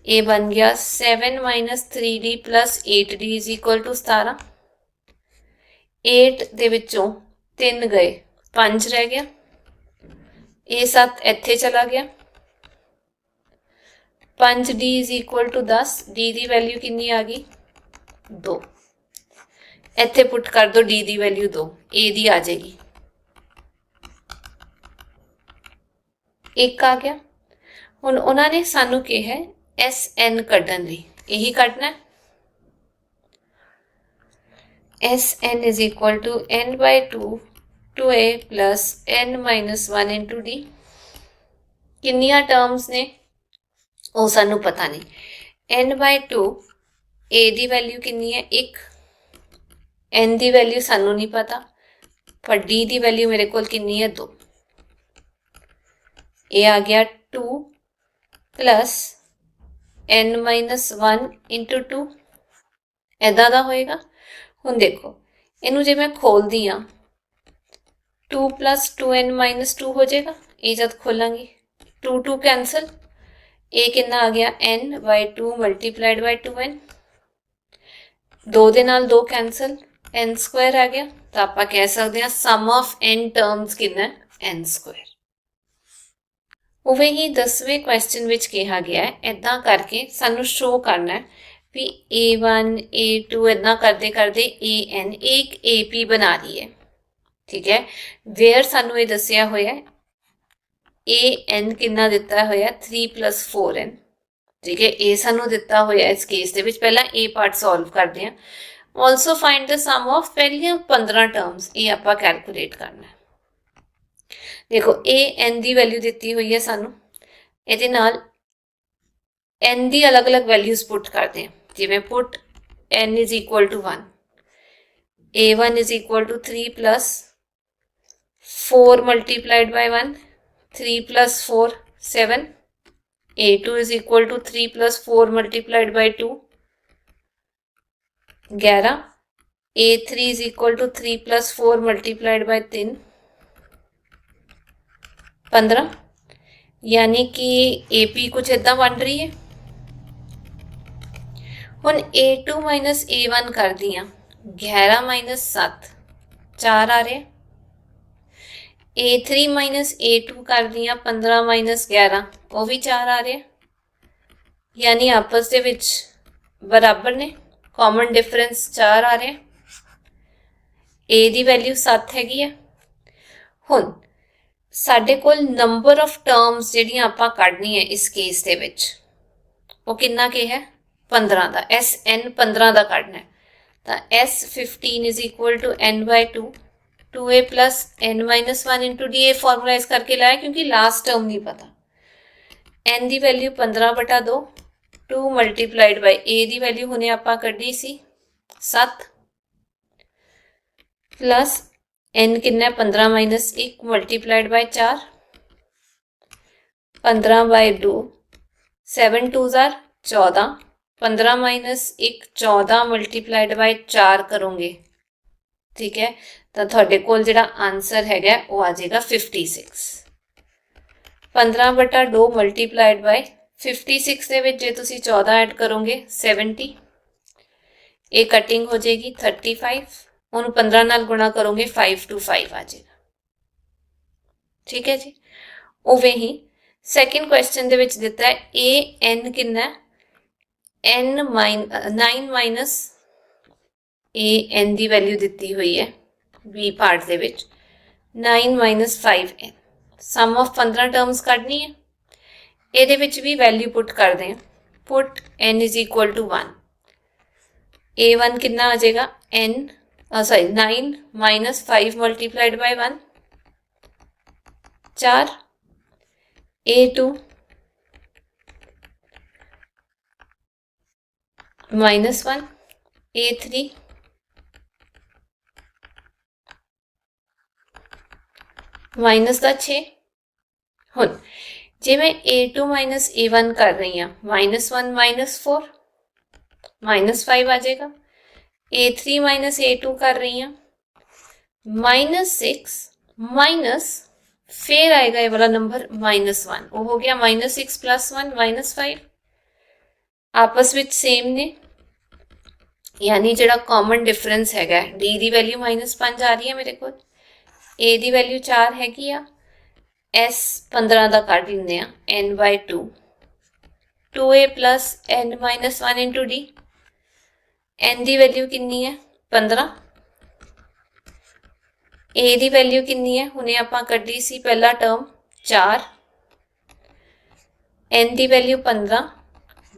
ए बन गया 7 minus 3d plus 8d is equal to 17। 8 ਦੇ ਵਿੱਚੋਂ 3 ਗਏ 5 ਰਹਿ ਗਿਆ। ਇਹ 7 ਇੱਥੇ ਚਲਾ ਗਿਆ। 5d is equal to 10। d ਦੀ ਵੈਲਿਊ ਕਿੰਨੀ ਆ ਗਈ 2। ਇੱਥੇ ਪੁੱਟ ਕਰ ਦੋ d ਦੀ ਵੈਲਿਊ 2, a ਦੀ ਆ ਜਾਏਗੀ 1 ਆ ਗਿਆ। ਹੁਣ ਉਹਨਾਂ ਨੇ ਸਾਨੂੰ ਕਿਹਾ SN ਕੱਢਣ ਲਈ, ਇਹੀ ਕੱਢਣਾ। SN is equal to n by 2 2a plus n minus 1 into d। ਕਿੰਨੀਆਂ ਟਰਮਸ ਨੇ ਉਹ ਸਾਨੂੰ ਪਤਾ ਨਹੀਂ। n by 2 a ਦੀ ਵੈਲਿਊ ਕਿੰਨੀ ਹੈ 1, n ਦੀ ਵੈਲਿਊ ਸਾਨੂੰ ਨਹੀਂ ਪਤਾ, ਪਰ d ਦੀ ਵੈਲਿਊ ਮੇਰੇ ਕੋਲ ਕਿੰਨੀ ਹੈ 2। ਇਹ ਆ ਗਿਆ 2 plus n minus 1 into 2, ਇੱਦਾਂ ਦਾ ਹੋਏਗਾ। ਹੁਣ ਦੇਖੋ ਇਹਨੂੰ ਜੇ ਮੈਂ ਖੋਲਦੀ ਹਾਂ 2 plus 2n minus 2 ਹੋ ਜਾਏਗਾ। ਇਹ ਜਦ ਖੋਲਾਂਗੀ 2 2 ਕੈਂਸਲ, ਇਹ ਕਿੰਨਾ ਆ ਗਿਆ n by 2 multiplied by 2n। 2 ਦੇ ਨਾਲ 2 ਕੈਂਸਲ, n ਸਕੁਆਇਰ ਆ ਗਿਆ। ਤਾਂ ਆਪਾਂ ਕਹਿ ਸਕਦੇ ਹਾਂ ਸਮ ਆਫ n ਟਰਮਸ ਕਿੰਨਾ ਹੈ n ਸਕੁਆਇਰ। ਉਵੇਂ ਹੀ 10ਵੇਂ ਕੁਐਸਚਨ ਵਿੱਚ ਕਿਹਾ ਗਿਆ ਹੈ ਇੱਦਾਂ ਕਰਕੇ ਸਾਨੂੰ ਸ਼ੋ ਕਰਨਾ ਹੈ ਵੀ A1 A2 ਇੱਦਾਂ ਕਰਦੇ ਕਰਦੇ AN ਇੱਕ AP ਬਣਾ ਰਹੀ ਹੈ। ਠੀਕ ਹੈ, ਵੇਅਰ ਸਾਨੂੰ ਇਹ ਦੱਸਿਆ ਹੋਇਆ AN ਕਿੰਨਾ ਦਿੱਤਾ ਹੋਇਆ 3 plus 4n। ਠੀਕ ਹੈ, ਇਹ ਸਾਨੂੰ ਦਿੱਤਾ ਹੋਇਆ ਇਸ ਕੇਸ ਦੇ ਵਿੱਚ। ਪਹਿਲਾਂ A ਪਾਰਟ ਸੋਲਵ ਕਰਦੇ ਹਾਂ। Also find the sum of ਪਹਿਲੀਆਂ 15 ਟਰਮਸ, ਇਹ ਆਪਾਂ ਕੈਲਕੂਲੇਟ ਕਰਨਾ ਹੈ। ਦੇਖੋ AN ਦੀ ਵੈਲਿਊ ਦਿੱਤੀ ਹੋਈ ਹੈ ਸਾਨੂੰ, ਇਹਦੇ ਨਾਲ n ਦੀ ਅਲੱਗ-ਅਲੱਗ ਵੈਲਿਊਜ਼ ਪੁੱਟ ਕਰਦੇ ਹਾਂ। ਜਿਵੇਂ ਪੁੱਟ n is equal to 1, A1 is equal to 3 plus 4 multiplied by 1, 3 plus 4 7, A2 is equal to 3 plus 4 multiplied by 2 11, A3 is equal to 3 plus 4 multiplied by 3 15। यानी कि AP कुछ इदा बन रही है। ਹੁਣ A2 माइनस A1 कर दिया 11 माइनस 7 4 आ रहे। A3 माइनस A2 कर दिया 15 माइनस 11 वो भी 4 आ रहे। यानी आपस ਦੇ ਵਿੱਚ बराबर ने, कॉमन डिफरेंस 4 आ रहे। A ਦੀ वैल्यू 7 हैगी है। ਹੁਣ ਸਾਡੇ ਕੋਲ नंबर ऑफ टर्म्स ਜਿਹੜੀਆਂ ਆਪਾਂ ਕੱਢਣੀ ਹੈ ਇਸ ਕੇਸ ਦੇ ਵਿੱਚ ਉਹ ਕਿੰਨਾ ਕੀ ਹੈ 15 ਦਾ। SN 15 ਦਾ ਕੱਢਣਾ ਹੈ ਤਾਂ S15 is equal to n by 2 2a plus n minus 1 into d। ਇਹ ਫਾਰਮੂਲਾ ਇਸ ਕਰਕੇ ਲਾਇਆ ਕਿਉਂਕਿ ਲਾਸਟ ਟਰਮ ਨਹੀਂ ਪਤਾ। n ਦੀ ਵੈਲਿਊ 15 ਬਟਾ 2 2 multiplied by a ਦੀ ਵੈਲਿਊ ਹੁਣੇ ਆਪਾਂ ਕੱਢੀ ਸੀ 7 plus n कितना है 15 माइनस 1 मल्टीप्लाइड बाय 4 15 बाय 2 7 2 जार 14 15 माइनस 1 14 मल्टीप्लाइड बाय 4 करोगे। ठीक है, तो थोड़े कोल जिहड़ा आंसर हैगा वो आ जाएगा 56। 15 बटा 2 मल्टीप्लाइड बाय 56 ਦੇ ਵਿੱਚ ਜੇ ਤੁਸੀਂ 14 ऐड करोगे 70, ये कटिंग हो जाएगी 35। ਉਹਨੂੰ 15 ਨਾਲ ਗੁਣਾ ਕਰੋਗੇ 5 to 5 ਆ ਜਾਏਗਾ। ਠੀਕ ਹੈ ਜੀ। ਉਵੇਂ ਹੀ ਸੈਕਿੰਡ ਕੁਐਸਚਨ ਦੇ ਵਿੱਚ ਦਿੱਤਾ ਹੈ AN ਕਿੰਨਾ ਹੈ 9 ਮਾਈਨਸ AN ਦੀ ਵੈਲਿਊ ਦਿੱਤੀ ਹੋਈ ਹੈ B ਪਾਰਟ ਦੇ ਵਿੱਚ 9 minus 5n। Some of 15 terms ਕੱਢਣੀ ਹੈ। ਇਹਦੇ ਵਿੱਚ ਵੀ ਵੈਲਿਊ ਪੁੱਟ ਕਰਦੇ ਹਾਂ। Put n is equal to 1, A1 ਕਿੰਨਾ ਆ ਜਾਏਗਾ n 9 minus 5 multiplied by 1 4, A2 minus 1 A3 minus का 6। ਹੁਣ ਜੇ ਮੈਂ A2 minus A1 कर रही हूँ -1 -4 -5 आ जाएगा। A3 माइनस A2 कर रही हूँ -6 माइनस फिर आएगा ये वाला नंबर -1, वो हो गया -6 + 1 -5। आपस ਵਿੱਚ सेम ने, यानी जिहड़ा कॉमन डिफरेंस हैगा डी दी वैल्यू -5 आ रही है मेरे को, ए दी वैल्यू 4 हैगी आ, एस 15 का कट लेंदे आ n/2 2a plus n - 1 into D, n की वैल्यू कितनी है 15, ए की वैल्यू कितनी है हुणे आपां कड्ढी सी पहला टर्म 4, n की वैल्यू 15,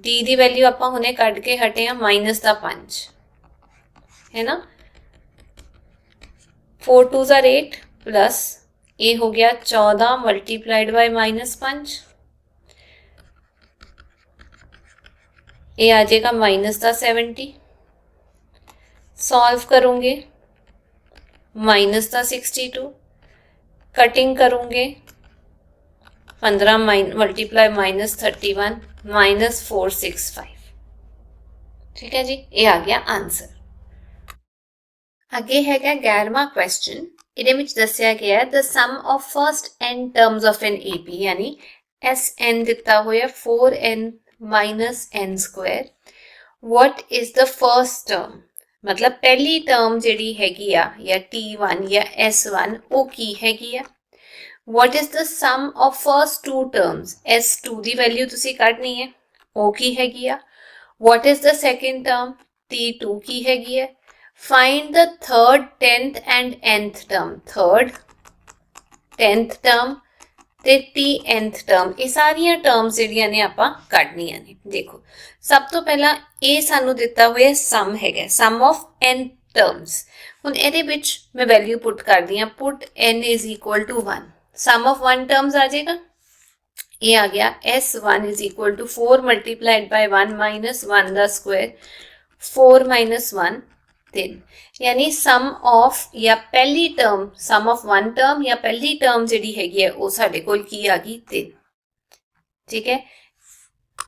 डी की वैल्यू आपां हुणे कढ के हटे हैं -5 है ना, 4 2 ज़ार 8 प्लस ये हो गया 14 मल्टीप्लाइड बाय -5, ये आ जाएगा -70, सॉल्व करूँगे -62, कटिंग करूँगे 15 मल्टीप्लाई -31 -465, ठीक है जी, ये आ गया आंसर। अगे हैगा 11वां क्वेश्चन, ਇਹਦੇ ਵਿੱਚ ਦੱਸਿਆ ਗਿਆ ਹੈ the sum of first n terms of an AP, यानी Sn ਦਿੱਤਾ ਹੋਇਆ 4n minus n square, what is the first term, मतलब पहली टर्म ਜਿਹੜੀ ਹੈਗੀ ਆ या T1 या S1 ਉਹ ਕੀ ਹੈਗੀ ਆ। what is the sum of first two terms, S2 the value ਤੁਸੀਂ ਕੱਢਣੀ ਹੈ ਉਹ ਕੀ ਹੈਗੀ ਆ। what is the second term, T2 ਕੀ ਹੈਗੀ ਹੈ। find the third 10th and nth term, third 10th term ਤੇ nth term, ਇਹ ਸਾਰੀਆਂ ਟਰਮਸ ਜਿਹੜੀਆਂ ਨੇ ਆਪਾਂ ਕੱਢਣੀਆਂ ਨੇ। ਦੇਖੋ ਸਭ ਤੋਂ ਪਹਿਲਾਂ ਇਹ ਸਾਨੂੰ ਦਿੱਤਾ ਹੋਇਆ ਸਮ ਹੈਗਾ, ਸਮ ਆਫ n ਟਰਮਸ। ਹੁਣ ਇਹਦੇ ਵਿੱਚ ਮੈਂ ਵੈਲਿਊ ਪੁੱਟ ਕਰਦੀ ਹਾਂ, put n is equal to 1, sum of 1 terms ਆ ਜਾਏਗਾ, ये आ गया S1 is equal to 4 multiplied by 1 minus 1 ਦਾ स्क्वायर, 4 minus 1 3, यानी सम ऑफ या पहली term, sum of one term या पहली टर्म जिहड़ी हैगी है वो साडे कोल की आ गई 3, ठीक है।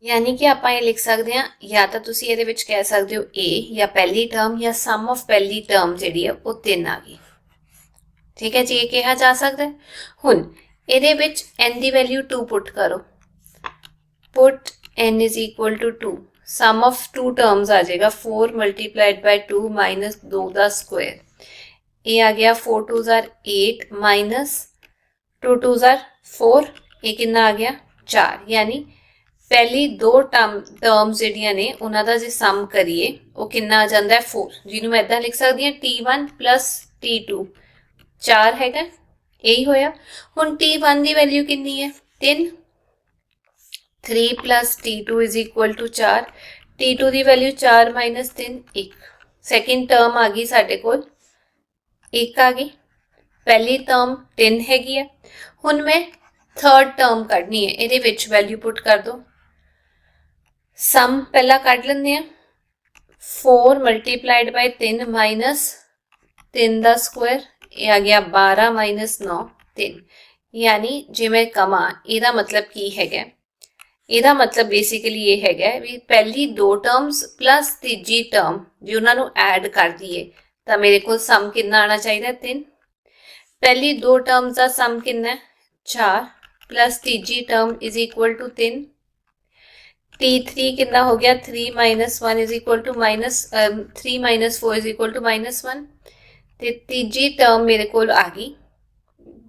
यानी कि आपां ये लिख सकते हैं, या तो तुसीं इहदे विच कह सकते हो ए या पहली टर्म या सम ऑफ पहली टर्म जिहड़ी है वो 3 आ गई, ठीक है जी, ये कहा जा सकता है। हुण इहदे विच n दी वैल्यू 2 पुट करो, put n is equal to 2, sum of two terms आ जाएगा 4 मल्टीप्लाइड बाय 2 माइनस 2 का स्क्वायर, ये आ गया 4 2 ज़ार 8 माइनस 2 2 ज़ार 4, ये कितना आ गया 4, यानी पहली दो टर्म्स जिहड़ियां ने उन्हां दा जे सम करिए वो कितना आ जांदा है 4, जिन्हों मैं इदां लिख सकदी हां T1 प्लस T2 4 हैगा, यही होया। हुण T1 दी वैल्यू कितनी है 3, 3 plus T2 is equal to 4, T2 की वैल्यू 4 माइनस 3 1, सैकेंड टर्म आ गई साडे कोल 1 आ गई, पहली टर्म 3 हैगी है। हुण मैं थर्ड टर्म कढनी है, इहदे विच वैल्यू पुट कर दो, सम पहला कढ लैंदे हैं 4 मल्टीप्लाइड बाय 3 माइनस 3 का स्क्वायर, ये आ गया 12 माइनस 9 3, यानी जे मैं कमा इहदा मतलब की हैगा, ਇਹਦਾ मतलब बेसिकली ये हैगा भी पहली दो टर्म्स प्लस तीजी टर्म जो उन्होंने ऐड कर दिए तो मेरे को सम कितना आना चाहिए 3, पहली दो टर्म्स का सम कितना 4 प्लस तीजी term is equal to 3, T3 कितना हो गया 3 minus 1 is equal to -3 minus 4 is equal to -1, तो तीजी टर्म मेरे को आ गई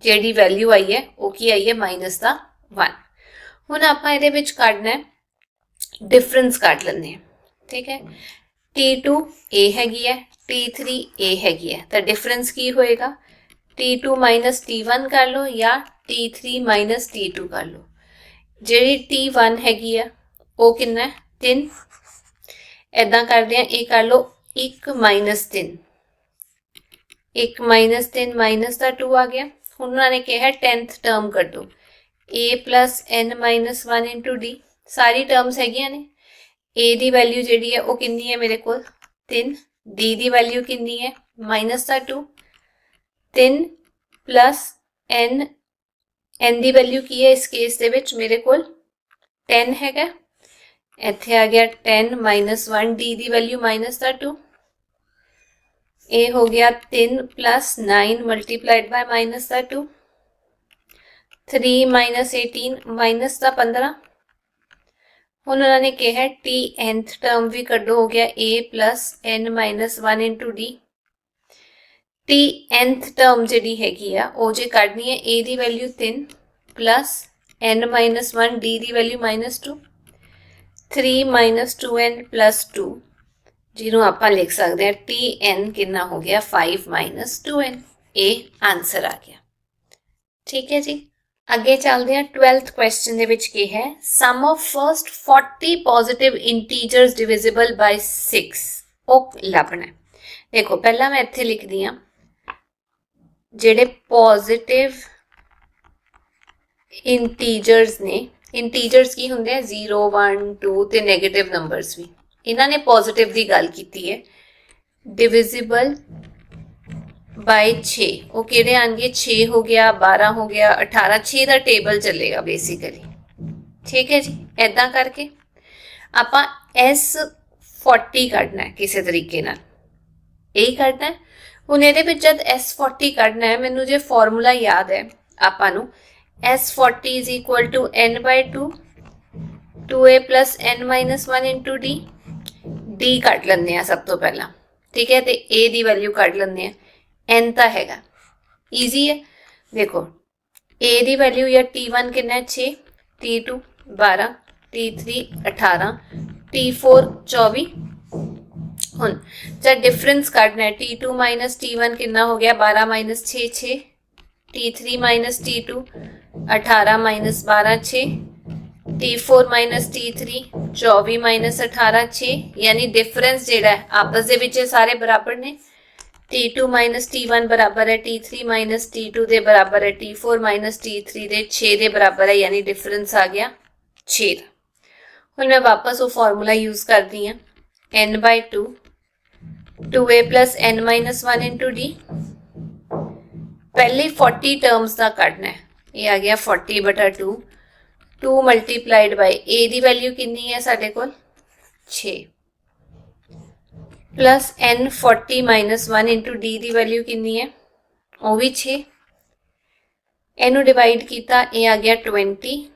जी वैल्यू आई है वो की आई है -1। हुण आपां इहदे विच कढना है डिफरेंस कढ लैंदे हैं, ठीक है। T2 A हैगी है, T3 A हैगी है, तो डिफरेंस की होएगा T2 माइनस T1 कर लो या T3 माइनस T2 कर लो। जिहड़ी T1 हैगी है वो कितना है 3, इदां करदे हैं, ये कर लो 1 माइनस 3, 1 माइनस 3 माइनस का 2 आ गया। हुण उन्होंने कहा 10th टर्म कड्डो, a plus n minus 1 into d, सारी टर्म्स हैगियां ने, a की वैल्यू जी है वो कितनी है मेरे को 3, d की वैल्यू कितनी है माइनस का 2, 3 प्लस n, n की वैल्यू की है इस केस दे विच मेरे को 10 हैगा, इत्थे आ गया 10 माइनस 1, d की वैल्यू माइनस का 2, ए हो गया 3 प्लस 9 मल्टीप्लाइड बाय माइनस का 2, 3 माइनस 18 माइनस का 15, ਹੁਣ ਉਹਨਾਂ ਨੇ ਕਿਹਾ ਹੈ टी nth टर्म भी कड्डो, हो गया a plus n minus 1 into d. T nth term जी हैगी आ वो जे कढ़नी है a की value 3 plus n minus 1 d की वैल्यू -2 3 माइनस 2n प्लस 2 जिन्हों आप लिख सकते हैं टी एन कितना हो गया 5 माइनस 2n। ए आंसर आ गया। ठीक है जी, अगे चलते हैं 12th क्वेश्चन दे विच की है sum of first 40 positive integers divisible by 6 ओ लभना है। देखो पहला मैं इत्थे लिख दी हां जेडे पॉजिटिव इंटीजर्स ने, इंटीजर्स की होंगे 0 1 2 ते नेगेटिव नंबर्स भी, इन्होंने पॉजिटिव की गल की है डिविजिबल बाय 6 वो किहड़े आएंगे 6 हो गया 12 हो गया 18 6 का टेबल चलेगा बेसिकली। ठीक है जी, ऐदा करके आपां S40 कढ़ना है किसी तरीके नाल, यही कढ़ना है। हुण इहदे विच जद S40 कढ़ना है मैनूं जे फॉर्मूला याद है आपां नूं S40 is equal to n by 2 2a plus n minus 1 into d. D cut लें सब तो पहला, ठीक है, तो ए की वैल्यू कट लें। एन तो हैगा ईजी है, देखो ए की वैल्यू या T1 कितना 6 T2 12 T3 18 T4 24। हुण जब डिफरेंस कढ़ना है T2 माइनस T1 कितना हो गया 12 minus 6 6 T3 minus T2 18 minus 12 6 T4 minus T3 24 minus 18 6, यानी डिफरेंस जेड़ा है आपस दे विच सारे बराबर ने। T2 माइनस T1 बराबर है T3 माइनस T2 दे बराबर है T4 माइनस T3 दे 6 दे बराबर है, यानी डिफरेंस आ गया 6। हुण मैं वापस वो फॉर्मूला यूज करती हाँ n by 2 2a plus n minus 1 into d. पहले 40 टर्म्स का कढ़ना है, ये आ गया 40 बटा 2 2 मल्टीप्लाइड बाय ए की वैल्यू कितनी है साढ़े को 6 plus n 40 minus 1 into D की वैल्यू कितनी है वो भी 6। इनू डिवाइड किया ये आ गया 20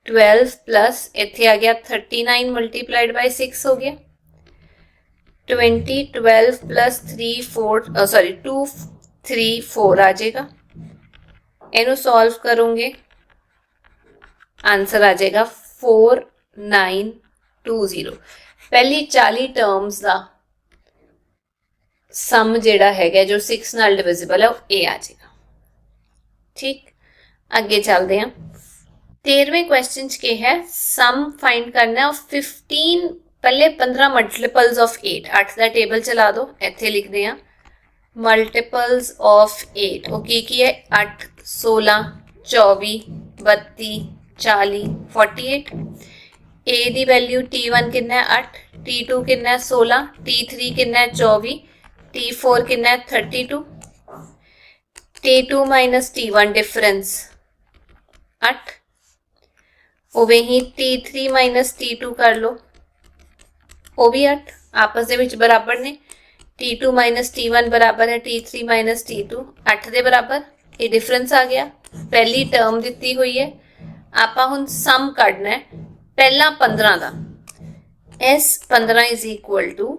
12 प्लस इत्थे आ गया 39 मल्टीप्लाइड बाय 6 हो गया 20 12 प्लस 3 4 सॉरी 2 3 4 आ जाएगा। इनू सॉल्व करोगे आंसर आ जाएगा 4920। पहली 40 टर्म्स का सम जेड़ा है जो 6 नाल डिविजिबल है ये आ जाएगा। ठीक, अगे चलते हैं 13वें क्वेश्चन के है सम फाइंड करना है 15 पहले 15 मल्टीपल्स ऑफ 8 8 का टेबल चला दो, इत्थे लिखते हैं मल्टीपल्स ऑफ 8 वो की है 8 16 24 32 40 48। ए की वैल्यू T1 कितना 8 T2 कितना 16 T3 कितना 24 T4 कितना 32 T2 माइनस T1 डिफरेंस 8 उवे ही T3 माइनस T2 कर लो वो भी 8 आपस दे विच बराबर ने। T2 माइनस T1 बराबर है T3 माइनस T2 8 के बराबर, ये डिफरेंस आ गया। पहली टर्म दी हुई है आपां हुण सम कढ़ना है पहला 15 का S15 इज इक्वल टू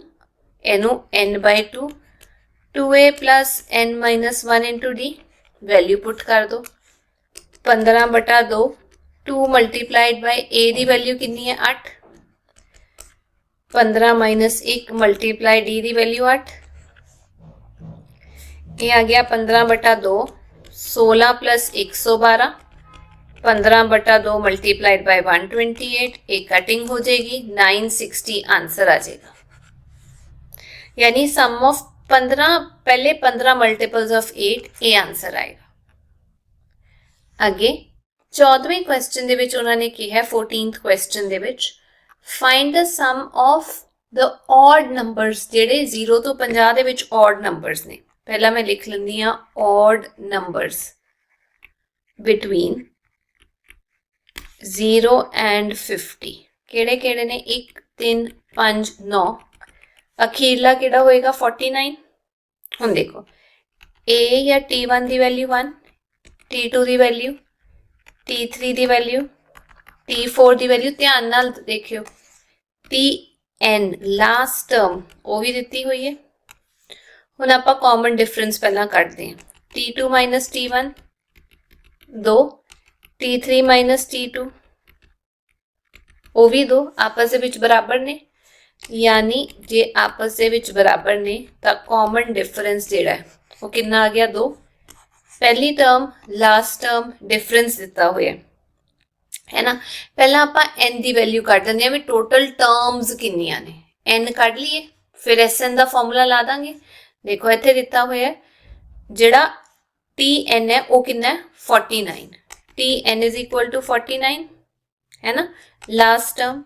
इनू n by 2 2a plus n minus 1 into d value put कर दो 15 बटा 2 2 मल्टीप्लाइड बाय a की वैल्यू कितनी है 8 15 माइनस 1 मल्टीप्लाई डी की वैल्यू 8 ये आ गया 15 बटा 2 16 प्लस 112 15 बटा 2 मल्टीप्लाइड बाय 128 एक कटिंग हो जाएगी 960 आंसर आ जाएगा। यानी सम ऑफ 15 पहले 15 मल्टीपल्स ऑफ 8 ये आंसर आएगा। आगे 14वें क्वेश्चन दे विच उन्होंने की है 14th क्वेश्चन दे विच find the sum of the odd numbers जेडे 0 तो 50 दे विच ऑड नंबर्स ने। पहला मैं लिख लेंदी हाँ ऑड नंबर्स बिटवीन 0 एंड 50 केड़े केड़े ने 1 3 5 9 अखीरला केड़ा होएगा 49। हुण देखो ए या T1 की वैल्यू 1 T2 की वैल्यू T3 की वैल्यू T4 ਦੀ ਵੈਲਿਊ ਧਿਆਨ ਨਾਲ ਦੇਖਿਓ, Tn ਲਾਸਟ ਟਰਮ ਉਹ ਵੀ ਦਿੱਤੀ ਹੋਈ ਹੈ। ਹੁਣ ਆਪਾਂ ਕਾਮਨ ਡਿਫਰੈਂਸ ਪਹਿਲਾਂ ਕੱਢਦੇ ਹਾਂ। T2 minus T1 2, T3 minus T2 ਉਹ ਵੀ 2 ਆਪਸ ਦੇ ਵਿੱਚ ਬਰਾਬਰ ਨੇ, यानी जे आपस दे विच बराबर ने तो कॉमन डिफरेंस जिहड़ा है वो कितना आ गया 2। पहली टर्म लास्ट टर्म डिफरेंस दिता हुआ है ना। पहला आपां n दी वैल्यू कढ दिंदे हां भी टोटल टर्म्स कितनियां ने, n कढ लीए फिर Sn दा फॉर्मूला ला दांगे। देखो इत्थे दिता हुआ है जिहड़ा Tn है वो कितना है 49, Tn इज इक्वल टू 49 है ना। Last term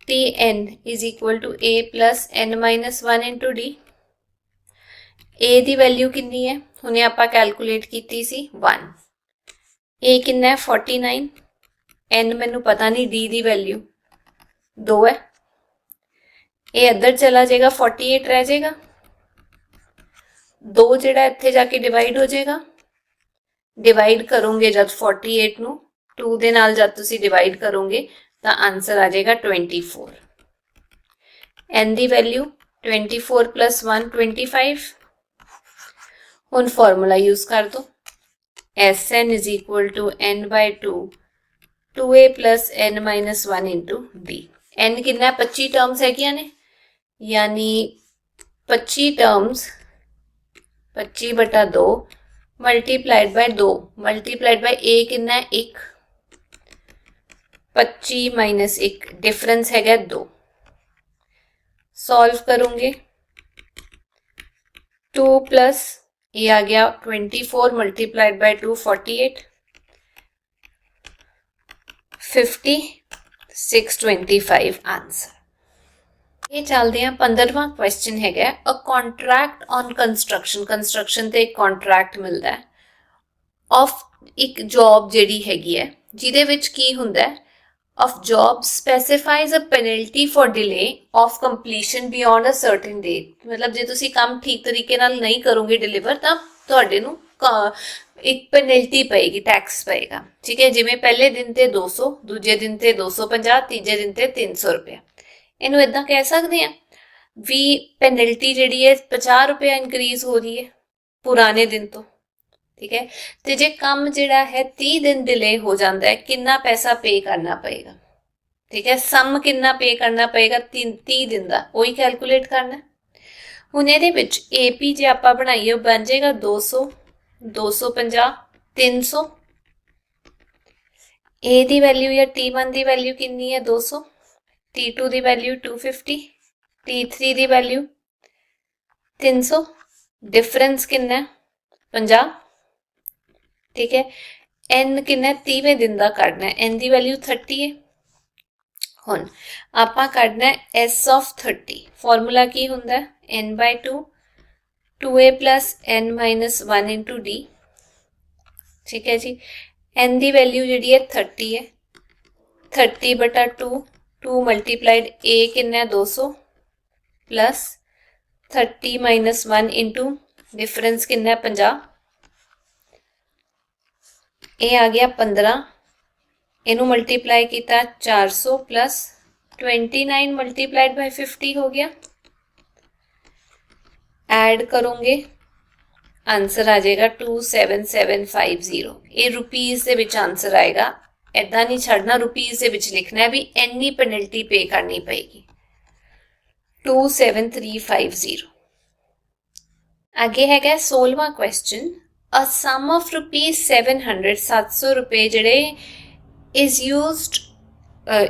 Tn is equal to a plus n minus 1 into d। a the value कितनी है हुणे आपां कैलकुलेट कीती सी 1, a कितना है 49, n मैनू पता नहीं, d दी वैल्यू 2 है, ये इधर चला जाएगा 48 रह जाएगा, 2 जिहड़ा इत्थे जाके डिवाइड हो जाएगा। डिवाइड करोगे जब 48 नू 2 दे नाल जब तुसीं डिवाइड करोगे तो आंसर आ जाएगा 24। n दी वैल्यू 24 प्लस 1 25। हुण फॉर्मूला यूज कर दो, Sn is equal to n by 2 2a plus n minus 1 into d। n कितना 25 टर्म्स है ने, यानी 25 टर्म्स 25 बटा 2 multiplied bye 2 multiplied by a कितना है 1, 25 माइनस 1 डिफरेंस है 2। सॉल्व करूंगे 2 प्लस ये आ गया 24 मल्टीप्लाइड बाय 2 48 50 625 आंसर। ये चलते हैं 15वां क्वेश्चन है a contract on construction. Construction ते एक कॉन्ट्रैक्ट मिलता है ऑफ एक जॉब जिहड़ी हैगी है जिहदे विच की हुंदा है of job specifies a penalty for delay of completion beyond a certain date। मतलब जे तुसी काम ठीक तरीके नाल नहीं करोगे डिलीवर तां तुहाडे नूं एक पेनल्टी पेगी, टैक्स पेगा, ठीक है। जिवें पहले दिन ते 200, दूजे दिन ते 250, तीजे दिन ते 300 रुपया। इनू इदां कह सकते हैं भी पेनल्टी जिहड़ी है 50 रुपया इंक्रीज हो रही है पुराने दिन तो, ठीक है। तो जे काम जिहड़ा है 30 दिन डिले हो जाता है कितना पैसा पे करना पएगा, ठीक है। सम कितना पे करना पएगा 30 दिन का वही कैलकुलेट करना। हुण इहदे विच AP जे आपां बनाईए बन जाएगा 200 250 300। A दी वैल्यू या T1 दी वैल्यू कितनी है 200, T2 दी वैल्यू 250, T3 दी वैल्यू 300, डिफरेंस कितना है 50, ठीक है। n कितना 30वें दिन का कढ़ना है, n की वैल्यू 30 है। हुण आपां कढ़ना है s ऑफ 30। फॉर्मूला की हुंदा है n by 2 2a plus n minus 1 into d, ठीक है जी। n की वैल्यू जिहड़ी है 30 है, 30 बटा 2 2 मल्टीप्लाइड a कितना 200 प्लस 30 माइनस 1 इंटू डिफरेंस कितना 50, ये आ गया 15। इनू मल्टीप्लाई किया 400 प्लस 29 मल्टीप्लाइड बाय 50 हो गया। ऐड करोगे आंसर आ जाएगा 27750। ये रुपीज़ दे विच आंसर आएगा, ऐदा नहीं छड़ना, रुपीज़ दे विच लिखना है भी इन्नी पेनल्टी पे करनी पएगी 27350। आगे है 16वां question. A sum of rupees 700 700 रुपए जिहड़े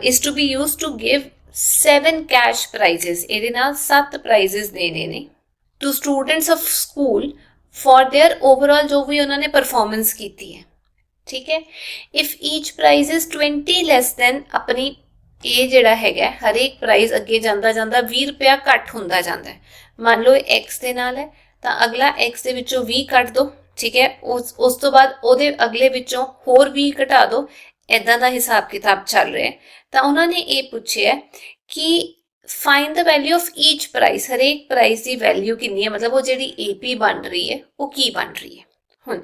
is to be used to give 7 cash prizes। ਇਹਦੇ ਨਾਲ 7 prizes देने ने to students of school for their overall जो भी उन्होंने परफॉर्मेंस की है, ठीक है। if each prize is 20 less than अपनी ये जिहड़ा हैगा हर एक प्राइज अगे जांदा जांदा 20 रुपया घट हुंदा जांदा है। मान लो x दे नाल है तो अगला x दे विचों 20 कट दो, ठीक है। उस तो बाद ओदे अगले विचों होर 20 घटा दो, इदां दा हिसाब किताब चल रहा है। तो उन्होंने ये पूछे कि find the value of each price, हर एक प्राइस की वैल्यू कितनी है, मतलब वो जिहड़ी AP बन रही है वो की बन रही है। हुण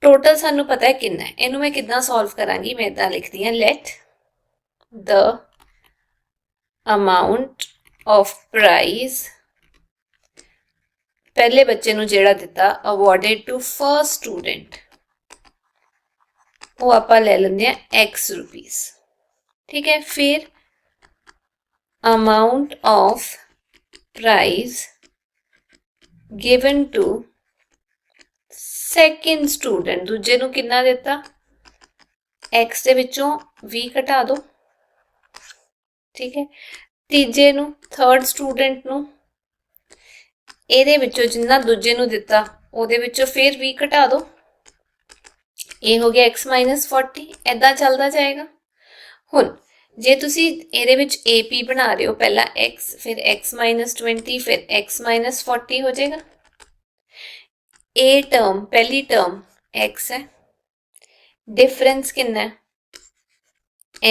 टोटल सानू पता है कितना है, इनू मैं किदां सॉल्व करांगी, मैं इदां लिखदी हां late the amount of prize पहले बच्चे ਨੂੰ ਜਿਹੜਾ ਦਿੱਤਾ awarded to first student ਉਹ ਆਪਾਂ ਲੈ ਲੈਂਦੇ ਆ x rupees ठीक है। फिर amount of prize given to second student ਦੂਜੇ ਨੂੰ ਕਿੰਨਾ ਦਿੱਤਾ x ਦੇ ਵਿੱਚੋਂ 20 ਘਟਾ ਦੋ ठीक है। ਤੀਜੇ ਨੂੰ third student ਨੂੰ ਇਹਦੇ ਵਿੱਚੋਂ ਜਿੰਨਾ ਦੂਜੇ ਨੂੰ ਦਿੱਤਾ ਉਹਦੇ ਵਿੱਚੋਂ ਫਿਰ 20 ਘਟਾ ਦੋ ਇਹ ਹੋ ਗਿਆ x - 40 ਐਦਾਂ ਚੱਲਦਾ ਜਾਏਗਾ। ਹੁਣ ਜੇ ਤੁਸੀਂ ਇਹਦੇ ਵਿੱਚ AP ਬਣਾ ਰਹੇ ਹੋ ਪਹਿਲਾਂ x ਫਿਰ x - 20 ਫਿਰ x - 40 ਹੋ ਜਾਏਗਾ। ਇਹ ਟਰਮ ਪਹਿਲੀ ਟਰਮ x ਹੈ डिफरेंस कितना है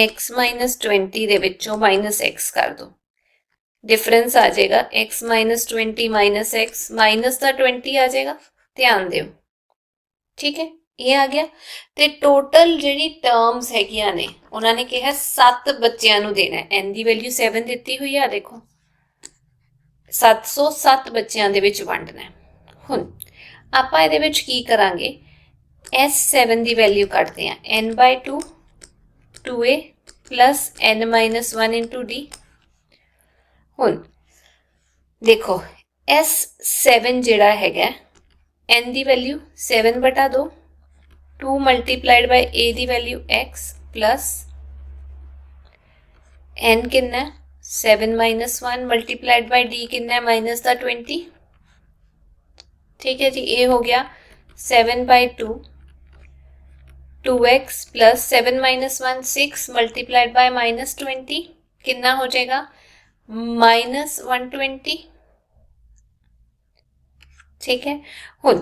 x - 20 ਦੇ ਵਿੱਚੋਂ -x ਕਰ ਦੋ डिफरेंस आ जाएगा x - 20 - x माइनस का 20 आ जाएगा ध्यान दियो ठीक है। ये आ गया ते टोटल ਜਿਹੜੀ ਟਰਮਸ ਹੈਗੀਆਂ ਨੇ ਉਹਨਾਂ ਨੇ ਕਿਹਾ 7 ਬੱਚਿਆਂ ਨੂੰ ਦੇਣਾ ਹੈ n ਦੀ ਵੈਲਿਊ 7 ਦਿੱਤੀ ਹੋਈ ਆ ਦੇਖੋ 707 ਬੱਚਿਆਂ ਦੇ ਵਿੱਚ ਵੰਡਣਾ ਹੈ। ਹੁਣ ਆਪਾਂ ਇਹਦੇ ਵਿੱਚ ਕੀ ਕਰਾਂਗੇ S7 ਦੀ ਵੈਲਿਊ ਕੱਢਦੇ ਆ n/2 2a plus n - 1 into d। ਹੁਣ ਦੇਖੋ S7 ਜਿਹੜਾ ਹੈਗਾ n ਦੀ ਵੈਲਿਊ 7/2 2 multiplied by a ਦੀ ਵੈਲਿਊ x plus n ਕਿੰਨਾ 7 - 1 multiplied by d ਕਿੰਨਾ minus ਦਾ 20 ਠੀਕ ਹੈ ਜੀ। ਇਹ ਹੋ ਗਿਆ 7/2 2x plus 7 - 1 6 multiplied by -20 कितना हो जाएगा -120 ठीक है। हुन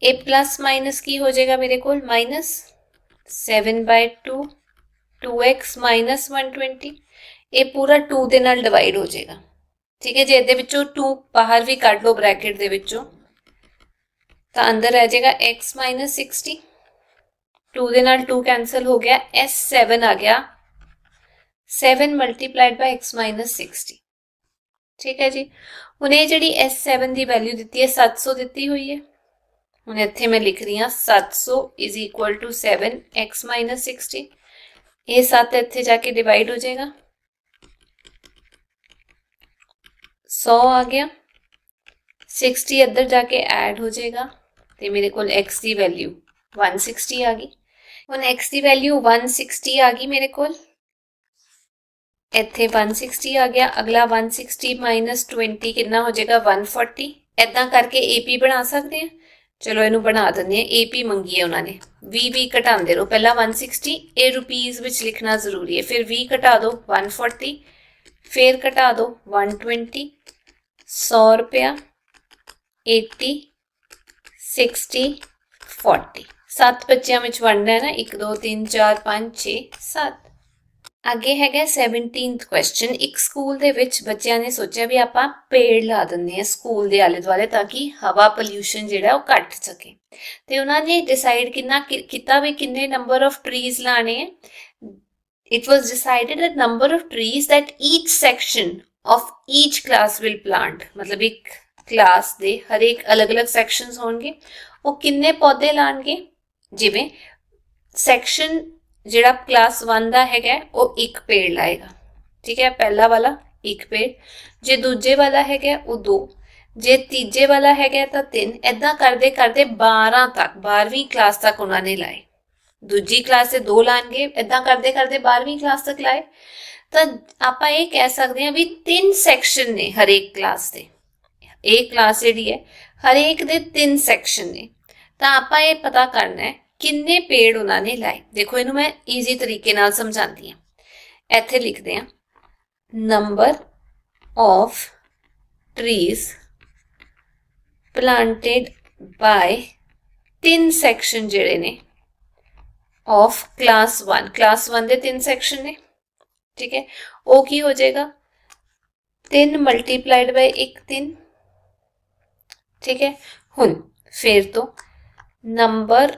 a प्लस माइनस की हो जाएगा मेरे को माइनस 7/2 2x - 120 ये पूरा 2 ਦੇ ਨਾਲ ਡਿਵਾਈਡ ਹੋ ਜਾਏਗਾ ਠੀਕ ਹੈ। ਜੇ ਇਹਦੇ ਵਿੱਚੋਂ 2 ਬਾਹਰ ਵੀ ਕੱਢ ਲਓ ਬ੍ਰੈਕਟ ਦੇ ਵਿੱਚੋਂ ਤਾਂ ਅੰਦਰ ਰਹਿ ਜਾਏਗਾ x - 60 2 ਦੇ ਨਾਲ 2 ਕੈਂਸਲ ਹੋ ਗਿਆ S7 ਆ ਗਿਆ 7 multiplied by x - 60 ठीक है जी। ਹੁਣ ਇਹ ਜਿਹੜੀ S7 ਦੀ ਵੈਲਿਊ ਦਿੱਤੀ ਹੈ 700 ਦਿੱਤੀ ਹੋਈ ਹੈ ਹੁਣ ਇੱਥੇ ਮੈਂ ਲਿਖ ਰਹੀ ਹਾਂ 700 = 7 x - 60 ਇਹ 7 ਇੱਥੇ ਜਾ ਕੇ ਡਿਵਾਈਡ ਹੋ ਜਾਏਗਾ 100 ਆ ਗਿਆ 60 ਇੱਧਰ ਜਾ ਕੇ ਐਡ ਹੋ ਜਾਏਗਾ ਤੇ ਮੇਰੇ ਕੋਲ x ਦੀ ਵੈਲਿਊ 160 ਆ ਗਈ। ਹੁਣ x ਦੀ ਵੈਲਿਊ 160 ਆ ਗਈ ਮੇਰੇ ਕੋਲ ਇੱਥੇ 160 ਆ ਗਿਆ ਅਗਲਾ 160 - 20 ਕਿੰਨਾ ਹੋ ਜਾਏਗਾ 140 ਐਦਾਂ ਕਰਕੇ AP ਬਣਾ ਸਕਦੇ ਆ। ਚਲੋ ਇਹਨੂੰ ਬਣਾ ਦਿੰਦੇ ਆ AP ਮੰਗੀ ਹੈ ਉਹਨਾਂ ਨੇ 20 ਘਟਾਉਂਦੇ ਰਹੋ ਪਹਿਲਾਂ 160 ਇਹ ਰੁਪੀਸ ਵਿੱਚ ਲਿਖਣਾ ਜ਼ਰੂਰੀ ਹੈ ਫਿਰ 20 ਘਟਾ ਦਿਓ 140 ਫਿਰ ਘਟਾ ਦਿਓ 120 100 ਰੁਪਇਆ 80 60 40 7 ਬੱਚਿਆਂ ਵਿੱਚ ਵੰਡਣਾ ਹੈ ਨਾ 1 2 3 4 5 6 7 ਅੱਗੇ ਹੈਗਾ 17th ਕੁਐਸਚਨ ਇੱਕ ਸਕੂਲ ਦੇ ਵਿੱਚ ਬੱਚਿਆਂ ਨੇ ਸੋਚਿਆ ਵੀ ਆਪਾਂ ਪੇੜ ਲਾ ਦਿੰਦੇ ਆ ਸਕੂਲ ਦੇ ਆਲੇ ਦੁਆਲੇ ਤਾਂ ਕਿ ਹਵਾ ਪੋਲਿਊਸ਼ਨ ਜਿਹੜਾ ਉਹ ਘਟ ਸਕੇ ਤੇ ਉਹਨਾਂ ਨੇ ਡਿਸਾਈਡ ਕੀਤਾ ਵੀ ਕਿੰਨੇ ਨੰਬਰ ਆਫ ਟਰੀਜ਼ ਲਾਣੇ ਹੈ। it was decided that number of trees that each section of each class will plant मतलब ਇੱਕ ਕਲਾਸ ਦੇ ਹਰ ਇੱਕ ਅਲੱਗ-ਅਲੱਗ ਸੈਕਸ਼ਨਸ ਹੋਣਗੇ ਉਹ ਕਿੰਨੇ ਪੌਦੇ ਲਾਣਗੇ ਜਿਵੇਂ ਸੈਕਸ਼ਨ ਜਿਹੜਾ ਕਲਾਸ 1 ਦਾ ਹੈਗਾ ਉਹ ਇੱਕ ਪੇੜ ਲਾਏਗਾ ਠੀਕ ਹੈ ਪਹਿਲਾ ਵਾਲਾ ਇੱਕ ਪੇੜ ਜੇ ਦੂਜੇ ਵਾਲਾ ਹੈਗਾ ਉਹ 2 ਜੇ ਤੀਜੇ ਵਾਲਾ ਹੈਗਾ ਤਾਂ 3 ਐਦਾਂ ਕਰਦੇ ਕਰਦੇ 12 ਤੱਕ 12ਵੀਂ ਕਲਾਸ ਤੱਕ ਉਹਨਾਂ ਨੇ ਲਾਏ ਦੂਜੀ ਕਲਾਸ ਦੇ 2 ਲਾਣਗੇ ਐਦਾਂ ਕਰਦੇ ਕਰਦੇ 12ਵੀਂ ਕਲਾਸ ਤੱਕ ਲਾਏ ਤਾਂ ਆਪਾਂ ਇਹ ਕਹਿ ਸਕਦੇ ਹਾਂ ਵੀ 3 ਸੈਕਸ਼ਨ ਨੇ ਹਰ ਇੱਕ ਕਲਾਸ ਦੇ ਇਹ ਕਲਾਸ ਜਿਹੜੀ ਹੈ ਹਰ ਇੱਕ ਦੇ 3 ਸੈਕਸ਼ਨ ਨੇ ਤਾਂ ਆਪਾਂ ਇਹ ਪਤਾ ਕਰਨਾ ਹੈ ਕਿੰਨੇ ਪੇੜ ਉਹਨਾਂ ਨੇ ਲਾਏ ਦੇਖੋ ਇਹਨੂੰ ਮੈਂ ਈਜ਼ੀ ਤਰੀਕੇ ਨਾਲ ਸਮਝਾਉਂਦੀ ਹਾਂ ਇੱਥੇ ਲਿਖਦੇ ਹਾਂ number of trees planted by 3 section ਜਿਹੜੇ ਨੇ ਆਫ ਕਲਾਸ 1 ਦੇ 3 ਸੈਕਸ਼ਨ ਨੇ ਠੀਕ ਹੈ ਉਹ ਕੀ ਹੋ ਜਾਏਗਾ 3 ਮਲਟੀਪਲਾਈਡ ਬਾਈ 1 3 ठीक है। हुन फिर तो number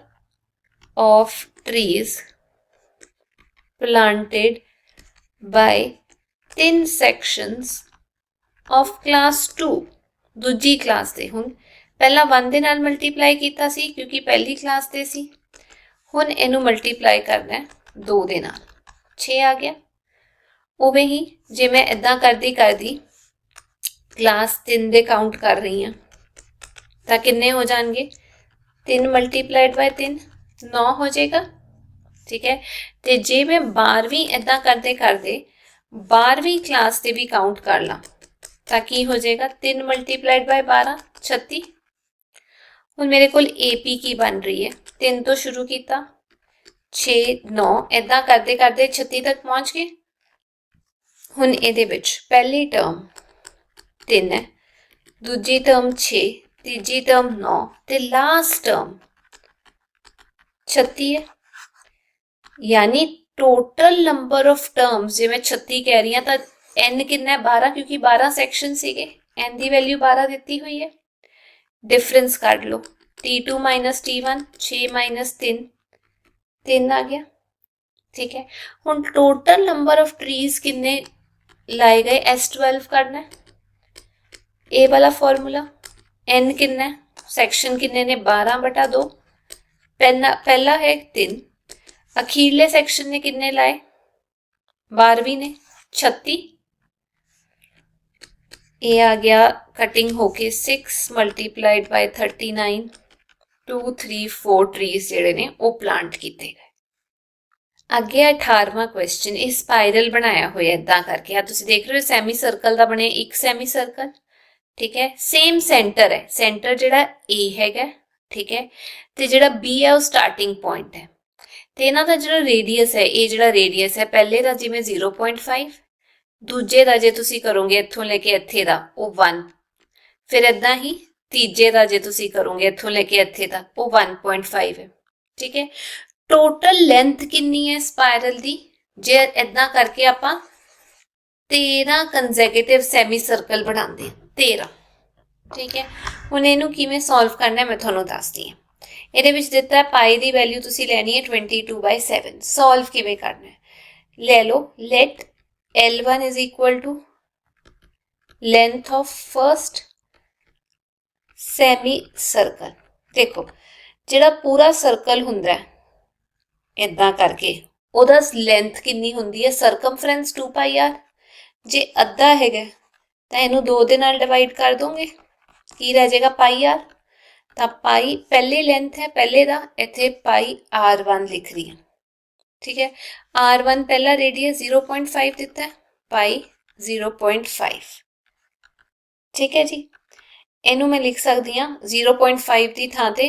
of trees planted by 3 sections of class 2 दूजी क्लास दे। हुण पहला 1 दे नाल मल्टीप्लाई कीता सी क्योंकि पहली क्लास दे सी, हुण इनू मल्टीप्लाई करना है 2 दे नाल, 6 आ गया। उवें ही जे मैं इदां करदी क्लास 3 दे काउंट कर रही हाँ तो किन्ने हो जाएंगे, 3 मल्टीप्लाइड बाय 3 9 हो जाएगा। ठीक है, तो जे मैं 12वीं इदा करते 12वीं क्लास से भी काउंट कर ला तो की हो जाएगा, 3 मल्टीप्लाइड बाय 12 36। हुण मेरे को AP की बन रही है, 3 तो शुरू किया 6 9 इदा करते 36 तक पहुँच गए। हुण इहदे विच पहली टर्म 3 है, दूजी टर्म 6, तीजी टर्म 9 ते लास्ट टर्म 36 है। यानी टोटल नंबर ऑफ टर्म्स जे मैं 36 कह रही हूँ तो n कितना है 12, क्योंकि 12 सैक्शन सीगे, n की वैल्यू 12 दी हुई है। डिफरेंस काट लो, T2 माइनस T1 6 माइनस 3 3 आ गया। ठीक है, हुण टोटल नंबर ऑफ ट्रीज किन्ने लाए गए, S12 करना है, ए वाला फॉर्मूला। n कितना है, सैक्शन किन्ने ने 12/2, पहला है 3, अखीरले सैक्शन ने किन्ने लाए 12वीं ने 36। ये आ गया कटिंग होके 6 मल्टीप्लाइड बाय 39, 2 3 4 ट्रीज जेडे ने वो प्लांट किए गए। अगे 18वां क्वेश्चन, ये स्पाइरल बनाया हुआ इदा करके, आ तुसीं देख रहे हो सैमी सर्कल का बने एक सैमी सर्कल। ठीक है, सेम सेंटर है, सेंटर जिहड़ा ए हैगा। ठीक है, तो जिहड़ा बी है वो स्टार्टिंग पॉइंट है, तो इन्हां दा जिहड़ा रेडियस है, ये जिहड़ा रेडियस है पहले दा जिवें 0.5, दूजे दा जे तुसीं करोगे इत्थों लेके इत्थे दा वो 1, फिर इदां ही तीजे दा जे तुसीं करोगे इत्थों लेके इत्थे दा वो 1.5 है। ठीक है, टोटल लेंथ कितनी है स्पाइरल दी, जे इदां करके आपां 13 कंजैक्यूटिव सैमी सर्कल बनाते हैं, 13। ठीक है, हुण इहनूं किवें सॉल्व करना है मैं तुहानूं दसदी हां। ਇਹਦੇ ਵਿੱਚ ਦਿੱਤਾ ਹੈ ਪਾਈ ਦੀ ਵੈਲਿਊ ਤੁਸੀਂ ਲੈਣੀ ਹੈ 22/7। ਸੋਲਵ ਕਿਵੇਂ ਕਰਨਾ ਹੈ, ਲੈ ਲਓ light L1 is equal to length of first semi circle। देखो ਜਿਹੜਾ ਪੂਰਾ ਸਰਕਲ ਹੁੰਦਾ ਹੈ ਇਦਾਂ ਕਰਕੇ ਉਹਦਾ ਲੈਂਥ ਕਿੰਨੀ ਹੁੰਦੀ ਹੈ, ਸਰਕਮਫਰੈਂਸ 2πr। ਜੇ ਅੱਧਾ ਹੈਗਾ ਤਾਂ ਇਹਨੂੰ 2 ਦੇ ਨਾਲ ਡਿਵਾਈਡ ਕਰ ਦੋਗੇ, ਕੀ ਰਹਿ ਜਾਏਗਾ πr। ਤਾਂ ਪਾਈ ਪਹਿਲੇ ਲੈਂਥ है पहले ਦਾ, ਇੱਥੇ ਪਾਈ r1 लिख रही है। ठीक है, r1 पहला रेडियस 0.5 दिता है, पाई 0.5। ठीक है जी, इनू मैं लिख सकती हाँ 0.5 की थां ते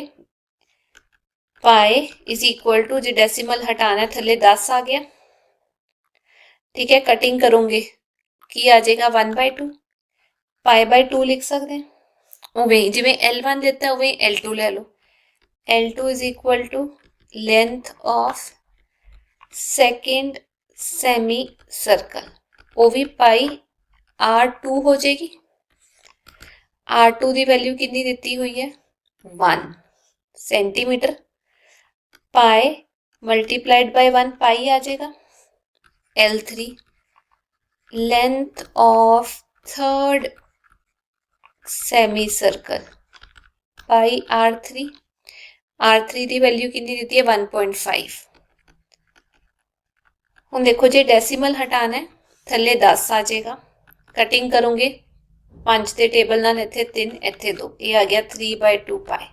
पाई इज इक्वल टू, जो डेसीमल हटाना थले 10 आ गया। ठीक है, कटिंग करोगे की आ जाएगा 1/2, π/2 लिख सकते हैं। उवें जिवें L1 दिता है उवें L2 ले लो, L2 is equal to length of second semi circle, वो भी पाई R2 हो जाएगी। R2 की वैल्यू कितनी दी हुई है 1 centimetre, pi multiplied by 1 pi आ जाएगा। L3 length of third semi circle, pi R3, R3 की वैल्यू कितनी दी है 1.5। हुण देखो जे डेसीमल हटाना है थले 10 आ जाएगा, कटिंग करोगे 5 के टेबल नाल इत्थे 3 इत्थे 2, ये आ गया 3/2 पाई।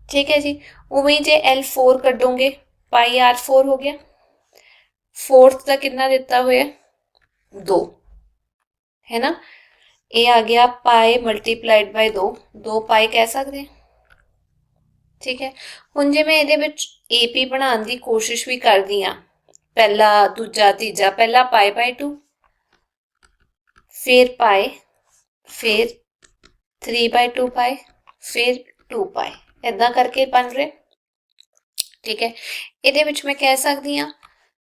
ठीक है जी, उवें जे L4 कटोगे पाई R4 हो गया, फोर्थ का कितना दिता हुआ 2 है ना, ये आ गया पाई मल्टीप्लाइड बाय 2, 2 पाई कह सकते हैं। ठीक है, हुण जे मैं इहदे विच AP बनाने की कोशिश भी करदी हाँ, पहला दूजा तीजा, पहला π/2, फिर पाई, फिर 3/2 पाई, फिर 2 पाई, इदा करके बन रहे। ठीक है, इहदे विच मैं कह सकती हाँ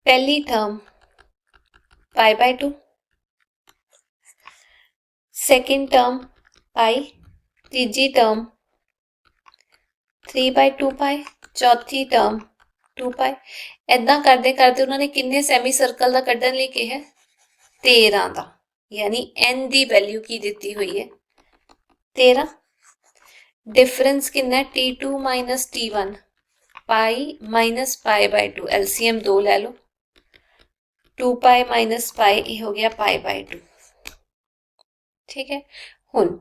पहली टर्म π/2, सेकेंड टर्म पाई, तीजी टर्म 3/2 पाई, चौथी टर्म 2 ਪਾਈ। ਇਦਾਂ ਕਰਦੇ ਕਰਦੇ ਉਹਨਾਂ ਨੇ ਕਿੰਨੇ ਸੈਮੀ ਸਰਕਲ ਦਾ ਕੱਢਣ ਲਈ ਕਿਹਾ 13 ਦਾ, ਯਾਨੀ n ਦੀ ਵੈਲਿਊ ਕੀ ਦਿੱਤੀ ਹੋਈ ਹੈ 13। डिफरेंस कितना है T2 minus T1 pi minus pi by 2, LCM 2 ले लो, 2 पाई माइनस पाई ये हो गया पाई बाय 2। ठीक है, हुन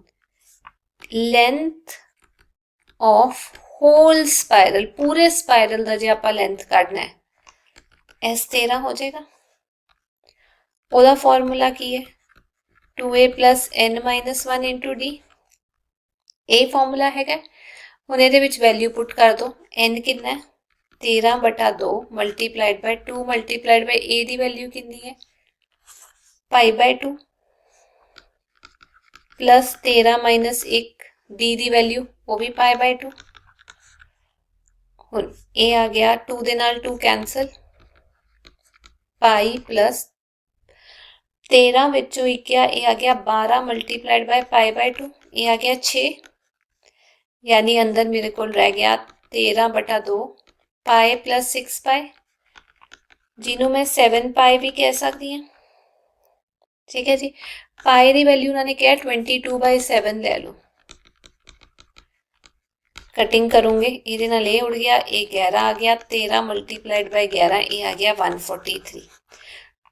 लेंथ ऑफ होल स्पाइरल, पूरे स्पाइरल का जो आप लेंथ काटना है S13 हो जाएगा। ओदा फॉर्मूला की है 2a plus n minus 1 into D, ये फॉर्मूला है। हुण इहदे विच वैल्यू पुट कर दो, n कितना है 13 बटा 2 multiplied bye 2 multiplied by a the value कितनी है pi by 2 plus 13 minus 1 d the value वो भी पाई बाय 2। हुण a आ गया 2 दे नाल 2 कैंसल, पाई प्लस 13 विचों 1 आ गया 12 मल्टीप्लाइड बाय पाई बाय 2, ये आ गया 6, यानी अंदर मेरे को रह गया 13 बटा 2 पाई प्लस 6 पाई, जिन्हों मैं 7 पाई भी कह सकती हूँ। ठीक है जी, पाई की वैल्यू उन्होंने कहा 22/7 ले लो, कटिंग करूंगे ये नाल ये उड़ गया, ये 11 आ गया, 13 मल्टीप्लाइड बाय 11 ये आ गया 143।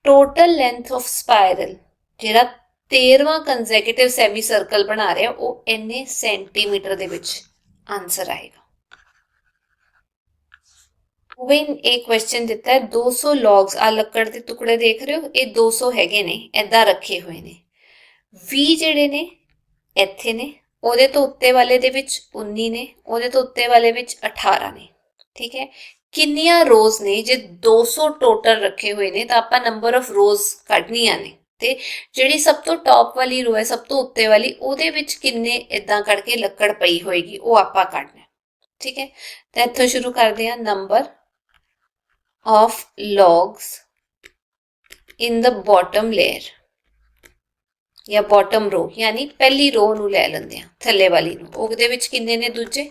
टोटल लेंथ ऑफ स्पाइरल जिहड़ा 13वां कंजैक्यूटिव सैमी सर्कल बना रहा वो इन्ने सेंटीमीटर दे विच आंसर आएगा। एक क्वेश्चन दिता है 200 लॉग्स, आ लकड़ के टुकड़े देख रहे हो ये 200 हैगे ने, इदा रखे हुए ने, 20 जिहड़े ने इत्थे ने, ਉਹਦੇ ਤੋਂ ਉੱਤੇ ਵਾਲੇ ਦੇ ਵਿੱਚ 19 ਨੇ, ਉਹਦੇ ਤੋਂ ਉੱਤੇ ਵਾਲੇ ਵਿੱਚ 18 ਨੇ। ਠੀਕ ਹੈ, ਕਿੰਨੀਆਂ ਰੋਜ਼ ਨੇ? ਜੇ 200 ਟੋਟਲ ਰੱਖੇ ਹੋਏ ਨੇ ਤਾਂ ਆਪਾਂ ਨੰਬਰ ਆਫ ਰੋਜ਼ ਕੱਢਣੀਆਂ ਨੇ, ਤੇ ਜਿਹੜੀ ਸਭ ਤੋਂ ਟੌਪ ਵਾਲੀ ਰੋ ਹੈ ਸਭ ਤੋਂ ਉੱਤੇ ਵਾਲੀ, ਉਹਦੇ ਵਿੱਚ ਕਿੰਨੇ ਇਦਾਂ ਕਰਕੇ ਲੱਕੜ ਪਈ ਹੋਏਗੀ ਉਹ ਆਪਾਂ ਕੱਢਣਾ। ਠੀਕ ਹੈ, ਤਾਂ ਇੱਥੋਂ ਸ਼ੁਰੂ ਕਰਦੇ ਹਾਂ। Number of logs in the bottom layer या बॉटम रो, यानी पहली रो नू लै लैंदे आ, थल्ले वाली नू, ਉਹਦੇ ਵਿੱਚ ਕਿੰਨੇ ਨੇ ਦੂਜੇ,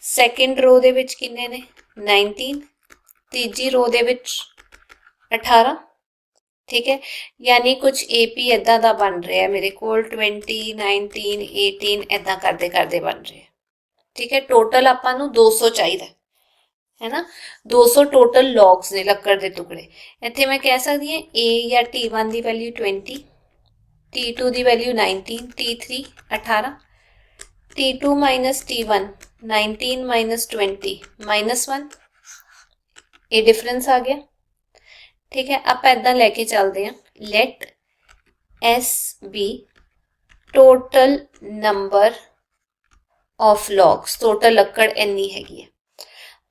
ਸੈਕੰਡ रो ਦੇ ਵਿੱਚ ਕਿੰਨੇ ਨੇ 19, ਤੀਜੀ रो ਦੇ ਵਿੱਚ 18। ठीक है, यानी कुछ AP इदा ਦਾ बन रहा है मेरे को 20 19 18 इदा करते करते बन रहे हैं। ठीक है, टोटल आपां नू 200 चाहिए है ना, 200 टोटल लॉग्स ने लक्कड़ के टुकड़े। इत्थे मैं कह सकती हूँ A या T1 की वैल्यू 20, T2 की value 19, T3 18, T2 minus T1 19 minus 20 -1, ये डिफरेंस आ गया। ठीक है, आप इदा लैके चलते हैं, let S be total number of logs, total लक्कड़ इन्नी हैगी है,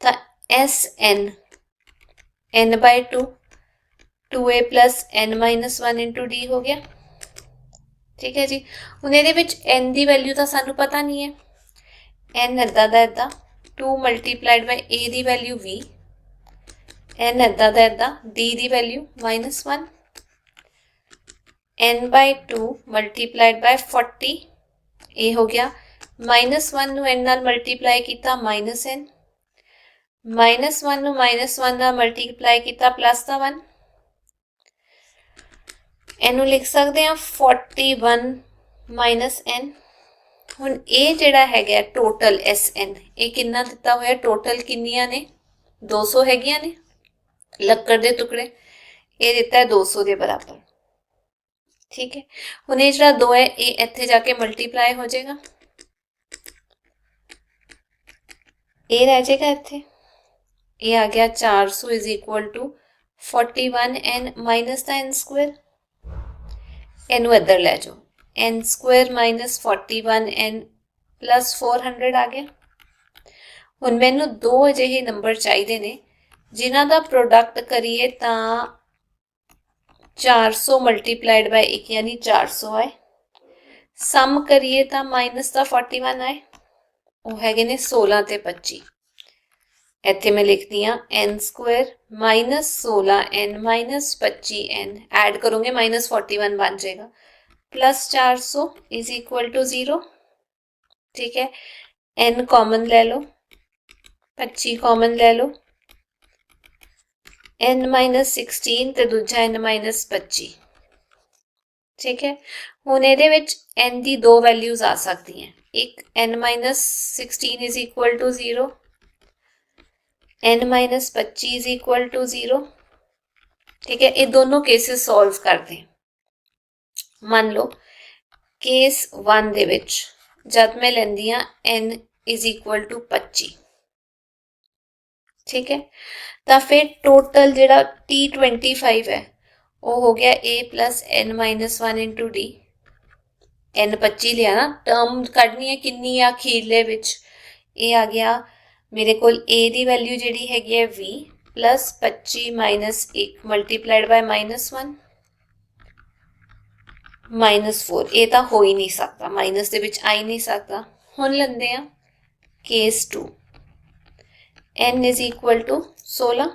तो SN n/2 2a plus n minus 1 into d हो गया। ठीक है जी, हुण इहदे विच n की वैल्यू तो सानू पता नहीं है, n इदा दा इदा 2 मल्टीप्लाइड बाय a की वैल्यू 20, n इदा दा इदा d की वैल्यू -1, n/2 मल्टीप्लाइड बाय 40, ये हो गया -1 नू n नाल मल्टीप्लाई किया -n, -1 नू -1 नाल मल्टीप्लाई किया +1, इनू लिख सकते हैं 41 -n। हुण ये जिहड़ा हैगा टोटल SN ये कितना दिता होया, टोटल किन्नियां ने 200 हैगियां ने लक्कड़ दे टुकड़े, ये दिता है 200 के बराबर। ठीक है, हुण ये जिहड़ा 2 है ये इत्थे जाके मल्टीप्लाई हो जाएगा, ये रह जाएगा इत्थे, ये आ गया 400 is equal to 41n minus the n square, इनू इधर लै जाओ, n square minus 41n plus 400 आ गया। हुण मैनू 2 अजिहे नंबर चाहिए ने जिन्हां दा प्रोडक्ट करिए तो 400 मल्टीप्लाइड बाय 1 यानी 400 आए, सम करिए तो माइनस का 41 आए, वो है ने 16 ते 25। इत्थे मैं लिखती हाँ n square minus 16n minus 25n, add करोगे -41 बन जाएगा, प्लस 400 इज इक्वल टू 0। ठीक है, n कॉमन ले लो, 25 कॉमन ले लो, n-16 ਤੇ ਦੂਜਾ n-25। ठीक है, ਹੁਣ ਇਹਦੇ ਵਿੱਚ n ਦੀ ਦੋ ਵੈਲਿਊਜ਼ ਆ ਸਕਦੀਆਂ। ਇੱਕ n-16 is equal to 0, n-25 is equal to 0। ठीक है, ये दोनों केसेस सॉल्व करते हैं। मान लो केस 1 ਦੇ ਵਿੱਚ जब मैं ਲੈਂਦੀ ਹਾਂ n is equal to 25। ठीक है, तो फिर टोटल ਜਿਹੜਾ t25 है वो हो गया a plus n-1 into d। n-25 लिया ना, टर्म ਕੱਢਣੀ है किन्नी आ अखीरले विच, ये आ गया मेरे को a ਦੀ वैल्यू ਜਿਹੜੀ ਹੈਗੀ है v plus 25 minus 1 multiplied by -1 -4। ਇਹ ਤਾਂ ਹੋ ਹੀ ਨਹੀਂ ਸਕਦਾ, ਮਾਈਨਸ ਦੇ ਵਿੱਚ ਆ ਹੀ ਨਹੀਂ ਸਕਦਾ। ਹੁਣ ਲੈਂਦੇ ਆ case 2, n is equal to 16।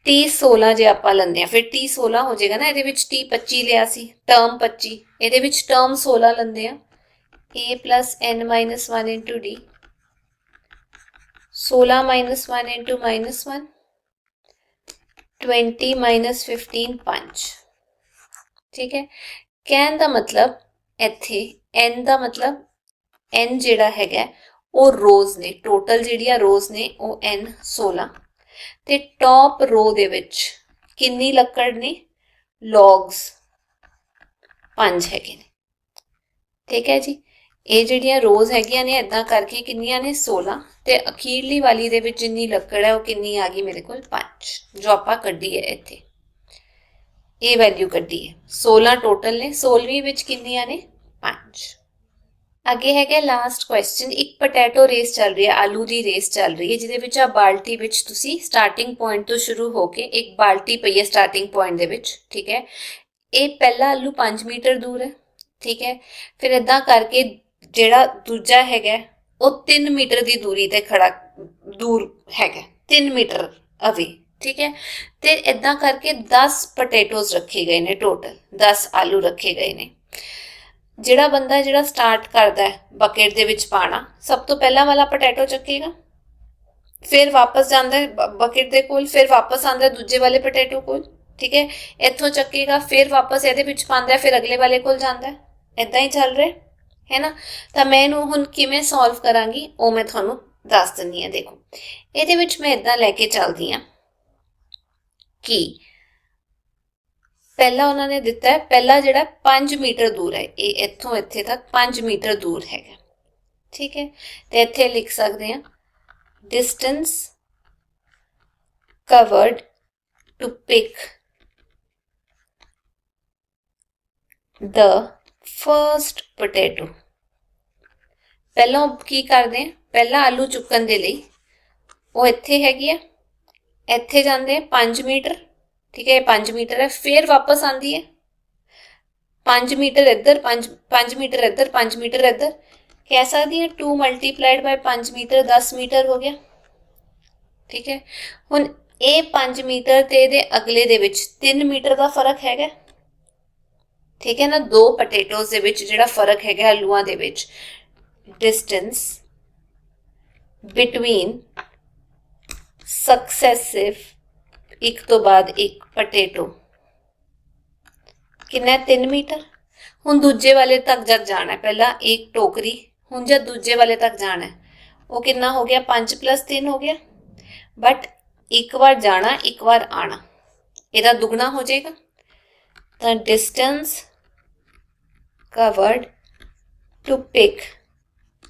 t 16 ਜੇ ਆਪਾਂ ਲੈਂਦੇ ਆ, ਫਿਰ t 16 ਹੋ ਜਾਏਗਾ ਨਾ, ਇਹਦੇ ਵਿੱਚ t 25 ਲਿਆ ਸੀ, ਟਰਮ 25, ਇਹਦੇ ਵਿੱਚ ਟਰਮ 16 ਲੈਂਦੇ ਆ, a plus n-1 into d, 16 minus 1 into -1, 20 minus 15 5। ठीक है, कहने का मतलब इत्थे n का मतलब n जिहड़ा हैगा वो रोज ने, टोटल जिहड़ियां रोज ने वो n 16 ते टॉप रो दे विच किन्नी लक्कड़ ने, लॉग्स 5 हैगे ने। ठीक है जी, ये जिहड़ियां रोज हैगियां ने इदां करके किन्नियां ने 16 ते अखीरली वाली दे विच जिन्नी लक्कड़ है वो किन्नी आ गई मेरे कोल 5, जो आपां कड्ढी है इत्थे, ये वैल्यू कड्ढी है। 16 टोटल ने, 16वीं विच किन्नियां ने 5। अगे है लास्ट क्वेश्चन, एक पोटैटो रेस चल रही है, आलू की रेस चल रही है, जिहदे विच आ बाल्टी विच तुसी स्टार्टिंग पॉइंट तो शुरू होके एक बाल्टी पई है स्टार्टिंग पॉइंट दे विच। ठीक है, ये पहला आलू 5 मीटर दूर है। ठीक है, फिर इदां करके जिहड़ा दूजा हैगा वो 3 मीटर की दूरी ते खड़ा दूर हैगा, 3 मीटर अवे। ठीक है, तो इदां करके 10 पोटैटोज रखे गए ने, टोटल 10 आलू रखे गए ने। जिहड़ा बंदा जिहड़ा स्टार्ट करता है बकेट दे विच पाना, सब तो पहला वाला पोटैटो चकेगा, फिर वापस जाता है बकेट दे कोल, फिर वापस आंदा है दूजे वाले पोटैटो कोल। ठीक है, इत्थों चकेगा, फिर वापस इहदे विच पांदा है, फिर अगले वाले कोल जांदा है, इदां ही चल रहा है ना। तो मैं इहनूं हुण किवें सॉल्व करांगी वो मैं तुहानूं दस दिंदी हां। देखो, इहदे विच मैं इदां लैके चलदी हां कि पहला उन्होंने दिता है, पहला जिहड़ा 5 मीटर दूर है, ये इत्थों इत्थे तक 5 मीटर दूर हैगा। ठीक है, तो इत्थे लिख सकते हैं distance covered to pick the first potato. पहला की करते हैं, पहला आलू चुकन दे लई वो इत्थे हैगी है, इत्थे जांदे 5 मीटर। ठीक है, 5 मीटर है, फिर वापस आती है 5 मीटर इधर, 5 मीटर इधर, 5 मीटर इधर, कह सकती है 2 मल्टीप्लाइड बाय 5 मीटर 10 मीटर हो गया। ठीक है, हुण ये 5 मीटर ते दे अगले दे विच 3 मीटर का फर्क हैगा। ठीक है ना, दो पोटैटोज दे विच जिहड़ा फर्क हैगा आलूआं दे विच, डिस्टेंस बिटवीन सक्सेसिव एक तो बाद एक पोटैटो कितना, 3 मीटर। हुण दूजे वाले तक जब जाना है, पहला एक टोकरी, हुण जब दूजे वाले तक जाना है वो कितना हो गया, 5 + 3 हो गया। बट एक बार जाना एक बार आना, ਇਹਦਾ दुगना हो जाएगा। तो distance covered to pick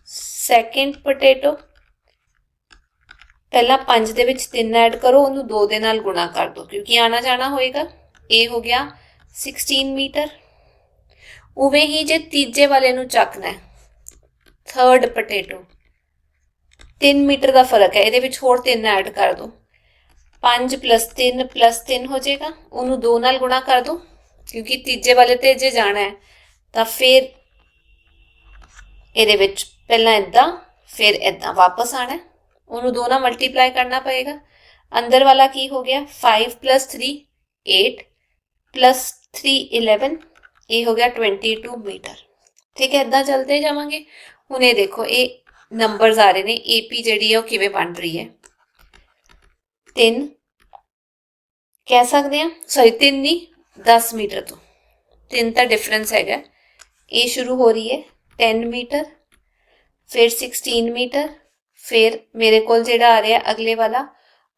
second potato, पहला 5 ਦੇ ਵਿੱਚ 3 ऐड करो, ਉਹਨੂੰ 2 ਦੇ ਨਾਲ गुणा कर दो, क्योंकि आना जाना होएगा। ये हो गया 16 मीटर। उवें ही जे तीजे वाले नू चकना है, थर्ड पोटैटो, 3 मीटर का फर्क है, ये होर 3 ऐड कर दो, 5 + 3 + 3 हो जाएगा, उन्होंने 2 नाल गुणा कर दो, क्योंकि तीजे वाले ते जे जाना है तो फिर ये पहला इदा फिर इदा वापस आना है, उन्होंने 2 नाल मल्टीप्लाई करना पड़ेगा। अंदर वाला की हो गया, 5 + 3 8 + 3 11, ये हो गया 22 मीटर। ठीक है, इदा चलते जावांगे। हुण ये देखो, ये नंबर्स आ रहे हैं, AP जिहड़ी है वो किवें बन रही है, 3 कह सकते हैं, सॉरी 3 नहीं 10 मीटर तो 3 का डिफरेंस हैगा। ये शुरू हो रही है 10 मीटर, फिर 16 मीटर, फिर मेरे को जेड़ा आ रहा है अगले वाला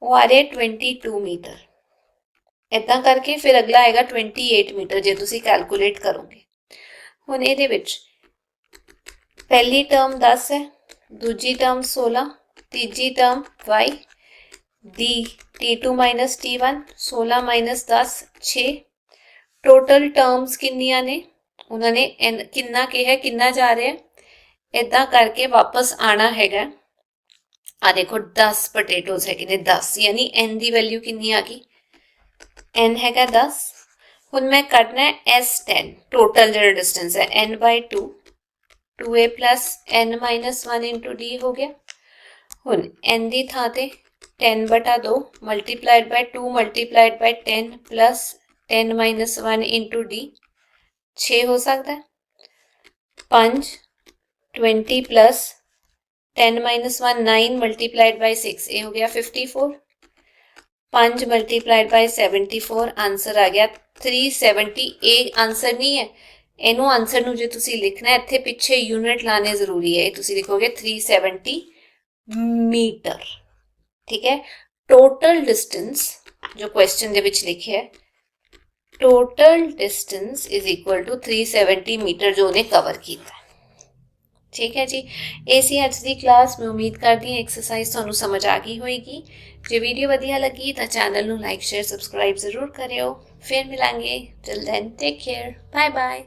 वो आ रहा है 22 मीटर। इदा करके फिर अगला आएगा 28 मीटर जे तुसी कैलकुलेट करोगे। हुण इहदे विच पहली टर्म 10 है, दूजी टर्म 16, तीजी term y d T2 minus T1 16 minus 10 6। Total terms किन्नियां ने, उन्होंने किन्ना कहा किन्ना जा रहा है। इदा करके वापस आना हैगा। आ देखो 10 पोटैटोज है कि 10 यानी n की वैल्यू किन्नी आ गई, n हैगा 10। हुण मैं कटना है S10 टोटल जो डिस्टेंस है n/2 2a plus n minus 1 into d हो गया। हुण n की थां ते 10/2 multiplied by 2 multiplied bye 10 plus 10 minus 1 into D 6 हो सकता है। 5 20 प्लस 10 माइनस 1 9 मल्टीप्लाइड बाय 6 ये हो गया 54। 5 मल्टीप्लाइड बाय 74 आंसर आ गया 370। ये आंसर नहीं है, इनू आंसर नू जो तुसी लिखना है इत्थे पिछे यूनिट लाने जरूरी है। तुसी लिखोगे 370 मीटर। ठीक है, टोटल डिस्टेंस जो क्वेश्चन दे विच लिखे है total distance is equal to 370 metre जो उन्हें कवर किया। ठीक है जी, ये सी अज की क्लास। मैं उम्मीद करती हूँ एक्सरसाइज तुहानू समझ आ गई होएगी। जो वीडियो वधिया लगी तो चैनल नू लाइक शेयर सबसक्राइब जरूर करियो। फिर मिलांगे, till then take care, bye bye.